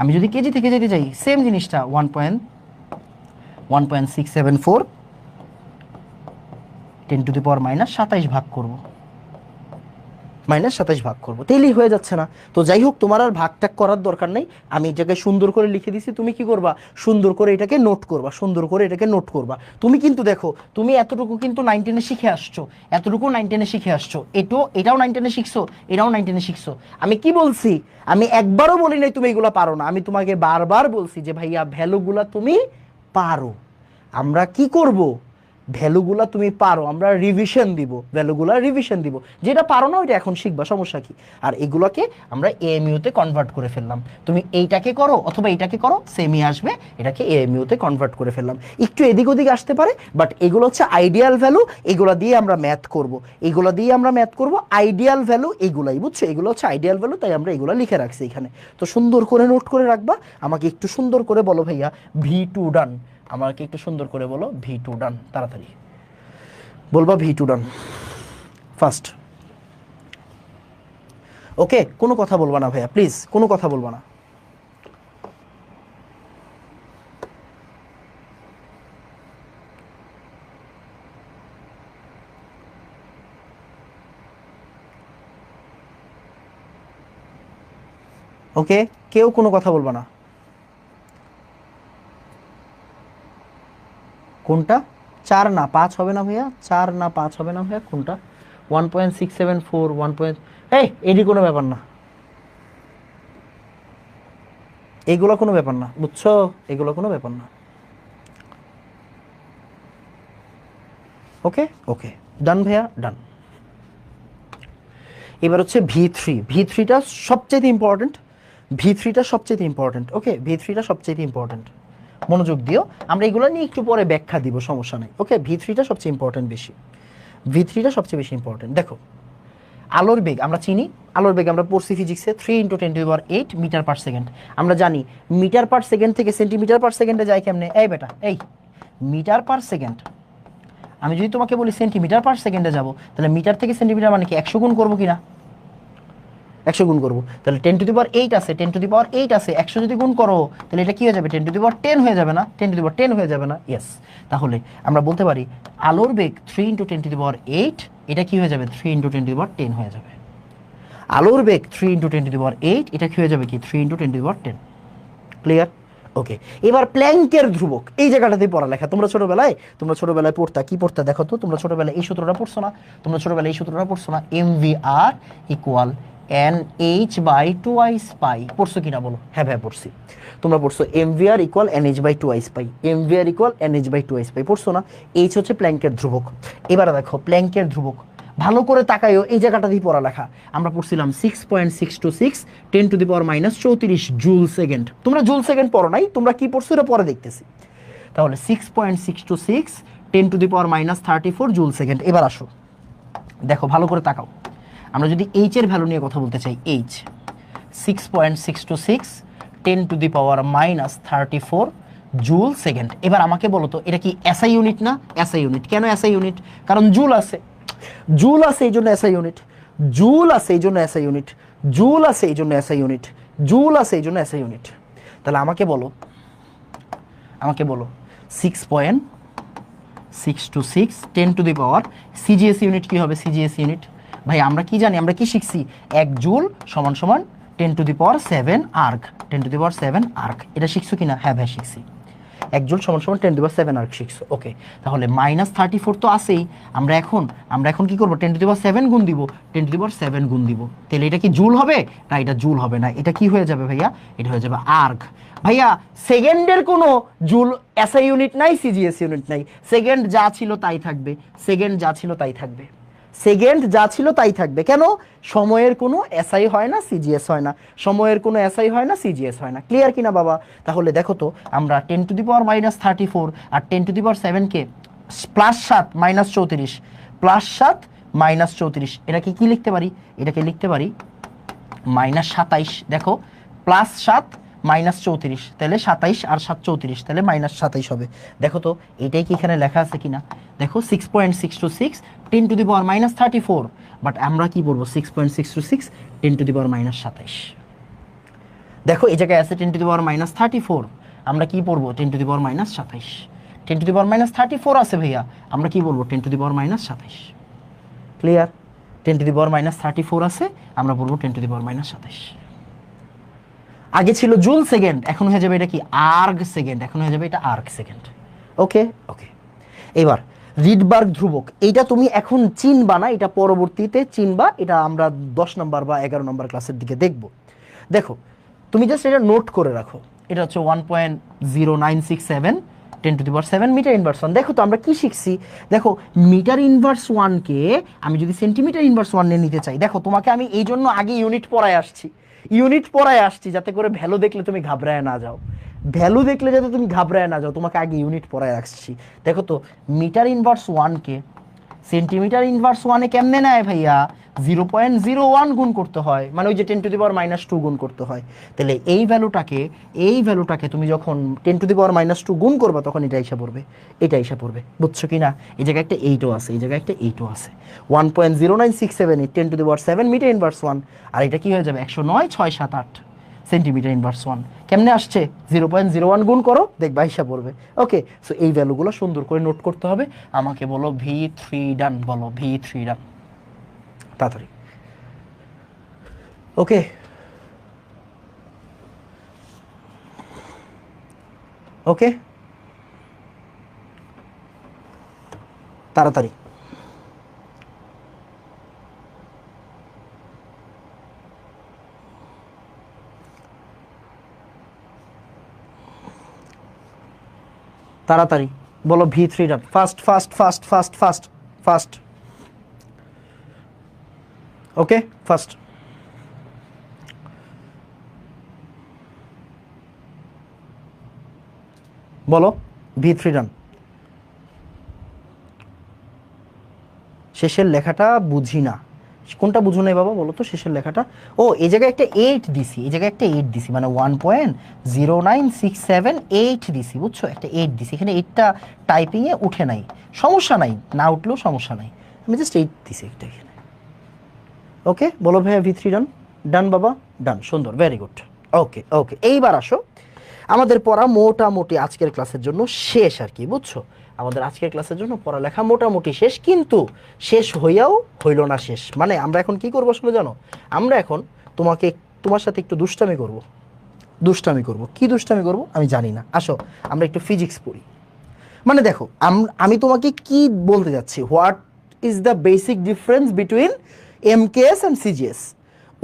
আমি যদি কেজি থেকে যেতে চাই, সেম জিনিসটা 1.674 10⁻⁻27 ভাগ করব, -27 ভাগ করবো, তাইলেই হয়ে যাচ্ছে না? তো যাই হোক, তোমার আর ভাগ টাগ করার দরকার নেই, আমি এই জায়গায় সুন্দর করে লিখে দিছি, তুমি কি করবা, সুন্দর করে এটাকে নোট করবা। তুমি কিন্তু দেখো, তুমি এতটুকু কিন্তু 9-10-এ শিখে আসছো, এটাও 9-10-এ শিখছো, এটাও 9-10-এ শিখছো। আমি কি বলছি, আমি একবারও বলি নাই তুমি এগুলা পারো না, আমি তোমাকে বারবার বলছি যে ভাইয়া ভ্যালুগুলা তুমি পারো। আমরা কি করব, ভ্যালুগুলা তুমি পারো, আমরা রিভিশন দিব, যেটা পারো না ওইটা এখন শিখবা, সমস্যা কি? আর এগুলোকে আমরা এএমইউতে কনভার্ট করে ফেললাম। তুমি এইটাকে করো অথবা এইটাকে করো, সেমই আসবে, এটাকে এএমইউতে কনভার্ট করে ফেললাম। একটু এদিক ওদিক আসতে পারে, বাট এগুলো হচ্ছে আইডিয়াল ভ্যালু, এগুলো দিয়ে আমরা ম্যাথ করব, আইডিয়াল ভ্যালু এগুলাই, বুঝছো? এগুলো হচ্ছে আইডিয়াল ভ্যালু, তাই আমরা এগুলো লিখে রাখছি এখানে। তো সুন্দর করে নোট করে রাখবা। আমাকে একটু সুন্দর করে বলো ভাইয়া V2 ডান, আমাকে একটু সুন্দর করে বলো V2 ডান, তাড়াতাড়ি বলবা V2 ডান ফার্স্ট। ওকে, কোনো কথা বলবা না ভাইয়া, প্লিজ কোনো কথা বলবা না। ওকে, কেউ কোনো কথা বলবা না। কোনটা 4 না 5 হবে না ভাইয়া, 4 না 5 হবে না ভাইয়া, কোনটা 1.674 এটি কোনো ব্যাপার না, এইগুলো কোনো ব্যাপার না, বুঝছো? এগুলো কোনো ব্যাপার না। ওকে ওকে, ডান ভাইয়া, ডান। এবার হচ্ছে ভি থ্রিটা সবচেয়ে ইম্পর্টেন্ট, ওকে, ভি3টা সবচেয়ে ইম্পর্টেন্ট, মনোযোগ দিও। আমরা এগুলো নিয়ে একটু পরে ব্যাখ্যা দিব, সমস্যা নাই। ওকে, ভি3টা সবচেয়ে বেশি ইম্পর্টেন্ট। দেখো, আলোর বেগ আমরা চিনি, আমরা পড়ছি ফিজিক্সে 3 × 10⁸ মিটার পার সেকেন্ড। আমরা জানি মিটার পার সেকেন্ড থেকে সেন্টিমিটার পার সেকেন্ডে যায় কেমনে? এই বেটা, এই মিটার পার সেকেন্ড, আমি যদি তোমাকে বলি সেন্টিমিটার পার সেকেন্ডে যাবো, তাহলে মিটার থেকে সেন্টিমিটার মানে কি 100 গুণ করবো কিনা? 100 গুণ করবো, তাহলে 10⁸ আছে, 10⁸ আছে, 100 যদি গুণ করো তাহলে এটা কি হয়ে যাবে, 10⁻10 হয়ে যাবে না? 10⁻10 হয়ে যাবে না? ইয়েস। তাহলে আমরা বলতে পারি আলোর বেগ 3 × 10⁸, এটা কি হয়ে যাবে, 3 × 10⁻10 হয়ে যাবে। আলোর বেগ 3 × 10⁸, এটা কি হয়ে যাবে, কি 3 × 10⁻10। ক্লিয়ার? ওকে, এবার প্ল্যাঙ্কের ধ্রুবক এই জায়গাটাতে পড়ালেখা। তোমরা ছোটবেলায় পড়তা, কি পড়তা দেখো তো, তোমরা ছোটবেলায় এই সূত্রটা পড়ছো না? MVR ইকুয়াল NH/2I পড়ছো কিনা বলো? হ্যাঁ ভাই পড়ছি। তোমরা পড়ছো MVR equal NH/2I, MVR equal NH/2I পড়ছো না? এইচ হচ্ছে প্ল্যাঙ্কের ধ্রুবক। এবারে দেখো প্ল্যাঙ্কের ধ্রুবক ভালো করে তাকাইও, এই জায়গাটা দিয়ে পড়ালেখা। আমরা পড়ছিলাম 6.626 10⁻⁻34 জুল সেকেন্ড। তোমরা জুল সেকেন্ড পড়ো নাই, তোমরা কি পড়ছো এটা পরে দেখতেছি। তাহলে 6.626 10⁻⁻34 জুল সেকেন্ড। এবার আসো দেখো ভালো করে তাকাও, আমরা যদি এইচ এর ভ্যালু নিয়ে কথা বলতে চাই, এইচ 6.626 10⁻⁻34 জুল সেকেন্ড। এবার আমাকে বলো তো এটা কি এসআই ইউনিট না? SI unit. কেন এসআই ইউনিট? কারণ জুল আছে, জুল আছে এই জন্য এসআই ইউনিট, জুল আছে এই জন্য এসআই ইউনিট, জুল আছে এই জন্য এসআই ইউনিট, জুল আছে এই জন্য এসআই ইউনিট। তাহলে আমাকে বলো 6.626 10⁻, সিজিএস ইউনিট কি হবে? সিজিএস ইউনিট ভাই আমরা কি জানি, আমরা কি শিখছি? 1 জুল সমান সমান 10⁻7 আর্ক, 10⁻7 আর্ক। এটা শিখছো কিনা? হ্যাঁ ভাই শিখছি। 1 জুল সমান সমান 10⁻7 আর্ক শিখছো। ওকে, তাহলে -34 তো আছেই। আমরা এখন কি করব? 10⁻7 গুণ দিব, 10⁻7 গুণ দিব। তাহলে এটা কি জুল হবে? না, এটা জুল হবে না। এটা কি হয়ে যাবে ভাইয়া? এটা হয়ে যাবে আর্ক। ভাইয়া সেকেন্ডের কোনো জুল এসআই ইউনিট নাই, সিজিএস ইউনিট নাই। সেকেন্ড যা ছিল তাই থাকবে, সেকেন্ড যা ছিল তাই থাকবে, সেকেন্ড যা ছিল তাই থাকবে। কেন? সময়ের কোনো এসআই হয় না, সিজিএস হয় না, সময়ের কোনো এসআই হয় না, সিজিএস হয় না। ক্লিয়ার কিনা বাবা? তাহলে দেখো তো আমরা 10⁻⁻34 আর 10⁻7 কে +7 -34 +7 -34 এটাকে কি লিখতে পারি? এটাকে লিখতে পারি -27। দেখো +7 -34 তাহলে 27 আর 7 34 তাহলে -27 হবে। দেখো তো এটাই কি এখানে লেখা আছে কিনা? দেখো 6.626 10⁻⁻34, বাট আমরা কি বলবো? 6.626 10⁻⁻27। দেখো এই জায়গায় আছে 10⁻⁻34, আমরা কি পড়বো? 10⁻⁻27। 10⁻⁻34 আছে ভাইয়া, আমরা কি বলবো? 10⁻⁻27। ক্লিয়ার? 10⁻⁻34 আছে, আমরা বলবো 10⁻⁻27। আগে ছিল জুল সেকেন্ড, এখন হয়ে যাবে এটা কি? Erg second. এখন হয়ে যাবে এটা আর্গ সেকেন্ড। ওকে ওকে, এবার রিডবার্গ ধ্রুবক, এইটা তুমি এখন চিনবা না, এটা পরবর্তীতে চিনবা। এটা আমরা 10 নম্বর বা 11 নম্বর ক্লাসের দিকে দেখব। দেখো তুমি জাস্ট এটা নোট করে রাখো, এটা হচ্ছে 1.0967 10⁻7 মিটার ইনভার্স 1। দেখো তো আমরা কি শিখছি? দেখো মিটার ইনভার্স 1-কে আমি যদি সেন্টিমিটার ইনভার্স 1 নিয়ে নিতে চাই, দেখো তোমাকে আমি এই জন্য আগে ইউনিট পড়ায় আসছি যাতে করে ভ্যালু দেখলে তুমি ঘাবড়ায় না যাও, ভ্যালু দেখলে যাতে তুমি ঘাবড়ায় না যাও, তোমাকে আগে ইউনিট পড়ায় আসছি। দেখো তো মিটার ইনভার্স 1-কে সেন্টিমিটার ইনভার্স 1-এ কেমনে নেয় ভাইয়া? 0.01 গুণ করতে হয়, মানে ওই যে 10⁻⁻2 গুণ করতে হয়। তাহলে এই ভ্যালুটাকে তুমি যখন 10⁻⁻2 গুণ করবা তখন এটা এসে পড়বে। বুঝছো কি না? এই জায়গায় একটা 8ও আছে, 1.0967 10⁻7 মিটার ইনভার্স 1, আর এটা কি হয়ে যাবে? 109 6 7 8 সেন্টিমিটার ইনভার্স 1। কেমনে আসছে? 0.01 গুণ করো, দেখবা হিসাব পড়বে। ওকে, সো এই ভ্যালুগুলো সুন্দর করে নোট করতে হবে। আমাকে বলো V3 ডান, বলো V3 ডান তাড়াতাড়ি। ওকে, ওকে তাড়াতাড়ি। তাড়াতাড়ি বলো V3 done, fast fast fast fast fast fast. Okay fast. বলো V3 ডান। শেষের লেখাটা বুঝি না, কোনটা বুঝো নাই বাবা বলো তো? শেষের লেখাটা, ও এই জায়গায় একটা 8 দিছি, মানে 1.09678 দিছি, বুঝছো? একটা 8 দিছি, এখানে 8টা টাইপিংয়ে উঠে নাই, সমস্যা নাই, না উঠলেও সমস্যা নাই, আমি জাস্ট 8 দিছি একটা এখানে। ওকে বলো ভাইয়া V3 ডান। ডান বাবা, ডান, সুন্দর, ভেরি গুড। ওকে ওকে, এইবার আসো, আমাদের পড়া মোটামুটি আজকের ক্লাসের জন্য শেষ আর কি, বুঝছো? আমাদের আজকের ক্লাসের জন্য পড়ালেখা মোটামুটি শেষ, কিন্তু শেষ হইয়াও হইল না শেষ। মানে আমরা এখন কি করবো আসলে জানো? আমরা এখন তোমার সাথে একটু দুষ্টামি করব। দুষ্টামি করব। কি দুষ্টামি করব আমি জানি না। আসো আমরা একটু ফিজিক্স পড়ি। মানে দেখো আমি তোমাকে কি বলতে যাচ্ছি, what is the basic difference between MKS and CGS,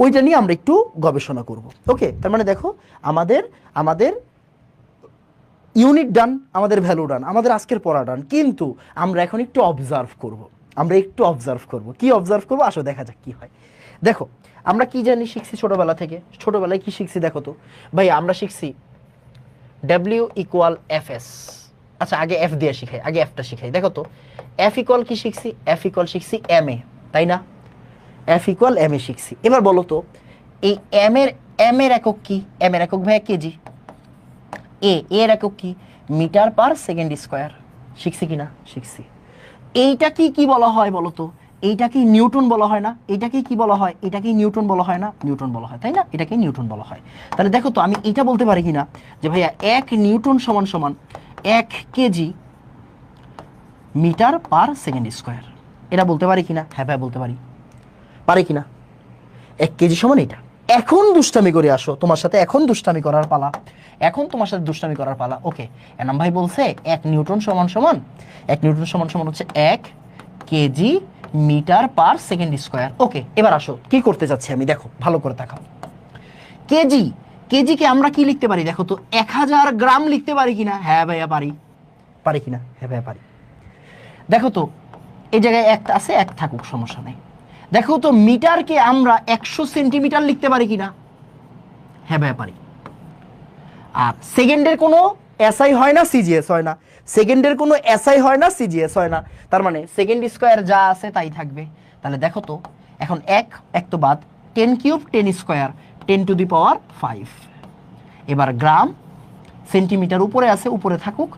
ওইটা নিয়ে আমরা একটু গবেষণা করব। ওকে, তার মানে দেখো আমাদের আমাদের ইউনিট ডান, আমাদের ভ্যালু ডান, আমাদের আজকের পড়া ডান, কিন্তু আমরা এখন একটু অবজার্ভ করব। আমরা একটু অবজার্ভ করব। কি অবজার্ভ করব আসো দেখা যাক কি হয়। দেখো আমরা কি জানি শিখছি ছোটবেলা থেকে, ছোটবেলায় কি শিখছি দেখো তো ভাই, আমরা শিখছি ডাব্লিউ ইকুয়াল এফ এস। আচ্ছা আগে এফ দিয়ে শিখাই, আগে এফটা শিখাই। দেখো তো এফ ইকুয়াল কি শিখছি, এফ ইকুয়াল শিখছি এম এ, তাই না? এফ ইকুয়াল এম এ শিখছি। এবার বলো তো এই এম এর একক কি? এম এর একক ভাই কেজি। এর একক কি? Metre per second square. শিখছি কিনা? শিখছি। এইটা কি বলা হয় বলো তো? এইটা কি নিউটন বলা হয় না? এইটাকে কি বলা হয়? এটাকে নিউটন বলা হয় না? নিউটন বলা হয়, তাই না? এটাকে নিউটন বলা হয়। তাহলে দেখো তো আমি এটা বলতে পারি কিনা যে ভাইয়া 1 নিউটন সমান সমান 1 KG metre per second square. এটা বলতে পারি কিনা? হ্যাঁ ভাই বলতে পারি। পারি কিনা? 1 কেজি সমান এটা। এখন দুষ্টামি করে আসো, তোমার সাথে এখন দুষ্টামি করার পালা। এখন তোমার সাথে দুষ্টামি করার পালা। ওকে, এনাম ভাই বলছে 1 নিউটন সমান সমান 1 নিউটন সমান সমান হচ্ছে 1 KG metre per second square. Okay, এবার আসো কি করতে যাচ্ছি আমি, দেখো ভালো করে তাকাও। কেজি, কেজিকে আমরা কি লিখতে পারি দেখো তো? 1000 গ্রাম লিখতে পারি কিনা? হ্যাঁ ভাইয়া পারি। পারি কিনা? হ্যাঁ ভাইয়া পারি। দেখো তো এই জায়গায় একটা আছে, এক থাকুক সমস্যা নেই। দেখো তো মিটারকে আমরা 100 সেন্টিমিটার লিখতে পারি কিনা? হ্যাঁ ভাইয়া পারি। আর সেকেন্ডের কোনো এসআই হয় না, সিজিএস হয় না। সেকেন্ডের কোনো এসআই হয় না, সিজিএস হয় না। তার মানে সেকেন্ড স্কোয়ার যা আছে তাই থাকবে। তাহলে দেখো তো এখন এক তো বাদ, 10 কিউব 10 স্কোয়ার 10 টু দি পাওয়ার 5। এবার গ্রাম সেন্টিমিটার উপরে আছে, উপরে থাকুক,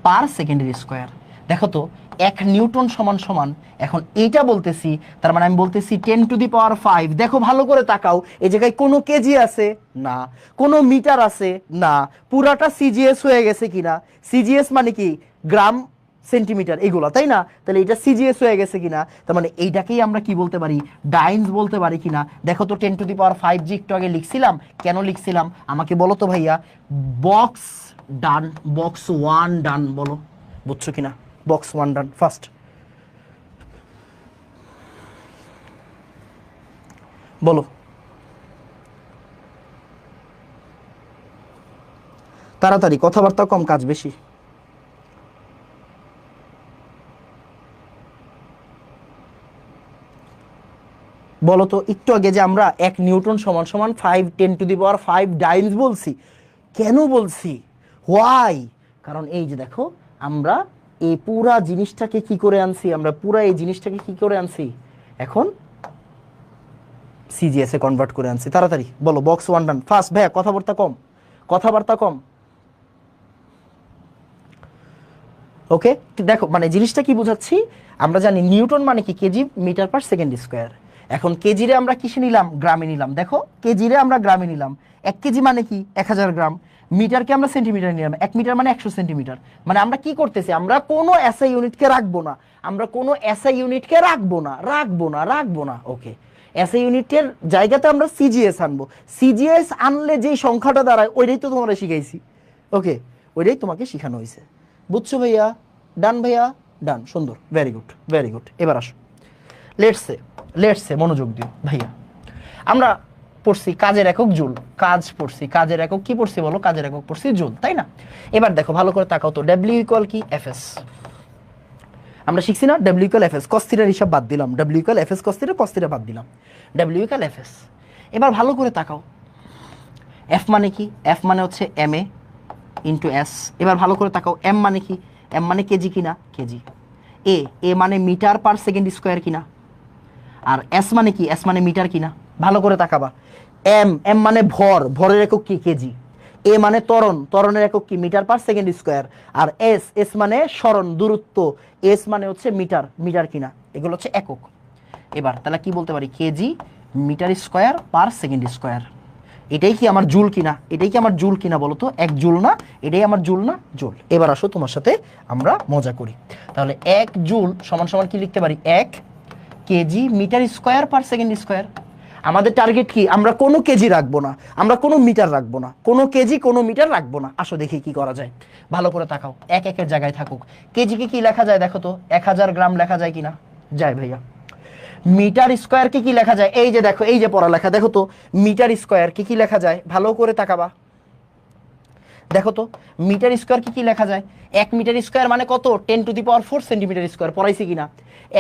পার সেকেন্ডের স্কোয়ার। দেখো তো 1 নিউটন সমান সমান, এখন এইটা বলতেছি, তার মানে আমি বলতেছি 10 টু দি পাওয়ার 5। দেখো ভালো করে তাকাও, এই জায়গায় কোনো কেজি আছে না, কোনো মিটার আছে না, পুরাটা সিজিএস হয়ে গেছে কিনা? সিজিএস মানে কি? গ্রাম সেন্টিমিটার এগুলো, তাই না? তাহলে এটা সিজিএস হয়ে গেছে কিনা? তার মানে এইটাকেই আমরা কি বলতে পারি? ডাইন্স বলতে পারি কিনা? দেখো তো 10 টু দি পাওয়ার 5 জি একটু আগে লিখছিলাম, কেন লিখছিলাম আমাকে বলো তো ভাইয়া। বক্স ডান, বক্স 1 ডান, বলো বুঝছো কিনা? বক্স 1 ডান ফার্স্ট। বলো তাড়াতাড়ি, কথাবার্তা কম, কাজ বেশি। বলো তো একটু আগে যে আমরা 1 নিউটন সমান সমান 5 10 টু দি পাওয়ার 5 ডাইন্স বলছি, কেন বলছি? হোয়াই? কারণ এই যে দেখো আমরা এই পুরা জিনিসটাকে কি করে আনছি, আমরা পুরা এই জিনিসটাকে কি করে আনছি, এখন সিজিএস এ কনভার্ট করে আনছি। তাড়াতাড়ি বলো বক্স 1 ডান ফার্স্ট। ভাইয়া কথাবার্তা কম, কথাবার্তা কম। ওকে, দেখো মানে জিনিসটা কি বোঝাচ্ছি, আমরা জানি নিউটন মানে কি? KG metre per second square. এখন কেজিরে আমরা কিসে নিলাম? গ্রামে নিলাম। দেখো কেজিরে আমরা গ্রামে নিলাম। 1 কেজি মানে কি? 1000 গ্রাম। মিটারকে আমরা সেন্টিমিটার নিলাম, 1 মিটার মানে 100 সেন্টিমিটার। মানে আমরা কি করতেছি? আমরা কোনো এসআই ইউনিটকে রাখবো না, আমরা কোনো এসআই ইউনিটকে রাখবো না, রাখবো না, রাখবো না। ওকে, এসআই ইউনিটের জায়গাতে আমরা সিজিএস আনবো। সিজিএস আনলে যেই সংখ্যাটা দাঁড়ায় ওইটাই তো তোমরা শিখাইছি। ওকে, ওইটাই তোমাকে শেখানো হয়েছে। বুঝছো ভাইয়া? ডান ভাইয়া, ডান, সুন্দর, ভেরি গুড, ভেরি গুড। এবার আসো লেটসে মনোযোগ দিও ভাইয়া। আমরা পড়ছি কাজের একক জুল, কাজ পড়ছি, কাজের একক কি পড়ছি বলো? কাজের একক পড়ছি জুল, তাই না? এবার দেখো ভালো করে তাকাও তো, ডাব্লিউ ইকুয়াল কি? এফএস। আমরা শিখছি না ডাব্লিউ ইকুয়াল এফএস, কস্তিটার হিসাব বাদ দিলাম, ডাব্লিউ ইকুয়াল এফএস কস্তিটা, কস্তিটা বাদ দিলাম, ডাব্লিউ ইকুয়াল এফএস। এবার ভালো করে তাকাও, এফ মানে কি? এফ মানে হচ্ছে এম এ ইন্টু এস। এবার ভালো করে তাকাও, এম মানে কি? এম মানে কেজি কিনা? কেজি। এ মানে মিটার পার সেকেন্ড স্কোয়ার কিনা? আর এস মানে কি? এস মানে মিটার কিনা? ভালো করে তাকাবা। এম মানে ভর, ভরের একক কি? কেজি। এ মানে ত্বরণ, ত্বরণের একক কি? Metre per second square. আর এস মানে সরণ, দূরত্ব, এস মানে হচ্ছে মিটার, মিটার কিনা? এগুলো হচ্ছে একক। এবার তাহলে কি বলতে পারি? KG metre square per second square. এটাই কি আমার জুল কিনা? এটাই কি আমার জুল কিনা বলো তো? 1 জুল না? এটাই আমার জুল না? জুল। এবার আসো তোমার সাথে আমরা মজা করি। তাহলে 1 জুল সমান সমান কি লিখতে পারি? 1 KG metre square per second square. আমাদের টার্গেট কি, আমরা কোনো কেজি রাখবো না, আমরা কোনো মিটার রাখবো না, কোনো কেজি কোনো মিটার রাখবো না। আসো দেখি কি করা যায়, ভালো করে তাকাও, এক একের জায়গায় থাকুক। কেজিকে কি লেখা যায় দেখো তো, 1000 গ্রাম লেখা যায় কিনা, যায় ভাইয়া। মিটার স্কোয়ারকে কি লেখা যায়, এই যে দেখো, এই যে পড়ালেখা, দেখো তো মিটার স্কোয়ার কি লেখা যায়, ভালো করে তাকাবা, দেখো তো মিটার স্কোয়ার কি লেখা যায়। 1 মিটার স্কোয়ার মানে কত, 10⁴ সেন্টিমিটার স্কোয়ার, পড়াইছি কিনা।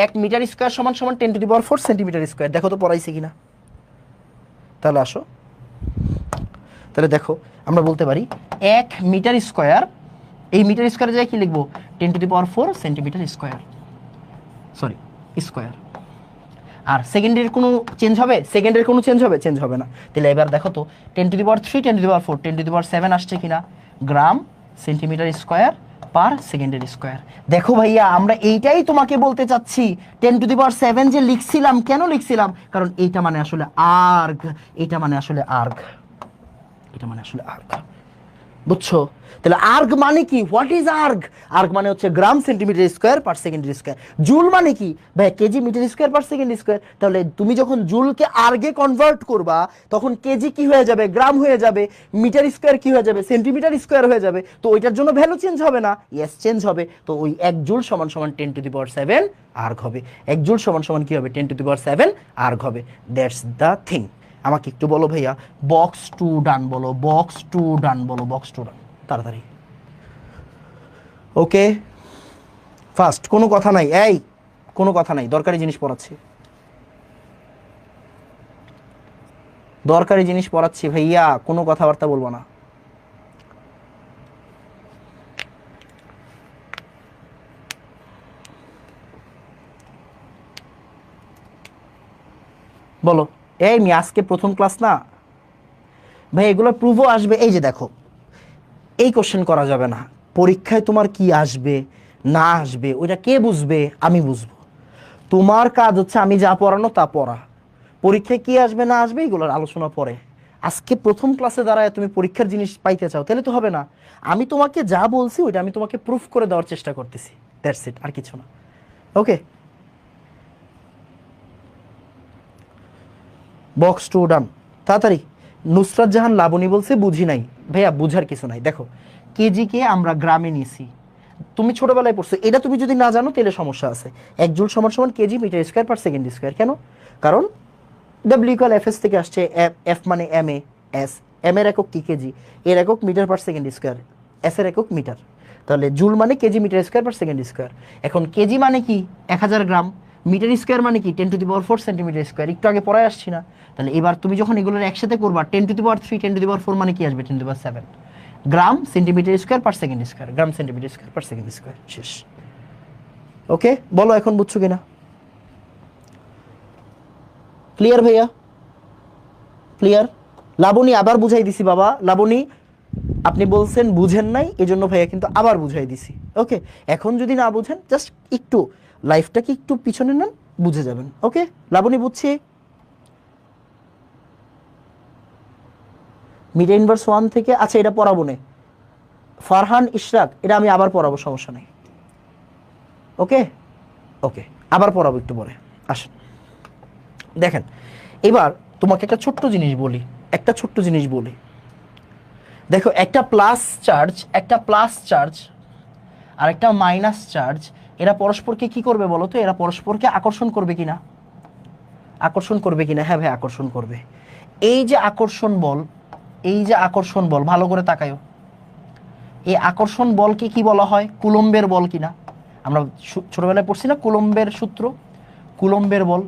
1 মিটার স্কোয়ার সমান সমান 10⁴ সেন্টিমিটার স্কোয়ার, দেখো তো পড়াইছি কিনা। তাহলে আসো, তাহলে দেখো আমরা বলতে পারি 1 মিটার স্কোয়ার, এই মিটার স্কোয়ারে যায় কি লিখবো, 10⁴ সেন্টিমিটার স্কোয়ার, সরি স্কোয়ার। আর সেকেন্ডের কোনো চেঞ্জ হবে, সেকেন্ডের কোনো চেঞ্জ হবে, চেঞ্জ হবে না। তাহলে এবার দেখো তো 10⁻3 10⁻4 10⁻7 আসছে কিনা, গ্রাম সেন্টিমিটার স্কোয়ার পার সেকেন্ডের স্কোয়ার। দেখো ভাইয়া আমরা এইটাই তোমাকে বলতে চাচ্ছি, 10⁻7 যে লিখছিলাম, কেন লিখছিলাম, কারণ এইটা মানে আসলে আর্গ, এটা মানে আসলে আর্গ, এটা মানে আসলে আর্গ, বুঝছো। তাহলে আর্গ মানে কি, হোয়াট ইজ আর্গ, আর্গ মানে হচ্ছে গ্রাম সেন্টিমিটার স্কোয়ার পার সেকেন্ডের স্কোয়ার। জুল মানে কি ভাই, KG metre square per second square. তাহলে তুমি যখন জুলকে আর্গে কনভার্ট করবা, তখন কেজি কি হয়ে যাবে, গ্রাম হয়ে যাবে, মিটার স্কোয়ার কি হয়ে যাবে, সেন্টিমিটার স্কোয়ার হয়ে যাবে। তো ওইটার জন্য ভ্যালু চেঞ্জ হবে না, ইয়েস চেঞ্জ হবে। তো ওই 1 জুল সমান সমান 10⁻7 আর্গ হবে, 1 জুল সমান সমান কি হবে, 10⁻7 আর্গ হবে। That's the thing. আমাকে একটু বলো ভাইয়া, বক্স টু ডান বলো, বক্স টু ডান বলো, বক্স টু ডান তাড়াতাড়ি। ওকে ফার্স্ট, কোনো কথা নাই, এই কোনো কথা নাই, দরকারি জিনিস পড়াচ্ছি, দরকারি জিনিস পড়াচ্ছি ভাইয়া, কোনো কথাবার্তা বলবো না। বলো, এই মি আজকে প্রথম ক্লাস না ভাই, এগুলো প্রুভও আসবে। এই যে দেখো, এই কোশ্চেন করা যাবে না, পরীক্ষায় তোমার কি আসবে না আসবে ওইটা কে বুঝবে, আমি বুঝবো। তোমার কাজ হচ্ছে আমি যা পড়ানো তা পড়া, পরীক্ষায় কি আসবে না আসবে এগুলোর আলোচনা পরে। আজকে প্রথম ক্লাসে দাঁড়ায় তুমি পরীক্ষার জিনিস পাইতে চাও, তাহলে তো হবে না। আমি তোমাকে যা বলছি ওইটা আমি তোমাকে প্রুফ করে দেওয়ার চেষ্টা করতেছি, দ্যাটস ইট, আর কিছু না। ওকে, বক্স টু ডান তাড়াতাড়ি। নুসরাত জাহান লাবণী বলছে বুঝি নাই, ভাইয়া বুঝার কিছু নাই। দেখো কেজিকে আমরা গ্রামে নিয়েছি, তুমি ছোটবেলায় পড়ছো, এটা তুমি যদি না জানো তাহলে সমস্যা আছে। 1 জুল সমান সমান KG metre square per second square, কেন, কারণ W=FS থেকে আসছে, এফ মানে এম এ, এস এম এর একক কি কেজি, এর একক metre per second square, S এর একক মিটার। তাহলে জুল মানে KG metre square per second square. এখন কেজি মানে কি 1000 গ্রাম, মিটার স্কোয়ার মানে কি 10⁴ সেন্টিমিটার স্কোয়ার, একটু আগে পড়ায় আসছি না। তাহলে এবার তুমি যখন এগুলোর একসাথে করবা, 10⁻3 10⁴ মানে কি আসবে, 10⁻7 গ্রাম centimetre square per second square, গ্রাম centimetre square per second square, শেষ। ওকে বলো এখন বুঝছো কিনা, ক্লিয়ার ভাইয়া, ক্লিয়ার। লাবণী আবার বুঝাই দিছি বাবা, লাবণী আপনি বলছেন বুঝেন নাই, এজন্য ভাইয়া কিন্তু আবার বুঝাই দিছি। ওকে, এখন যদি না বুঝেন জাস্ট একটু লাইফটাকে একটু পিছনে নেন, বুঝে যাবেন। ওকে লাবণী বুঝছি, মিড ইনভার্স 1 থেকে, আচ্ছা এটা পড়াবো না, ফারহান ইশরাক এটা আমি আবার পড়াবো, সমস্যা নেই। ওকে ওকে আবার পড়াবো একটু পরে, আসেন দেখেন। এবার তোমাকে একটা ছোট্ট জিনিস বলি, একটা ছোট্ট জিনিস বলি, দেখো একটা প্লাস চার্জ, একটা প্লাস চার্জ আর একটা মাইনাস চার্জ, এরা পরস্পরকে কি করবে বলো তো, এরা পরস্পরকে আকর্ষণ করবে কিনা, আকর্ষণ করবে কিনা, হ্যাঁ ভাই আকর্ষণ করবে। এই যে আকর্ষণ বল, এই যে আকর্ষণ বল, ভালো করে তাকায়ো, এই আকর্ষণ বলকে কি বলা হয়, কুলম্বের বল কিনা। আমরা ছোটবেলায় পড়ছি না কুলম্বের সূত্র, কুলম্বের বল,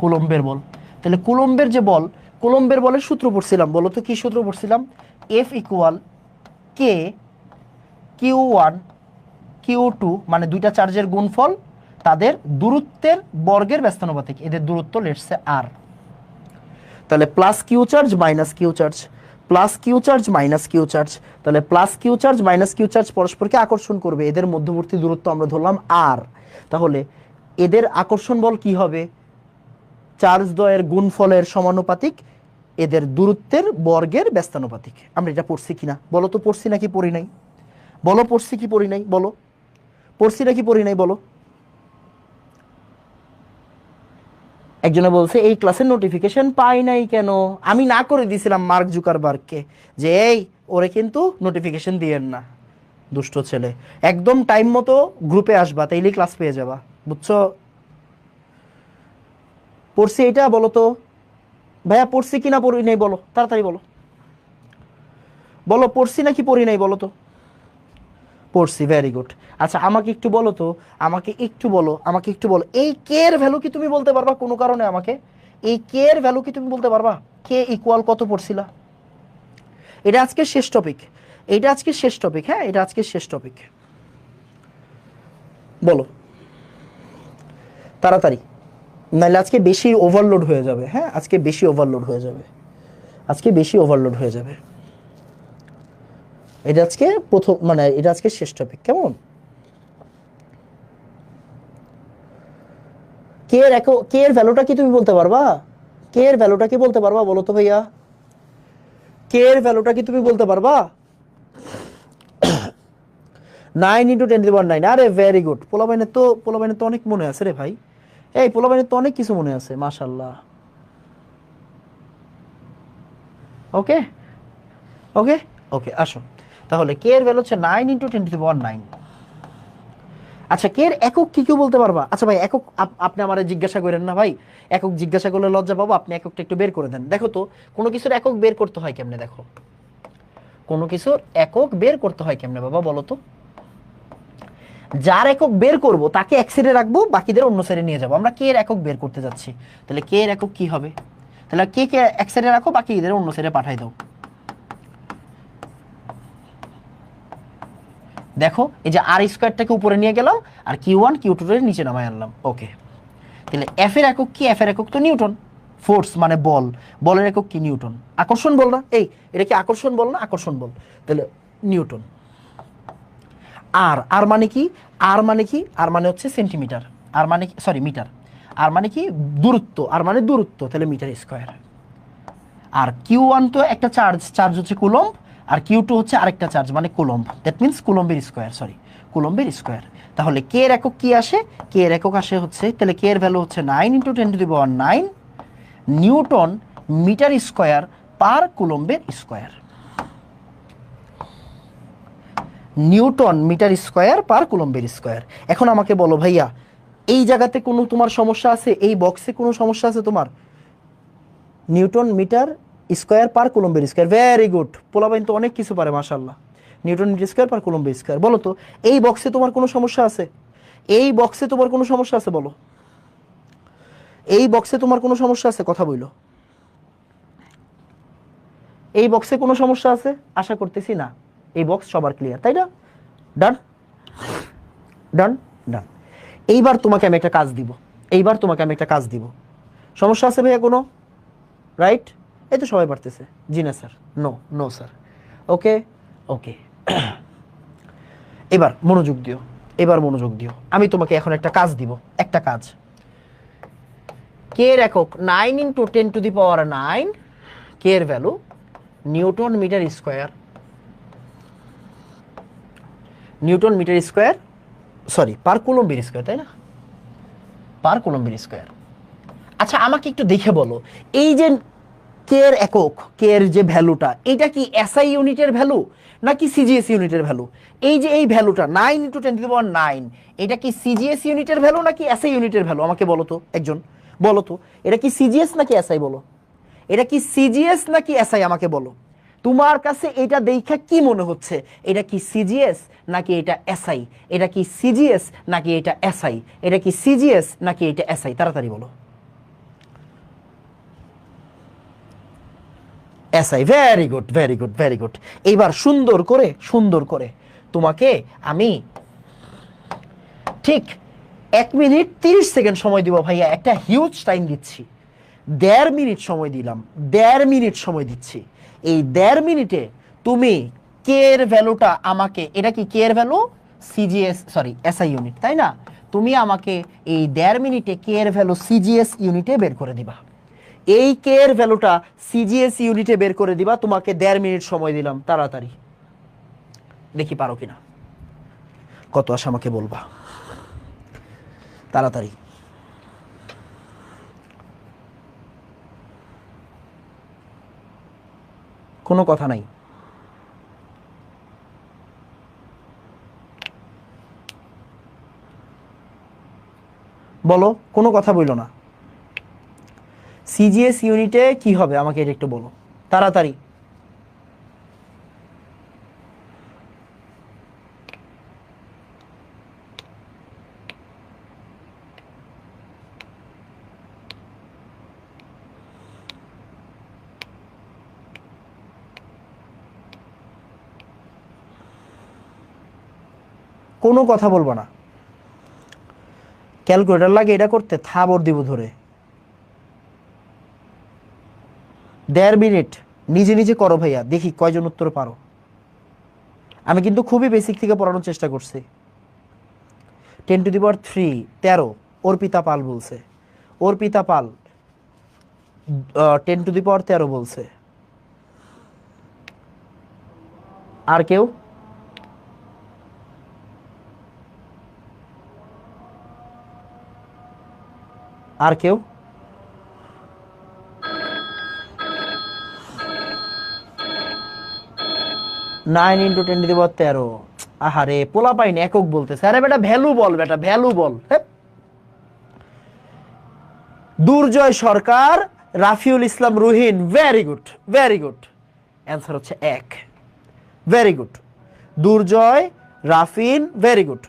কুলম্বের বল। তাহলে কুলম্বের যে বল, কুলম্বের বলের সূত্র পড়ছিলাম, বলো তো কি সূত্র পড়ছিলাম, F = K Q1 Q2, মানে দুইটা চার্জের গুণফল, তাদের দূরত্বের বর্গের ব্যস্তানুপাতিক, এদের দূরত্ব লেটস সে r। তাহলে plus q charge minus q charge, plus q charge minus q charge, তাহলে plus q charge minus q charge পরস্পরকে আকর্ষণ করবে, এদের মধ্যবর্তী দূরত্ব আমরা ধরলাম r। তাহলে এদের আকর্ষণ বল কি হবে, চার্জ দ্বয়ের গুণফলের সমানুপাতিক, এদের দূরত্বের বর্গের ব্যস্তানুপাতিক। আমরা এটা পড়ছি কিনা বলো তো, পড়ছি নাকি পড়ি নাই বলো, পড়ছি কি পড়ি নাই বলো, পড়ছি নাকি পড়ি নাই বলো। একজনে বলছে এই ক্লাসের নোটিফিকেশন পাই নাই কেন, আমি না করে দিয়েছিলাম মার্ক জুকারবার্গকে যে এই ওরে কিন্তু নোটিফিকেশন দিয়েন না, দুষ্ট ছেলে, একদম টাইম মতো গ্রুপে আসবা তাইলেই ক্লাস পেয়ে যাবা, বুঝছো? পড়ছি এটা বলো তো ভাইয়া, পড়ছি কিনা পড়ি নাই বলো, তাড়াতাড়ি বলো, বলো পড়ছি নাকি পড়ি নাই বলো তো। পড়ছি, ভেরি গুড। আচ্ছা আমাকে একটু বলো তো, আমাকে একটু বলো এই কে এর ভ্যালু কি তুমি বলতে পারবা কোনো কারণে আমাকে? এই কে এর ভ্যালু কি তুমি বলতে পারবা? কে ইকুয়াল কত পড়ছিলা? এটা আজকে শেষ টপিক, এটা আজকে শেষ টপিক, হ্যাঁ এটা আজকে শেষ টপিক, বলো তাড়াতাড়ি, নাহলে আজকে বেশি ওভারলোড হয়ে যাবে, হ্যাঁ আজকে বেশি ওভারলোড হয়ে যাবে, আজকে বেশি ওভারলোড হয়ে যাবে। এটা আজকে প্রথম, মানে এটা আজকে শেষ টপিক, কেমন? কে এর কে এর ভ্যালুটা কি তুমি বলতে পারবা? কে এর ভ্যালুটা কি বলতে পারবা বলো তো ভাইয়া? কে এর ভ্যালুটা কি তুমি বলতে পারবা? 9 × 10⁻⁹। আরে ভেরি গুড, পোলাপাইনের তো অনেক মনে আছে রে ভাই, এই পোলাপাইনের তো অনেক কিছু মনে আছে, মাশাল্লাহ। ওকে ওকে ওকে, আসো তাহলে কে এর ভ্যালু হচ্ছে 9 × 10⁻⁹। আচ্ছা কে এর একক কি কি বলতে পারবা? আচ্ছা ভাই একক আপনি আমারে জিজ্ঞাসা করেন না ভাই, একক জিজ্ঞাসা করলে লজ্জা পাবো, আপনি এককটা একটু বের করে দেন, দেখো তো কোনো কিছুর একক বের করতে হয় কেমনে, দেখো কোনো কিছুর একক বের করতে হয় কেমনে বাবা বলো তো। যার একক বের করব তাকে এক সাইডে রাখবো, বাকিদের অন্য সাইডে নিয়ে যাবো, আমরা কে এর একক বের করতে যাচ্ছি, তাহলে কে এর একক কি হবে? তাহলে কে কে এক সাইডে রাখো, বাকিদের অন্য সাইডে পাঠাই দাও। দেখো এই যে আর স্কোয়ারটাকে উপরে নিয়ে গেলাম, আর Q1 Q2 এর নিচে নামাই আনলাম, ওকে। তাহলে এফ এর একক কি? এফ এর একক তো নিউটন, ফোর্স মানে বল, বলের একক কি? নিউটন। আকর্ষণ বল না, এই এটা কি আকর্ষণ বল না? আকর্ষণ বল, তাহলে নিউটন। আর আর মানে কি? আর মানে কি? আর মানে হচ্ছে সেন্টিমিটার, আর মানে কি, সরি মিটার, আর মানে কি? দূরত্ব, আর মানে দূরত্ব, তাহলে মিটার স্কোয়ার। আর Q1 তো একটা চার্জ, চার্জ হচ্ছে কুলম্ব, আর Q2 হচ্ছে আরেকটা চার্জ মানে কুলম্ব, দ্যাট মিন্স কুলম্বের স্কোয়ার, সরি কুলম্বের স্কোয়ার। তাহলে কে এর একক কি আসে? কে এর একক আসে হচ্ছে, তাহলে কে এর ভ্যালু হচ্ছে 9 × 10⁻⁹ নিউটন মিটার স্কোয়ার পার কুলম্বের square. Newton metre square per কুলম্বের স্কোয়ার। এখন আমাকে বলো ভাইয়া, এই জায়গাতে কোনো তোমার সমস্যা আছে? এই বক্সে কোনো সমস্যা আছে তোমার? নিউটন মিটার স্কোয়ার পার কুলম্বের স্কোয়ার, ভেরি গুড, পোলাপাইন তো অনেক কিছু পারে মাশাল্লাহ। নিউটন মিটার স্কোয়ার পার কুলম্বের স্কোয়ার, বলো তো এই বক্সে তোমার কোনো সমস্যা আছে? এই বক্সে তোমার কোনো সমস্যা আছে বলো, এই বক্সে তোমার কোনো সমস্যা আছে? কথা বইলো, এই বক্সে কোনো সমস্যা আছে? আশা করতেছি না, এই বক্স সবার ক্লিয়ার, তাই না? ডান ডান ডান। এইবার তোমাকে আমি একটা কাজ দিব, এইবার তোমাকে আমি একটা কাজ দিব। সমস্যা আছে ভাইয়া কোনো? রাইট, এই তো সবাই পারতেছে, জি না স্যার, নো নো স্যার, ওকে ওকে। এবার মনোযোগ দিও, এবার মনোযোগ দিও, আমি তোমাকে এখন একটা কাজ দিব, একটা কাজ। কে এর একক 9 × 10⁻⁹, কে এর value newton metre square, newton metre square, sorry per কুলম্বের স্কোয়ার, তাই না? পার কুলম্বের স্কোয়ার। আচ্ছা আমাকে একটু দেখে বলো, এই যে কে এর একক, কে এর যে ভ্যালুটা, এটা কি এসআই ইউনিটের ভ্যালু নাকি সিজিএস ইউনিটের ভ্যালু? এই যে এই ভ্যালুটা 9 × 10⁻⁹, এটা কি সিজিএস ইউনিটের ভ্যালু নাকি এসআই ইউনিটের ভ্যালু? আমাকে বলো তো একজন, বলো তো এটা কি সিজিএস নাকি এসআই? বলো এটা কি সিজিএস নাকি এসআই, আমাকে বলো। তোমার কাছে এটা দেখা কি মনে হচ্ছে, এটা কি সিজিএস নাকি এটা এসআই? এটা কি সিজিএস নাকি এটা এসআই? এটা কি সিজিএস নাকি এটা এসআই? তাড়াতাড়ি বলো। SI, very good very good very good. এইবার সুন্দর করে, সুন্দর করে তোমাকে আমি ঠিক 1 মিনিট 30 সেকেন্ড সময় দিব ভাইয়া, একটা হিউজ টাইম দিচ্ছি, 1.5 মিনিট সময় দিলাম, 1.5 মিনিট সময় দিচ্ছি। এই 1.5 মিনিটে তুমি কে এর ভ্যালুটা আমাকে, এটা কি কে এর value? CGS, sorry SI unit, তাই না? তুমি আমাকে এই 1.5 মিনিটে কে এর ভ্যালু সিজিএস ইউনিটে বের করে দিবা। এই কে এর ভ্যালুটা সিজিএস ইউনিটে বের করে দিবা, তোমাকে 1.5 মিনিট সময় দিলাম, তাড়াতাড়ি দেখি পারো কিনা, কত আসে আমাকে বলবা তাড়াতাড়ি। কোনো কথা নাই। বলো, কোনো কথা বললো না। সিজিএস ইউনিটে কি হবে আমাকে এটা একটু বলো তাড়াতাড়ি। কোনো কথা বলবো না। ক্যালকুলেটর লাগে এটা করতে থাবর দিব ধরে। 1.5 মিনিট নিজে নিজে করো ভাইয়া, দেখি কয়জন উত্তর পারো। আমি কিন্তু খুবই বেসিক থেকে পড়ানোর চেষ্টা করছি। 10⁻³ 13 অর্পিতা পাল বলছে। অর্পিতা পাল 10⁻13 বলছে। আর কেউ? আর কেউ? 9 × 10⁻13। আহারে পোলা পাইনি একক বলতেছে। আরে বেটা ভ্যালু বল, বেটা ভ্যালু বল। Durjoy Sarkar, Rafiul Islam Ruhin, very good very good. Answer হচ্ছে 1। Very good. Durjoy, Rafin, very good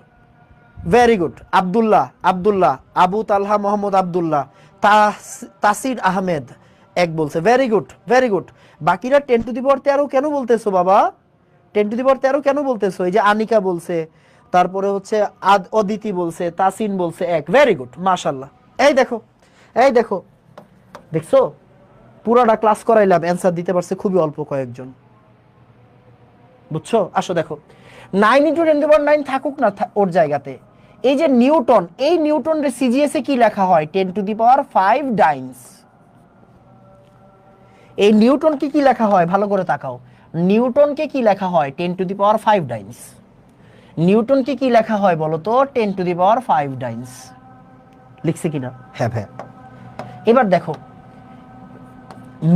very good. Abdullah, Abdullah, Abu Talha Mohammad Abdullah, Tasir Ahmed 1 বলছে। Very good very good. বাকিরা 10⁻13 কেন বলতেছো বাবা? 10⁻13 কেন বলতেছো? এই যে আনিকা বলছে, তারপরে হচ্ছে অদিতি বলছে, তাসিন বলছে 1। ভেরি গুড, মাশাল্লাহ। এই দেখো, এই দেখো, দেখছো পুরাটা ক্লাস করাইলাম, অ্যান্সার দিতে পারছে খুবই অল্প কয়েকজন। বুঝছো? আসো দেখো, 9 × 10⁻9 থাকুক না ওর জায়গাতে। এই যে নিউটন, এই নিউটন রে সিজিএস এ কি লেখা হয়? 10⁵ ডাইনস। এই নিউটনকে কি লেখা হয় ভালো করে তাকাও। নিউটনকে কি লেখা হয়? 10⁵ ডাইনস। নিউটনকে কি লেখা হয় বলো তো? 10⁵ ডাইনস। লিখছে কিনা? হ্যাঁ হ্যাঁ। এবার দেখো,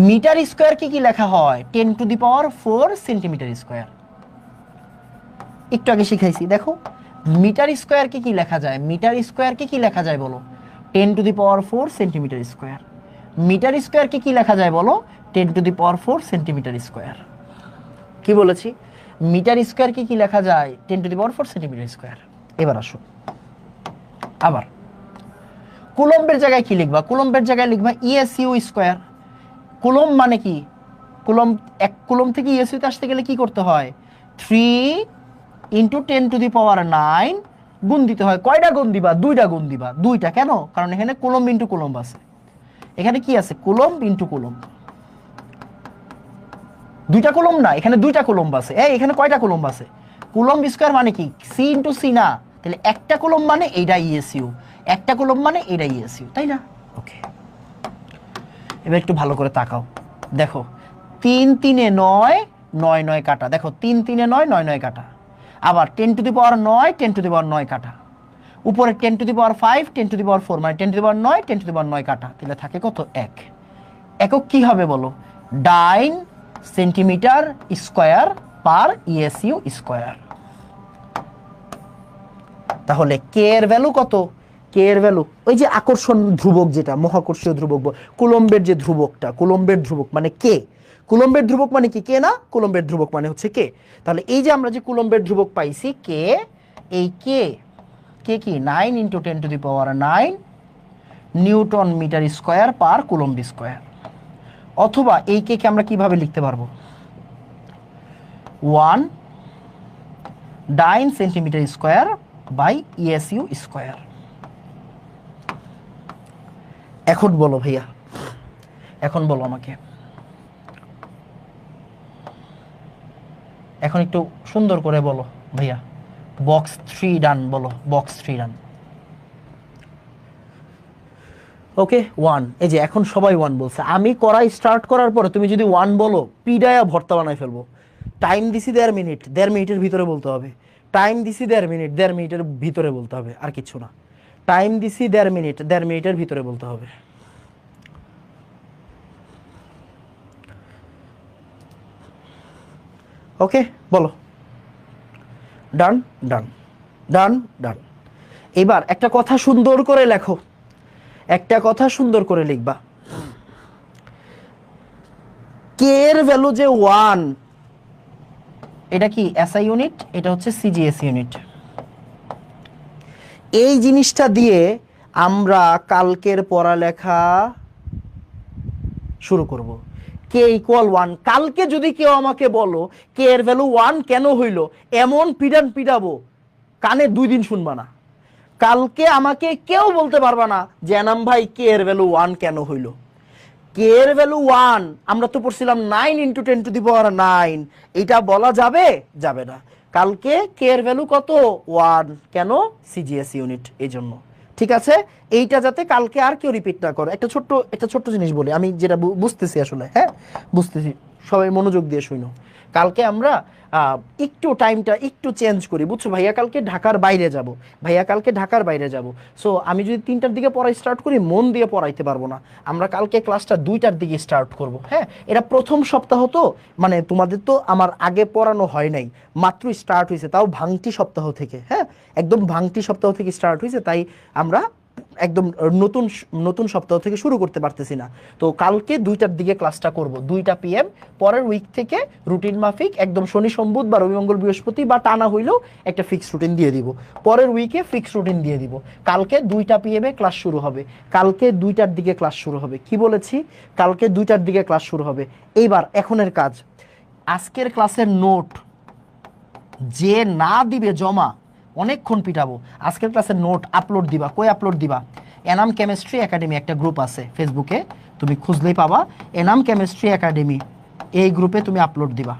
মিটার স্কোয়ার কি লেখা হয়? 10⁴ সেন্টিমিটার স্কোয়ার। একটু আগে শিখাইছি, দেখো মিটার স্কোয়ার কি লেখা যায়? মিটার স্কোয়ার কি লেখা যায় বলো? 10⁴ সেন্টিমিটার স্কোয়ার। মিটার স্কোয়ার কি লেখা যায় বলো? 10⁴ সেন্টিমিটার স্কোয়ার। কি বলেছি? মিটার স্কোয়ার কি লেখা যায়? 10⁴ সেন্টিমিটার স্কোয়ার। এবার আসো, আবার কুলম্বের জায়গায় কি লিখবা? কুলম্বের জায়গায় লিখবা ইএসইউ স্কোয়ার। কুলম্ব মানে কি? কুলম্ব, 1 কুলম্ব থেকে ইএসইউতে আসতে গেলে কি করতে হয়? 3 × 10⁹ গুণ দিতে হয়। কয়টা গুণ দিবা? 2টা গুণ দিবা। 2টা কেন? কারণ এখানে কুলম্ব ইন্টু কুলম্ব আছে। এখানে কি আছে? Coulomb into coulomb. 2টা কুলম্ব না, এখানে 2টা কুলম্ব আছে। এই এখানে কয়টা কুলম্ব আছে? কুলম্ব স্কয়ার মানে কি? সি ইন্টু সি না? তাহলে একটা কুলম্ব মানে এইটা ইএসইউ, একটা কুলম্ব মানে এইটা ইএসইউ, তাই না? ওকে, এবার একটু ভালো করে তাকাও। দেখো 3 3 এ 9, 9 9 কাটা। দেখো 3 3 এ 9, 9 9 কাটা। আবার 10⁻9, 10⁻9 কাটা। উপরে 10⁵, 10⁴ মানে 10⁻9, 10⁹ কাটা। তাহলে থাকে কত? 1। একক কি হবে বলো? ডাইন সেন্টিমিটার স্কোয়ার পার ইএসইউ স্কোয়ার। তাহলে কে এর ভ্যালু কত? কে এর ভ্যালু ওই যে আকর্ষণ ধ্রুবক, যেটা মহাকর্ষীয় ধ্রুবক, কুলম্বের যে ধ্রুবকটা, কুলম্বের ধ্রুবক মানে কে। কুলম্বের ধ্রুবক মানে কি? কে না, কুলম্বের ধ্রুবক মানে হচ্ছে কে। তাহলে এই যে আমরা যে কুলম্বের ধ্রুবক পাইছি কে, এই কে কে কি 9 × 10⁹ newton metre square per coulomb square. অথবা এই কে কে আমরা কিভাবে লিখতে পারবো? 1 dyne centimetre square by ESU square. এখন বলো ভাইয়া, এখন বলো আমাকে, এখন একটু সুন্দর করে বলো ভাইয়া। বক্স 3 ডান বলো, বক্স 3 ডান। ওকে 1। এই যে এখন সবাই 1 বলছে। আমি করাই স্টার্ট করার পরে তুমি যদি 1 বলো, পিডায়া ভর্তা বানাই ফেলবো। টাইম দিছি 1.5 মিনিট, 1.5 মিনিটের ভিতরে বলতে হবে। টাইম দিছি 1.5 মিনিট, 1.5 মিনিটের ভিতরে বলতে হবে, আর কিছু না। টাইম দিছি 1.5 মিনিট, 1.5 মিনিটের ভিতরে বলতে হবে। ওকে, বলো। ডান ডান ডান ডান। এবার একটা কথা সুন্দর করে লেখো, একটা কথা সুন্দর করে লিখবা। কে এর ভ্যালু যে 1, এটা কি এসআই ইউনিট, এটা হচ্ছে সিজিএস ইউনিট। এই জিনিসটা দিয়ে আমরা কালকের পড়ালেখা শুরু করব। কে ইকুয়াল 1, কালকে যদি কেউ আমাকে বলো কে এর ভ্যালু 1 কেন হইল, এমন পিটান পিটাবো কানে 2 দিন শুনবা না। কালকে আমাকে কেউ বলতে পারবা না যে এনাম ভাই কে এর ভ্যালু 1 কেন হইল। কে এর ভ্যালু 1, আমরা তো পড়ছিলাম 9 × 10⁹, এটা বলা যাবে? যাবে না। কালকে কে এর ভ্যালু কত? 1, কেন? সিজিএস ইউনিট, এই জন্য। ঠিক আছে, এইটা যাতে কালকে আর কেউ রিপিট না করে। একটা ছোট্ট জিনিস বলি, আমি যেটা বুঝতেছি আসলে, হ্যাঁ বুঝতেছি, সবাই মনোযোগ দিয়ে শুনো। কালকে আমরা একটু টাইমটা একটু চেঞ্জ করি, বুঝছো? ভাইয়া কালকে ঢাকার বাইরে যাব, সো আমি যদি 3টার দিকে পড়াই স্টার্ট করি, মন দিয়ে পড়াইতে পারবো না। আমরা কালকে ক্লাসটা 2টার দিকে স্টার্ট করব। হ্যাঁ, এটা প্রথম সপ্তাহ তো, মানে তোমাদের তো আমার আগে পড়ানো হয় নাই, মাত্র স্টার্ট হয়েছে, তাও ভাঙটি সপ্তাহ থেকে। হ্যাঁ, একদম ভাঙটি সপ্তাহ থেকে স্টার্ট হয়েছে, তাই আমরা একদম নতুন সপ্তাহ থেকে শুরু করতে পারতেছি না। তো কালকে 2টার দিকে ক্লাসটা করব, 2টা PM। পরের উইক থেকে রুটিন মাফিক একদম শনি সোম বুধ বা রবি মঙ্গল বৃহস্পতি বা টানা হইলেও একটা ফিক্স রুটিন দিয়ে দিব, পরের উইকে ফিক্স রুটিন দিয়ে দিব। কালকে 2টা PM ক্লাস শুরু হবে, কালকে 2টার দিকে ক্লাস শুরু হবে। কি বলেছি? কালকে 2টার দিকে ক্লাস শুরু হবে। এইবার এখনের কাজ, আজকের ক্লাসের নোট যে না দিবে জমা, অনেকক্ষণ পিটাবো। আজকের ক্লাসের নোট আপলোড দিবা। কই আপলোড দিবা? এনাম কেমিস্ট্রি একাডেমি একটা গ্রুপ আছে ফেসবুকে, তুমি খুঁজলেই পাবা, এনাম কেমিস্ট্রি একাডেমি, এই গ্রুপে তুমি আপলোড দিবা।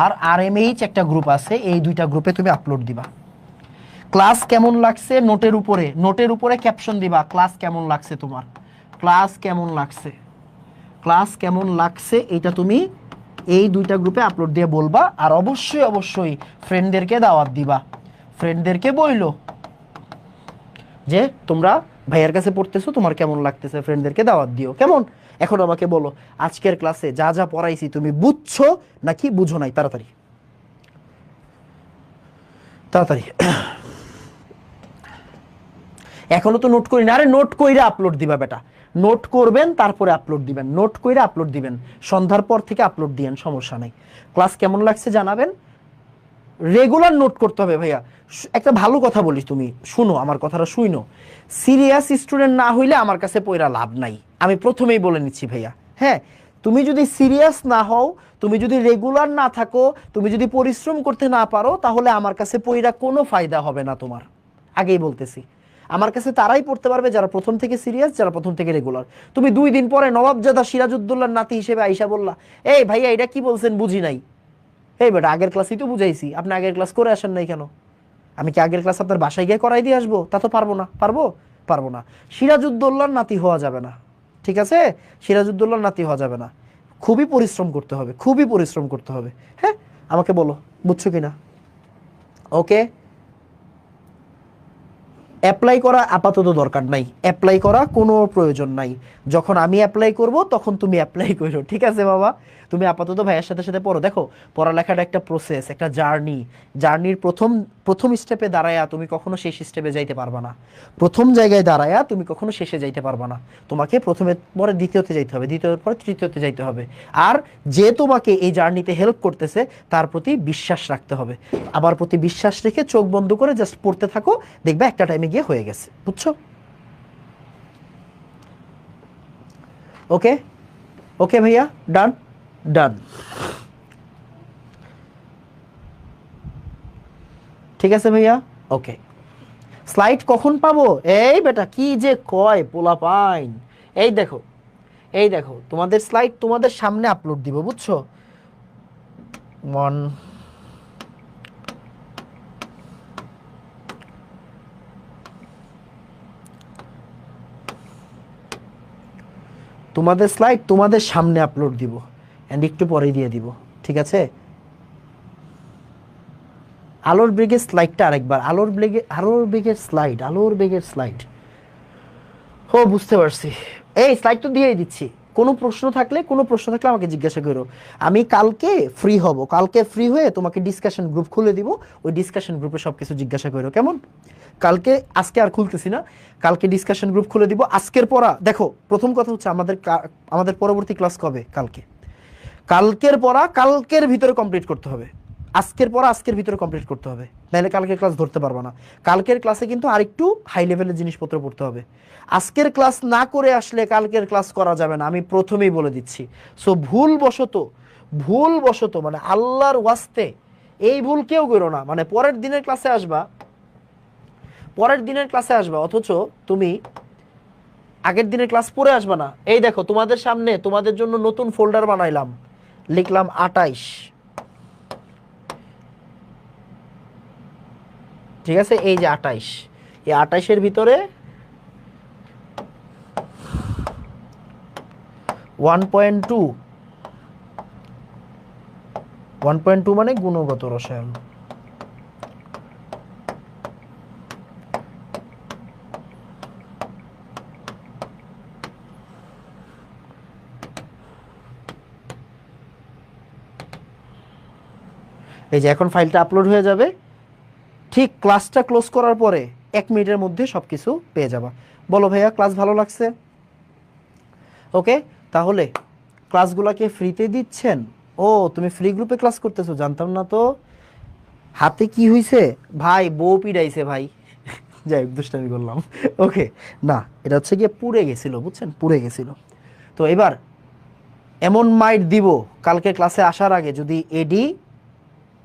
আর RMH একটা গ্রুপ আছে, এই 2টা গ্রুপে তুমি আপলোড দিবা। ক্লাস কেমন লাগছে নোটের উপরে ক্যাপশন দিবা, ক্লাস কেমন লাগছে তোমার, ক্লাস কেমন লাগছে এটা তুমি এই 2টা গ্রুপে আপলোড দিয়ে বলবা। আর অবশ্যই ফ্রেন্ডদেরকে দাওয়াত দিবা, ফ্রেন্ডদেরকে বইলো যে তোমরা ভাইয়ার কাছে পড়তেছো, তোমার কেমন লাগতেছে, ফ্রেন্ডদেরকে দাওয়াত দিও। কেমন? এখন আমাকে বলো, আজকের ক্লাসে যা যা পড়াইছি তুমি বুঝছো নাকি বুঝো নাই? তাড়াতাড়ি তাড়াতাড়ি। এখনো তো নোট করি না। আরে নোট কইরা আপলোড দিবা বেটা, নোট করবেন তারপরে আপলোড দিবেন, নোট কইরা আপলোড দিবেন, সন্ধ্যার পর থেকে আপলোড দিয়েন, সমস্যা নাই। ক্লাস কেমন লাগছে জানাবেন, রেগুলার নোট করতে হবে ভাইয়া। একটা ভালো কথা বলি, তুমি শুনো, আমার কথাটা শুনো। সিরিয়াস স্টুডেন্ট না হইলে আমার কাছে পড়া লাভ নাই, আমি প্রথমেই বলে নিচ্ছি ভাইয়া। হ্যাঁ, তুমি যদি সিরিয়াস না হও, তুমি যদি রেগুলার না থাকো, তুমি যদি পরিশ্রম করতে না পারো, তাহলে আমার কাছে পড়া কোনো ফায়দা হবে না তোমার। আগেই বলতেছি, আমার কাছে তারাই পড়তে পারবে যারা প্রথম থেকে সিরিয়াস, যারা প্রথম থেকে রেগুলার। তুমি 2 দিন পরে নবাবজাদা সিরাজউদ্দৌলার নাতি হিসেবে আইসা বললা, এই ভাইয়া এটা কি বলছেন বুঝি নাই। এই বেটা, আগের ক্লাসেই তো বুঝাইছি, আপনি আগের ক্লাস করে আসেন নাই কেন? আমি কি আগের ক্লাস আপনার বাসায় গিয়ে করাই দিয়ে আসবো? তা তো পারবো না। পারবো না। সিরাজউদ্দৌলার নাতি হওয়া যাবে না, ঠিক আছে? সিরাজউদ্দৌলার নাতি হওয়া যাবে না। খুবই পরিশ্রম করতে হবে। হ্যাঁ, আমাকে বলো বুঝছো কিনা? ওকে, অ্যাপ্লাই করা আপাতত দরকার নাই, অ্যাপ্লাই করা কোনো প্রয়োজন নাই। যখন আমি অ্যাপ্লাই করব তখন তুমি অ্যাপ্লাই করো, ঠিক আছে বাবা? তুমি আপাতত ভাইয়ের সাথে পড়ো। দেখো, পড়ালেখাটা একটা প্রসেস, একটা জার্নির প্রথম স্টেপে দাঁড়ায়া তুমি কখনো শেষ স্টেপে যাইতে পারবা না, প্রথম জায়গায় দাঁড়ায়া তুমি কখনো শেষে যাইতে পারবা না। তোমাকে প্রথমে পরে দ্বিতীয়তে যাইতে হবে, দ্বিতীয়ের পরে তৃতীয়তে যাইতে হবে। আর যে তোমাকে এই জার্নিতে হেল্প করতেছে তার প্রতি বিশ্বাস রাখতে হবে। আবার প্রতি বিশ্বাস রেখে চোখ বন্ধ করে জাস্ট পড়তে থাকো, দেখবে একটা টাইমে গিয়ে হয়ে গেছে। বুঝছো? ওকে ওকে ভাইয়া, ডান ডান, ঠিক আছে ভাইয়া। ওকে, স্লাইড কখন পাবো? এই বেটা কি যে কয় পোলা পাইন, এই দেখো তোমাদের স্লাইড তোমাদের সামনে আপলোড দিব, বুঝছো? তোমাদের স্লাইড তোমাদের সামনে আপলোড দিব, এন্ড একটু পরে দিয়ে দিব, ঠিক আছে? আলোর বেগের স্লাইডটা আরেকবার, আলোর বেগের স্লাইড। ও বুঝতে পারছি, এই স্লাইড তো দিয়েই দিচ্ছি, কোনো প্রশ্ন থাকলে আমাকে জিজ্ঞাসা করো। আমি কালকে ফ্রি হব, কালকে ফ্রি হয়ে তোমাকে ডিসকাশন গ্রুপ খুলে দিব, ওই ডিসকাশন গ্রুপে সব কিছু জিজ্ঞাসা করো, কেমন? কালকে, আজকে আর খুলতেছি না, কালকে ডিসকাশন গ্রুপ খুলে দিব। আজকের পড়া দেখো, প্রথম কথা হচ্ছে আমাদের পরবর্তী ক্লাস কবে? কালকে। কালকের পড়া কালকের ভিতরে কমপ্লিট করতে হবে, আজকের পড়া আজকের ভিতরে কমপ্লিট করতে হবে, নাহলে কালকের ক্লাস ধরতে পারবা না। কালকের ক্লাসে কিন্তু আরেকটু হাই লেভেলের জিনিসপত্র পড়তে হবে। আজকের ক্লাস না করে আসলে কালকের ক্লাস করা যাবে না, আমি প্রথমেই বলে দিচ্ছি। সো ভুলবশত মানে আল্লাহর ওয়াস্তে এই ভুল কেউ করো না, মানে পরের দিনের ক্লাসে আসবা অথচ তুমি আগের দিনের ক্লাস পড়ে আসবা না। এই দেখো তোমাদের সামনে তোমাদের জন্য নতুন ফোল্ডার বানাইলাম, লিখলাম 28, ঠিক আছে? এই যে 28, এই 28-এর ভিতরে 1.2 মানে গুণগত রসায়ন। এই যে এখন ফাইলটা আপলোড হয়ে যাবে, ঠিক ক্লাসটা ক্লোজ করার পরে 1 মিনিটের মধ্যে সবকিছু পেয়ে যাবা। বলো ভাইয়া ক্লাস ভালো লাগছে? ওকে, তাহলে ক্লাসগুলোকে ফ্রিতে দিচ্ছেন? ও তুমি ফ্রি গ্রুপে ক্লাস করতেছো, জানতাম না তো। হাতে কি হইছে ভাই? বউ পিড়াইছে ভাই। যাই হোক, দুষ্টামি করলাম। ওকে, না এটা হচ্ছে গিয়ে পুড়ে গেছিল, বুঝছেন, পুড়ে গেছিল। তো এবার এমন মাইট দিব কালকে ক্লাসে আসার আগে, যদি এডি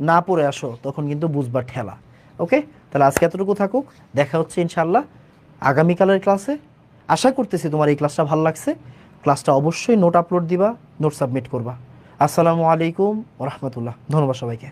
না পড়ে আসো তখন কিন্তু বুঝবার ঠেলা। ওকে, তাহলে আজকে এতটুকু থাকুক, দেখা হচ্ছে ইনশাল্লাহ আগামীকালের ক্লাসে। আশা করতেছি তোমার এই ক্লাসটা ভালো লাগছে। ক্লাসটা অবশ্যই নোট আপলোড দিবা, নোট সাবমিট করবা। আসসালামু আলাইকুম ওয়া রাহমাতুল্লাহ। ধন্যবাদ সবাইকে।